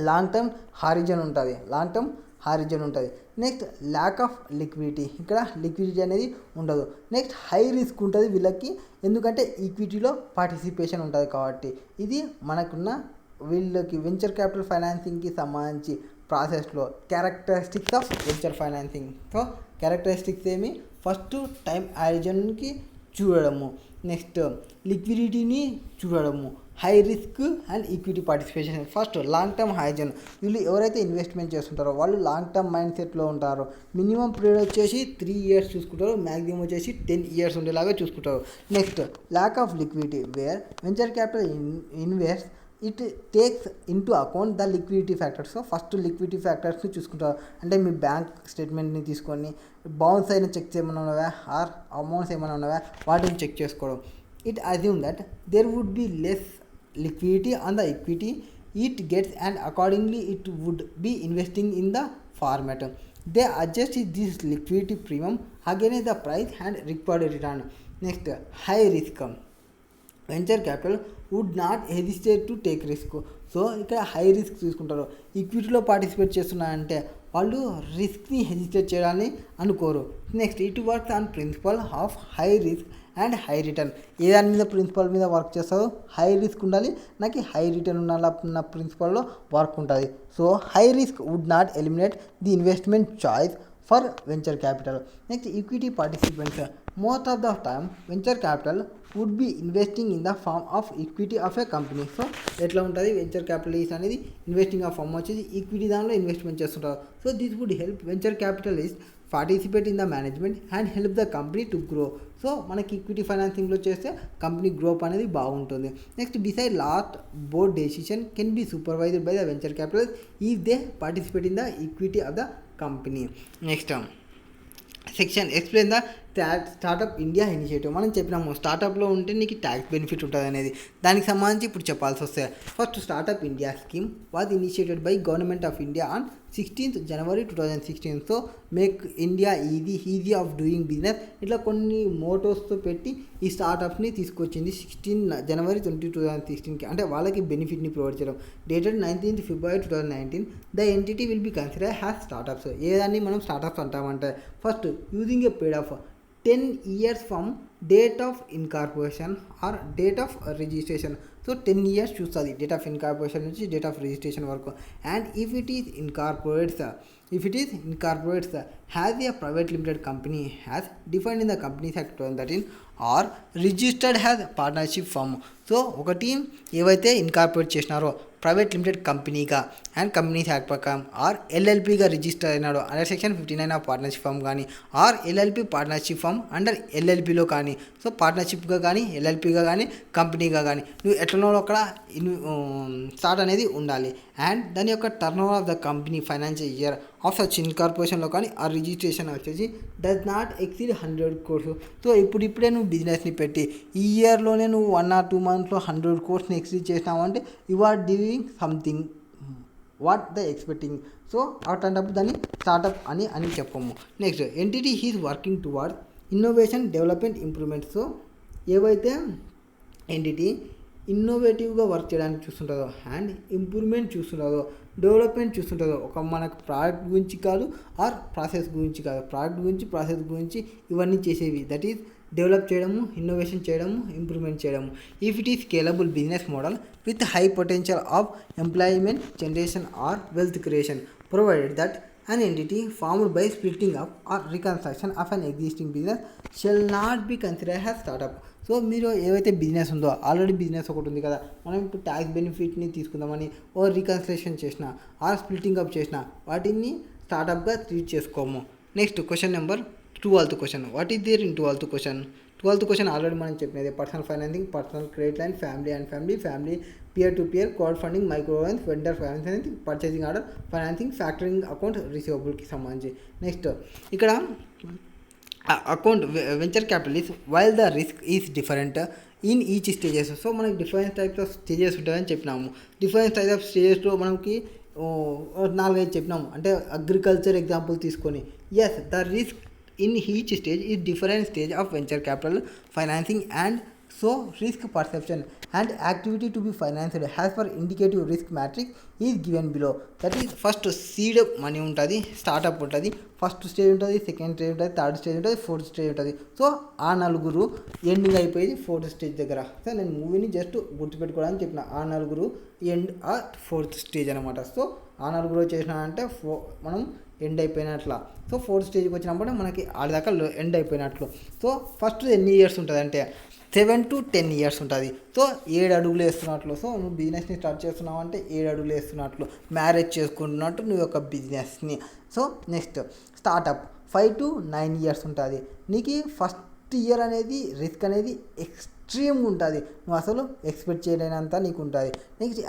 long term horizon ఉంటుంది. Long term horizon ఉంటుంది. Next lack of liquidity, ఇక్కడ లిక్విడిటీ అనేది ఉండదు. నెక్స్ట్ హై రిస్క్ ఉంటుంది వీళ్ళకి, ఎందుకంటే ఈక్విటీలో పార్టిసిపేషన్ ఉంటుంది కాబట్టి. ఇది మనకున్న వీళ్ళకి వెంచర్ క్యాపిటల్ ఫైనాన్సింగ్కి సంబంధించి ప్రాసెస్లో characteristics of venture financing. So characteristics ఏమి, ఫస్ట్ టైం హారిజన్కి చూడడము, నెక్స్ట్ లిక్విడిటీని చూడడము, high risk and equity participation. First long term horizon, వీళ్ళు ఎవరైతే ఇన్వెస్ట్మెంట్ చేస్తుంటారో వాళ్ళు లాంగ్ టర్మ్ మైండ్ సెట్లో ఉంటారో మినిమం పీరియడ్ వచ్చేసి 3 years చూసుకుంటారు, మ్యాక్సిమం వచ్చేసి 10 years ఉండేలాగా చూసుకుంటారు. Next lack of liquidity, where venture capital invest it takes into account the liquidity factors. So first liquidity ఫ్యాక్టర్స్ని చూసుకుంటారు, అంటే మీ బ్యాంక్ స్టేట్మెంట్ని తీసుకొని బౌన్స్ అయిన చెక్ ఏమైనా ఉన్నవా ఆర్ అమౌంట్స్ ఏమైనా ఉన్నవా వాటిని చెక్ చేసుకోవడం. It assume that there would be less liquidity on the equity it gets and accordingly it would be investing in the format. They adjust this liquidity premium against the price and required return. Next, high risk. Venture capital would not hesitate to take risk. So ఇక్కడ high risk తీసుకుంటారు. ఈక్విటీలో participate చేస్తున్నారంటే వాళ్ళు రిస్క్ని hesitate చేయాలని అనుకోరు. Next, it works on principle of high risk and high return. ఏ దాని మీద ప్రిన్సిపల్ మీద వర్క్ చేస్తారో హై రిస్క్ ఉండాలి, నాకు హై రిటర్న్ ఉన్న ప్రిన్సిపల్లో వర్క్ ఉంటుంది. So high risk would not eliminate the investment choice for venture capital. Next, equity participants. Most of the time venture capital would be investing in the form of equity of a company. So ఎట్లా ఉంటుంది venture capitalist అనేది investing of form వచ్చేసి equity దానిలో investment చేస్తుంటారు. So this would help venture capitalist participate in the management and help the company to grow. So మనకి equity ఫైనాన్సింగ్లో చేస్తే company గ్రోప్ అనేది బాగుంటుంది. Next, decide last board decision can be supervised by the venture capital if they participate in the equity of the company. Next section explain the startup India initiative. మనం చెప్పినాము స్టార్టప్లో ఉంటే నీకు tax benefit ఉంటుంది అనేది, దానికి సంబంధించి ఇప్పుడు చెప్పాల్సి వస్తాయి. First, startup India scheme was initiated by government of India on 16th January 2016. So make India easy of doing business, ఇట్లా కొన్ని మోటోస్తో పెట్టి ఈ స్టార్టప్స్ని తీసుకొచ్చింది 16 January 2016కి, అంటే వాళ్ళకి బెనిఫిట్ని ప్రొవైడ్ చేయడం. Dated 19th February 2019. The entity will be consider has startups. ఏదాన్ని మనం స్టార్టప్స్ అంటామంటే first using a period of 10 years from date of incorporation or date of registration. So 10 years చూస్తుంది డేట్ ఆఫ్ ఇన్కార్పొరేషన్ నుంచి date of registration వరకు. And if it is incorporates has a private limited company has defined in the companies act 2013 or registered has partnership firm. So ఒకటి ఏవైతే incorporate చేసినారో private limited కంపెనీగా and companies act ప్రకారం or ఎల్ఎల్పిగా register అయినాడు under section 59 of partnership firm కానీ or LLP partnership firm under ఎల్ఎల్పిలో కానీ, సో పార్ట్నర్షిప్గా కానీ ఎల్ఎల్పిగా కానీ కంపెనీగా కానీ నువ్వు ఎట్లనో అక్కడ స్టార్ట్ అనేది ఉండాలి. అండ్ దాని యొక్క turnover of the company financial year of such ఇన్కార్పొరేషన్లో కానీ ఆ రిజిస్ట్రేషన్ వచ్చేసి does not exceed 100 crores. So ఇప్పుడే నువ్వు బిజినెస్ని పెట్టి ఈ ఇయర్లోనే నువ్వు 1 or 2 monthsలో 100 crores ఎక్సీడ్ చేసినావు అంటే you are doing something what the expecting. So అట్లాంటప్పుడు దాన్ని స్టార్టప్ అని చెప్పము. Next, entity he's working towards innovation development improvement. So ఏవైతే ఎంటిటీ ఇన్నోవేటివ్గా వర్క్ చేయడానికి చూస్తుంటుందో అండ్ ఇంప్రూవ్మెంట్ చూస్తుంటుందో డెవలప్మెంట్ చూస్తుంటుందో, ఒక మనకు ప్రోడక్ట్ గురించి కాదు ఆర్ ప్రాసెస్ గురించి కాదు, ప్రోడక్ట్ గురించి ప్రాసెస్ గురించి ఇవన్నీ చేసేవి, దట్ ఈస్ డెవలప్ చేయడము, ఇన్నోవేషన్ చేయడము, ఇంప్రూవ్మెంట్ చేయడము. If it is scalable business model with high potential of employment generation or wealth creation provided that an entity formed by splitting up or reconstruction of an existing business shall not be considered as startup. So మీరు ఏవైతే business ఉందో already business ఒకటి ఉంది కదా, మనం ఇప్పుడు tax బెనిఫిట్ని తీసుకుందామని ఓ రీకన్స్ట్రక్షన్ చేసిన ఆర్ స్ప్లిట్టింగ్ అప్ చేసిన వాటిని స్టార్టప్గా ట్రీట్ చేసుకోము. Next, question number 12th question. What is there in 12th question? 12th question already మనం చెప్పినది. Personal financing, personal credit line, family and family, peer to peer, crowd funding, micro finance, vendor financing, purchasing order financing, factoring account రిసీవబుల్కి సంబంధించి. Next, ఇక్కడ account venture capital while the risk is different in each stages. So మనకి different types of stages ఉంటాయని చెప్పినాము. Different types of స్టేజెస్లో మనకి 4-5 చెప్పినాము. అంటే అగ్రికల్చర్ ఎగ్జాంపుల్ తీసుకొని, as the risk in each stage is different stage of venture capital financing and so risk perception and activity to be financed has per indicative risk matrix is given below. That is first seed money ఉంటుంది, startup ఉంటుంది, first stage ఉంటుంది, second stage ఉంటుంది, third stage ఉంటుంది, fourth stage ఉంటుంది. So ఆ నలుగురు ending అయిపోయేది fourth stage దగ్గర. సో నేను మూవీని జస్ట్ గుర్తుపెట్టుకోవడానికి చెప్పిన, ఆ నలుగురు ఎండ్ ఆ ఫోర్త్ స్టేజ్ అనమాట. సో ఆ నలుగురు చేసినా అంటే మనం ఎండ్ అయిపోయినట్ల. సో ఫోర్త్ స్టేజ్కి వచ్చినప్పుడు మనకి ఆడదాకా ఎండ్ అయిపోయినట్లు. సో ఫస్ట్ ఎన్ని ఇయర్స్ ఉంటుంది అంటే 7 to 10 ఇయర్స్ ఉంటుంది. సో 7 అడుగులు వేస్తున్నట్లు. సో నువ్వు బిజినెస్ని స్టార్ట్ చేస్తున్నావు అంటే 7 అడుగులు వేస్తున్నట్లు, మ్యారేజ్ చేసుకుంటున్నట్టు నువ్వు ఒక బిజినెస్ని. So next startup 5 to 9 years ఉంటుంది. నీకు ఫస్ట్ ఇయర్ అనేది రిస్క్ అనేది ఎక్స్ట్రీమ్గా ఉంటుంది, నువ్వు అసలు ఎక్స్పెక్ట్ చేయలేనంత నీకు ఉంటుంది. Next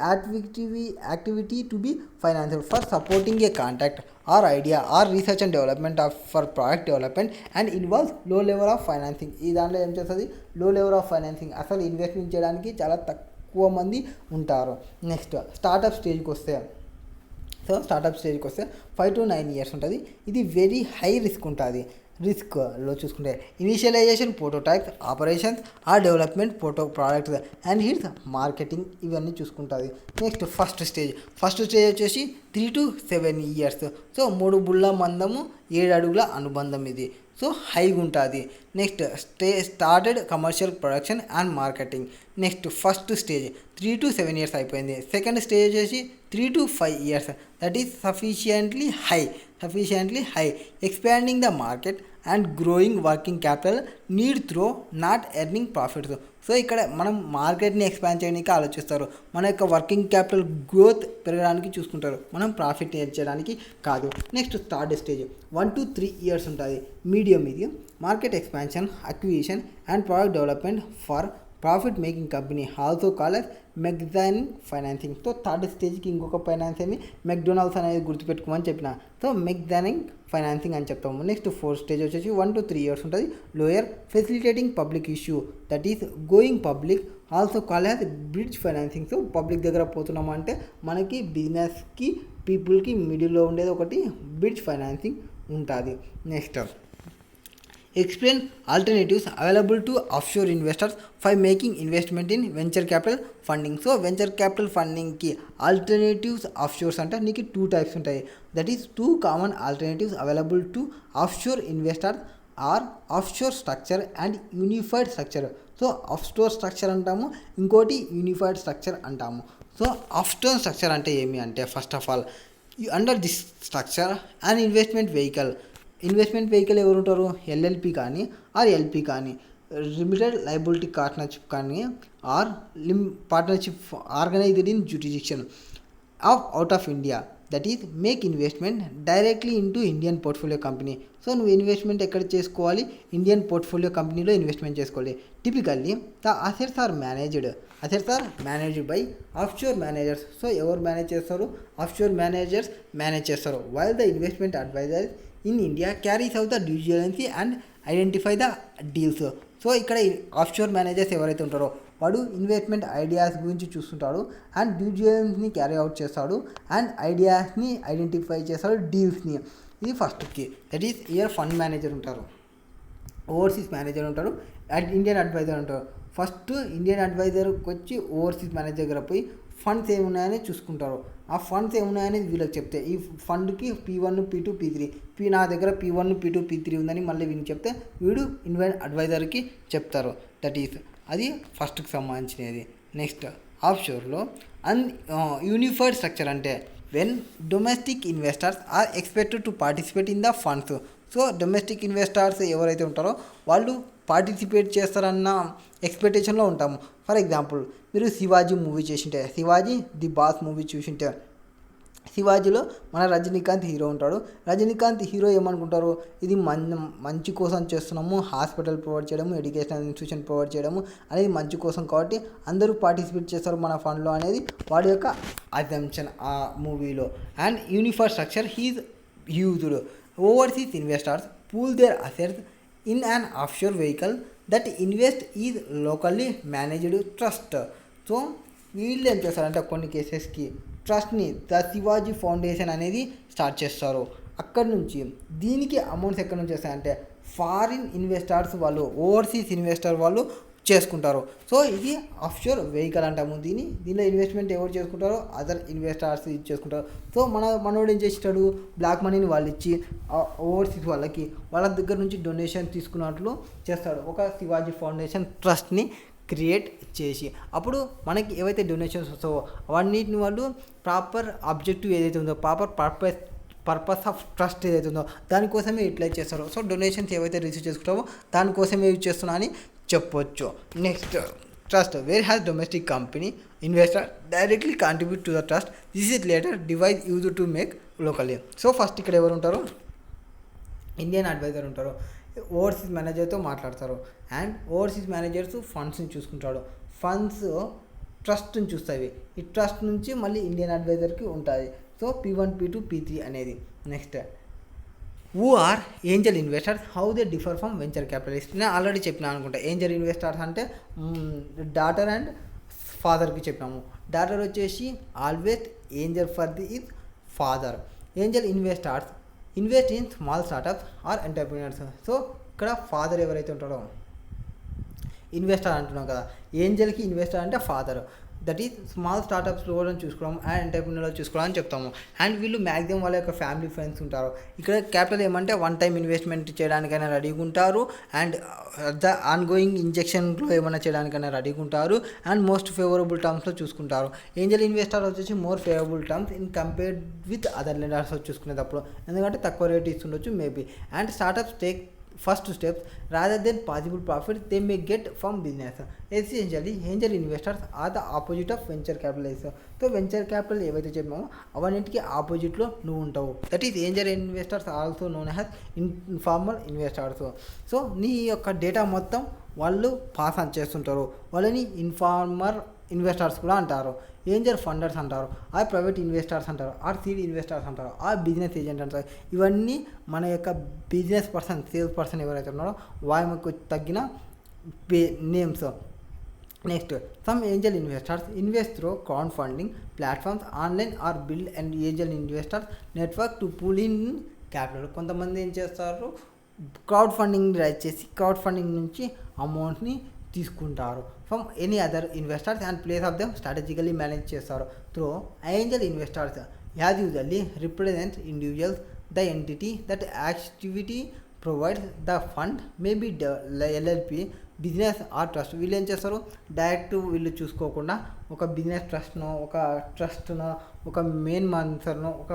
activity to be financial for supporting a contact or idea or research and development for product development and involves low level of financing. ఈ దాంట్లో ఏం చేస్తుంది, లో లెవెల్ ఆఫ్ ఫైనాన్సింగ్, అసలు ఇన్వెస్ట్మెంట్ చేయడానికి చాలా తక్కువ మంది ఉంటారు. నెక్స్ట్ స్టార్టప్ స్టేజ్కి వస్తే, సో స్టార్టప్ స్టేజ్కి వస్తే 5 to 9 ఇయర్స్ ఉంటుంది. ఇది వెరీ హై రిస్క్ ఉంటుంది. రిస్క్లో చూసుకుంటే initialisation, prototypes, operations or development, products and hits, marketing, ఇవన్నీ చూసుకుంటుంది. నెక్స్ట్ ఫస్ట్ స్టేజ్ వచ్చేసి 3 to 7 ఇయర్స్. సో 3 బుల్ల మందము 7 అడుగుల అనుబంధం ఇది. సో హైగా ఉంటుంది. Next started commercial production and marketing. Next first stage 3 to 7 years అయిపోయింది. సెకండ్ స్టేజ్ వచ్చేసి 3 to 5 years. That is sufficiently high expanding the market and growing working capital need throw not earning profits. So ఇక్కడ మనం మార్కెట్ని expand చేయడానికి ఆలోచిస్తారు, మన యొక్క working capital growth పెరగడానికి చూసుకుంటారు, మనం ప్రాఫిట్ చేయడానికి కాదు. Next third stage 1 to 3 years ఉంటుంది. మీడియం ఇది market expansion, acquisition and product development for profit making company, also call as mezzanine financing. So third స్టేజ్కి ఇంకొక ఫైనాన్స్ ఏమి మెక్డొనాల్డ్స్ అనేది గుర్తుపెట్టుకోమని చెప్పిన, సో మెగ్జానింగ్ ఫైనాన్సింగ్ అని చెప్తాము. నెక్స్ట్ ఫోర్త్ స్టేజ్ వచ్చేసి 1 to 3 ఇయర్స్ ఉంటుంది. Lower facilitating public issue, that is going public, also call as bridge financing. So public దగ్గర పోతున్నాము అంటే మనకి బిజినెస్కి పీపుల్కి మిడిల్లో ఉండేది ఒకటి బ్రిడ్జ్ ఫైనాన్సింగ్ ఉంటుంది. Next explain alternatives available to offshore investors for making investment in venture capital funding. So venture capital ఫండింగ్కి ఆల్టర్నేటివ్స్ ఆఫ్షోర్స్ అంటే నీకు 2 టైప్స్ ఉంటాయి. That is 2 common alternatives available to offshore investors or offshore structure and unified structure. So offshore structure అంటాము, ఇంకోటి unified structure అంటాము. So offshore structure అంటే ఏమి అంటే, first of all under this structure and investment vehicle ఎవరు ఉంటారు, LLP కానీ or LP కానీ, లిమిటెడ్ లయబిలిటీ పార్ట్నర్షిప్ కానీ or partnership organised in jurisdiction of out of India, that is make investment directly into Indian portfolio company. So నువ్వు investment ఎక్కడ చేసుకోవాలి, Indian portfolio కంపెనీలో investment చేసుకోవాలి. Typically the assets are managed by offshore managers. So ఎవరు manage చేస్తారు, offshore managers manage చేస్తారు. While the investment adviser in India carries out the due diligence and identify the deals. So ఇక్కడ offshore managers ఎవరైతే ఉంటారో వాడు investment ideas గురించి చూస్తుంటాడు and due డిలిజెన్స్ని క్యారీ అవుట్ చేస్తాడు అండ్ ఐడియాస్ని ఐడెంటిఫై చేస్తాడు, డీల్స్ని. ఇది ఫస్ట్కి. That is year fund manager ఉంటారు, ఓవర్సీస్ మేనేజర్ ఉంటారు అండ్ ఇండియన్ అడ్వైజర్ ఉంటారు. ఫస్ట్ ఇండియన్ అడ్వైజర్కి వచ్చి ఓవర్సీస్ మేనేజర్ దగ్గర పోయి ఫండ్స్ ఏమున్నాయని చూసుకుంటారు. ఆ ఫండ్స్ ఏమున్నాయనేది వీళ్ళకి చెప్తే, ఈ ఫండ్కి P1 P2 P3 నా దగ్గర P1 P2 P3 ఉందని మళ్ళీ వీళ్ళకి చెప్తే వీడు ఇన్వెస్ట్ అడ్వైజర్కి చెప్తారు. దట్ ఈస్ అది ఫస్ట్కి సంబంధించినది. నెక్స్ట్ ఆఫ్షోర్లో యూనిఫైడ్ స్ట్రక్చర్ అంటే when domestic investors are expected to participate in the funds. So domestic investors ఎవరైతే ఉంటారో వాళ్ళు పార్టిసిపేట్ చేస్తారన్న ఎక్స్పెక్టేషన్లో ఉంటాము. ఫర్ ఎగ్జాంపుల్ మీరు శివాజీ మూవీ చేసింటే, శివాజీ ది బాస్ మూవీ చూసింటే, శివాజీలో మన రజనీకాంత్ హీరో ఉంటాడు. రజనీకాంత్ హీరో ఏమనుకుంటారు, ఇది మంచి కోసం చేస్తున్నాము, హాస్పిటల్ ప్రొవైడ్ చేయడము, ఎడ్యుకేషనల్ ఇన్స్టిట్యూషన్ ప్రొవైడ్ చేయడము అనేది మంచి కోసం కాబట్టి అందరూ పార్టిసిపేట్ చేస్తారు మన ఫండ్లో అనేది వాడి యొక్క అజంప్షన్ ఆ మూవీలో. And unified structure he's used overseas investors pool their assets in an offshore vehicle that invest is locally managed trust. So వీళ్ళు ఏం చేస్తారంటే కొన్ని కేసెస్కి ట్రస్ట్ని ద శివాజీ ఫౌండేషన్ అనేది స్టార్ట్ చేస్తారు. అక్కడి నుంచి దీనికి అమౌంట్స్ ఎక్కడి నుంచి వస్తాయంటే ఫారిన్ ఇన్వెస్టర్స్ వాళ్ళు, ఓవర్సీస్ ఇన్వెస్టర్ వాళ్ళు చేసుకుంటారు. సో ఇది ఆఫ్షోర్ వెహికల్ అంటాము. దీనిలో ఇన్వెస్ట్మెంట్ ఎవరు చేసుకుంటారో అదర్ ఇన్వెస్టర్స్ ఇది చేసుకుంటారు. సో మనోడు ఏం చేస్తాడు, బ్లాక్ మనీని వాళ్ళు ఇచ్చి ఓవర్సీస్ వాళ్ళ దగ్గర నుంచి డొనేషన్ తీసుకున్నట్లు చేస్తాడు. ఒక శివాజీ ఫౌండేషన్ ట్రస్ట్ని క్రియేట్ చేసి అప్పుడు మనకి ఏవైతే డొనేషన్స్ వస్తావో అవన్నిటిని వాళ్ళు ప్రాపర్ ఆబ్జెక్టివ్ ఏదైతే ఉందో ప్రాపర్ పర్పస్ ఆఫ్ ట్రస్ట్ ఏదైతే ఉందో దానికోసమే యూటిలైజ్ చేస్తారు. సో డొనేషన్స్ ఏవైతే రిసీవ్ చేసుకుంటామో దానికోసమే యూజ్ చేస్తున్నా అని చెప్పొచ్చు. Next trust where has domestic company investor directly contribute to the trust. This is later device use to make locally. So first ఇక్కడ ఎవరు ఉంటారు, ఇండియన్ అడ్వైజర్ ఉంటారు, ఓవర్సీస్ మేనేజర్తో మాట్లాడతారు. అండ్ ఓవర్సీస్ మేనేజర్స్ ఫండ్స్ని చూసుకుంటాడు, ఫండ్స్ ట్రస్ట్ని చూస్తాయి. ఈ ట్రస్ట్ నుంచి మళ్ళీ ఇండియన్ అడ్వైజర్కి ఉంటుంది. సో P1 P2 P3 అనేది. Next who are angel investors, how they differ from venture capitalist. నేను ఆల్రెడీ చెప్పినా అనుకుంటా. ఏంజల్ ఇన్వెస్టర్స్ అంటే డాటర్ అండ్ ఫాదర్కి చెప్పినాము. డాటర్ వచ్చేసి always angel for the his father. Angel investors invest in small startups or entrepreneurs. So ఇక్కడ father ఎవరైతే ఉంటారో ఇన్వెస్టర్ అంటున్నాం కదా, ఏంజల్కి ఇన్వెస్టర్ అంటే ఫాదర్. దట్ ఈజ్ స్మాల్ స్టార్టప్స్లో కూడా చూసుకోవడం అండ్ ఎంటర్ప్రీనర్లో చూసుకోవడం అని చెప్తాము. అండ్ వీళ్ళు మ్యాక్సిమం వాళ్ళ యొక్క ఫ్యామిలీ ఫ్రెండ్స్ ఉంటారు. ఇక్కడ క్యాపిటల్ ఏమంటే వన్ టైం ఇన్వెస్ట్మెంట్ చేయడానికైనా రెడీగా ఉంటారు. అండ్ ద ఆన్గోయింగ్ ఇంజెక్షన్లో ఏమైనా చేయడానికైనా రెడీగా ఉంటారు. అండ్ మోస్ట్ ఫేవరబుల్ టర్మ్స్లో చూసుకుంటారు. ఏంజల్ ఇన్వెస్టర్ వచ్చేసి more favourable terms in compared with other lenders చూసుకునేటప్పుడు, ఎందుకంటే తక్కువ రేట్ ఇస్తుండొచ్చు maybe. And startups take first steps rather than possible profit they may get from business. Essentially angel investors are the opposite of venture capitalists. So venture capital ఏవైతే చెప్పామో అవన్నిటికీ ఆపోజిట్లో నువ్వు ఉంటావు. That is Angel investors also known as informal investors. So నీ యొక్క data మొత్తం వాళ్ళు pass on చేస్తుంటారు. వాళ్ళని ఇన్ఫార్మర్ ఇన్వెస్టర్స్ కూడా అంటారు, ఏంజల్ ఫండర్స్ అంటారు, ఆ ప్రైవేట్ ఇన్వెస్టర్స్ అంటారు, ఆర్ సీడ్ ఇన్వెస్టర్స్ అంటారు, ఆ బిజినెస్ ఏజెంట్ అంటారు. ఇవన్నీ మన యొక్క బిజినెస్ పర్సన్ సేల్స్ పర్సన్ ఎవరైతే ఉన్నారో వాళ్ళకు తగ్గిన names. Next some angel investors invest through crowd funding platforms online or build and angel investors network to pool in capital. కొంతమంది ఏం చేస్తారు, క్రౌడ్ ఫండింగ్ రైజ్ చేసి క్రౌడ్ ఫండింగ్ నుంచి అమౌంట్ని తీసుకుంటారు from any other investors and place of them strategically manage చేస్తారు through angel investors. As usually represent individuals the entity that activity provides the fund may be LLP business or trust. వీళ్ళు ఏం చేస్తారు, direct వీళ్ళు చూసుకోకుండా ఒక business ట్రస్ట్నో ఒక main మాన్సర్నో ఒక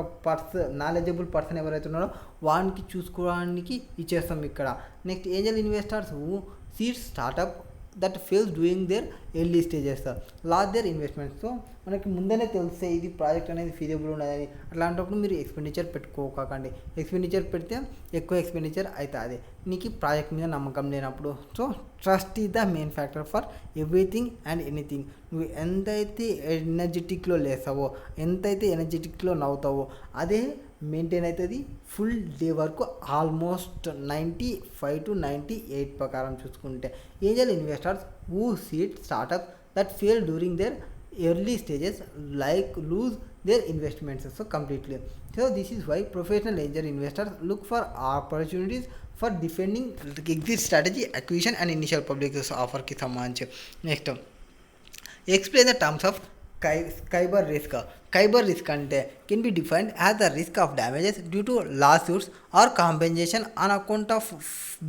knowledgeable person ఎవరైతే ఉన్నారో వానికి చూసుకోవడానికి ఇచ్చేస్తాం ఇక్కడ. Next angel investors who seeds startup that fails doing their early stages loss their investments. So మనకి ముందనే తెలిస్తే ఇది ప్రాజెక్ట్ అనేది ఫీజబుల్ ఉన్నదని, అట్లాంటప్పుడు మీరు ఎక్స్పెండిచర్ పెట్టుకోకండి. ఎక్స్పెండిచర్ పెడితే ఎక్కువ ఎక్స్పెండిచర్ అవుతుంది నీకు ప్రాజెక్ట్ మీద నమ్మకం లేనప్పుడు. So trust is the main factor for everything and anything. నువ్వు ఎంతైతే ఎనర్జెటిక్లో లేస్తావో, ఎంతైతే ఎనర్జెటిక్లో నవ్వుతావో అదే మెయింటైన్ అవుతుంది ఫుల్ డే వరకు ఆల్మోస్ట్ 95 to 98 ప్రకారం చూసుకుంటే. Angel investors who seed startup that fail during their early stages like lose their investments so completely. So this is why professional angel investors look for opportunities for defending exit strategy, acquisition and initial public offer ki sammanche. Next explain the terms of cyber risk. Cyber risk ante can be defined as the risk of damages due to lawsuits or compensation on account of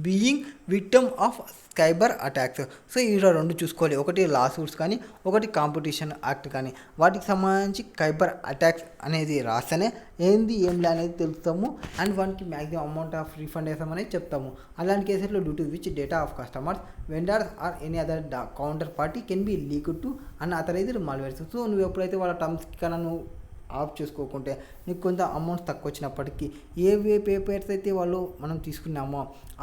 being victim of cyber attacks. So ఈ రెండు చూసుకోవాలి, ఒకటి లాసూట్స్ కానీ ఒకటి competition act కానీ వాటికి సంబంధించి cyber attacks అనేది రాస్తేనే ఏంది ఏంలే అనేది తెలుస్తాము. అండ్ వానికి మ్యాక్సిమం అమౌంట్ ఆఫ్ రీఫండ్ వేస్తామనేది చెప్తాము. అలాంటి కేసుల్లో due to which data of customers vendors or any other counter party can be leak to unauthorised malwares. So నువ్వు ఎప్పుడైతే వాళ్ళ టర్మ్స్ కన్నా నువ్వు ఆఫ్ చేసుకోకుంటే నీకు కొంత అమౌంట్ తక్కువ వచ్చినప్పటికీ ఏ పేపర్స్ అయితే మనం తీసుకున్నామో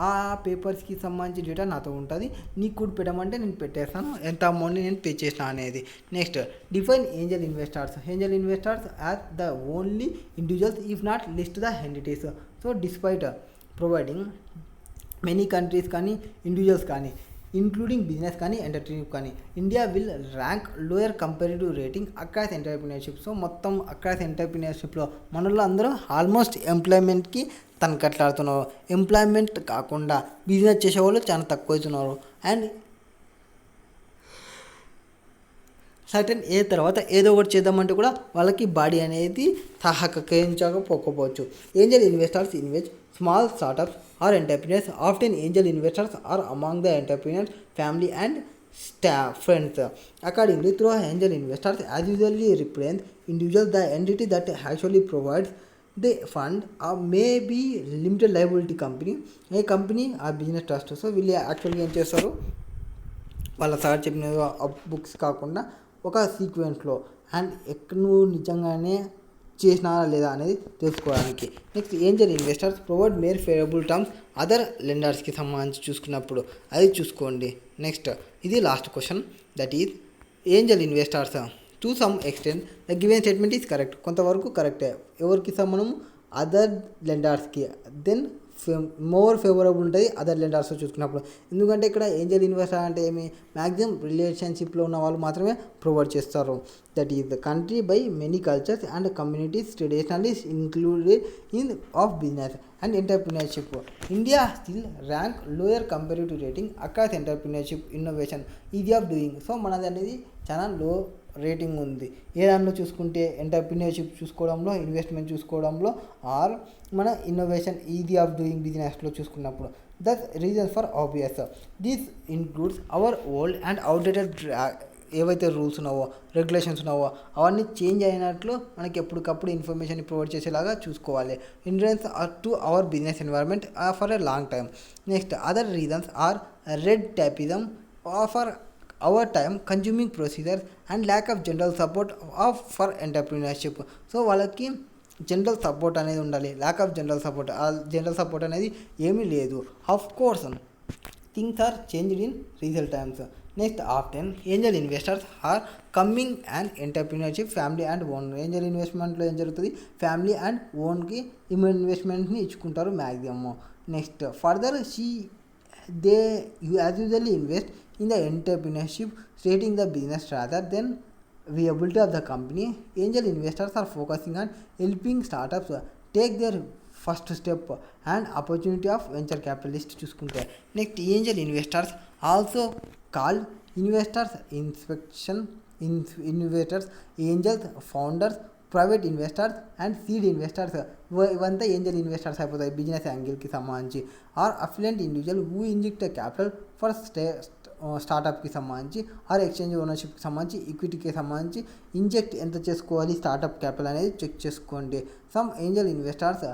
ఆ పేపర్స్కి సంబంధించిన డేటా నాతో ఉంటుంది. నీకు కూడా పెట్టమంటే నేను పెట్టేస్తాను, ఎంత అమౌంట్ని నేను పే చేసిన అనేది. Next define Angel investors. Angel investors as the only individuals if not list the entities. So despite providing many countries కానీ ఇండివిజువల్స్ కానీ ఇంక్లూడింగ్ బిజినెస్ కానీ ఎంటర్ప్రీనర్షిప్ కానీ India will rank lower comparative rating across entrepreneurship. So మొత్తం across ఎంటర్ప్రీనర్షిప్లో మనలో అందరూ almost ఎంప్లాయ్మెంట్కి తనకట్లాడుతున్నారు. Employment కాకుండా business చేసేవాళ్ళు చాలా తక్కువ అవుతున్నారు. అండ్ సర్టెన్ ఏజ్ తర్వాత ఏదో ఒకటి చేద్దామంటే కూడా వాళ్ళకి బాడీ అనేది సహకరించకపోవచ్చు. Angel investors invest small startups or entrepreneurs. Often angel investors are among the entrepreneurs family and friends. Accordingly, through angel investors as usually represent individuals, the entity that actually provides the fund may be limited liability company, a company or business trust. So వీళ్ళు యాక్చువల్గా ఏం చేస్తారు, వాళ్ళ sir చెప్పిన books కాకుండా ఒక సీక్వెన్స్లో and ఎక్కడ నువ్వు నిజంగానే చేసినారా లేదా అనేది తెలుసుకోవడానికి. Next angel investors provide more favourable terms other లెండర్స్కి సంబంధించి చూసుకున్నప్పుడు అది చూసుకోండి. నెక్స్ట్ ఇది last question, that is angel investors to some extent the given statement is correct. కొంతవరకు కరెక్టే. ఎవరికి ఇస్తాం మనం, అదర్ లెండర్స్కి. దెన్ మోర్ ఫేవరబుల్ ఉంటుంది అదర్ లెండర్స్ చూసుకున్నప్పుడు. ఎందుకంటే ఇక్కడ ఏంజల్ ఇన్వెస్టర్ అంటే ఏమి, మ్యాక్సిమం రిలేషన్షిప్లో ఉన్న వాళ్ళు మాత్రమే ప్రొవైడ్ చేస్తారు. That is the country by many cultures and communities traditionally included in of business and entrepreneurship. India still rank lower comparative rating across entrepreneurship innovation easy of doing. So మనది అనేది చాలా low rating ఉంది. ఏ దానిలో చూసుకుంటే entrepreneurship చూసుకోవడంలో, investment చూసుకోవడంలో, or మన ఇన్నోవేషన్ ఈజీ ఆఫ్ డూయింగ్ బిజినెస్లో చూసుకున్నప్పుడు. Thus reason for obvious. This includes our old and outdated ఏవైతే రూల్స్ ఉన్నావో, రెగ్యులేషన్స్ ఉన్నావో అవన్నీ చేంజ్ అయినట్లు మనకి ఎప్పటికప్పుడు ఇన్ఫర్మేషన్ ప్రొవైడ్ చేసేలాగా చూసుకోవాలి. Indians are to our business environment for a long time. Next other reasons are red tapism for our time consuming procedures and lack of general support for entrepreneurship. So వాళ్ళకి general support అనేది ఉండాలి. Lack of general support, ఆ general support అనేది ఏమీ లేదు. Of course things are changed in recent times. Next often angel investors are coming and entrepreneurship family and own. ఏంజల్ ఇన్వెస్ట్మెంట్లో ఏం జరుగుతుంది, ఫ్యామిలీ అండ్ ఓన్కి ఇన్వెస్ట్మెంట్ని ఇచ్చుకుంటారు maximum. Next further they as usually invest in the entrepreneurship, stating the business rather than viability of the company. Angel investors are focusing on helping startups take their first step and opportunity of venture capitalist చూసుకుంటే. Next angel investors also called investors investors angels founders private investors and seed investors. ఇవంతా angel investors అయిపోతాయి business యాంగిల్కి సంబంధించి. Or affluent individual who inject capital for స్టార్టప్కి సంబంధించి, or exchange ఓనర్షిప్కి సంబంధించి, ఈక్విటీకి సంబంధించి inject ఎంత చేసుకోవాలి స్టార్టప్ క్యాపిటల్ అనేది చెక్ చేసుకోండి. Some angel investors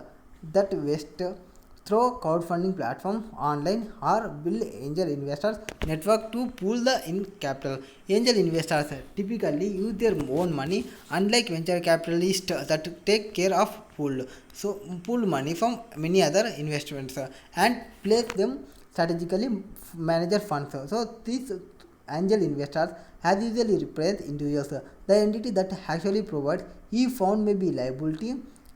that west throw crowd funding platform online or build Angel investors network to pool the in capital. Angel investors typically use their own money unlike venture capitalists that take care of pooled money from many other investments and place them strategically manager funds. So these angel investors as usually represent individuals. The entity that actually provides he found may be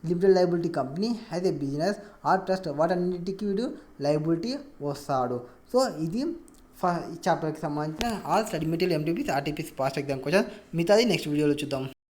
limited liability company has a business or trust వాటన్నిటికీ వీడు liability వస్తాడు. So ఇది చాప్టర్కి సంబంధించిన all study material MTPs RTPs past exam question. మిగతాది next వీడియోలో చూద్దాం.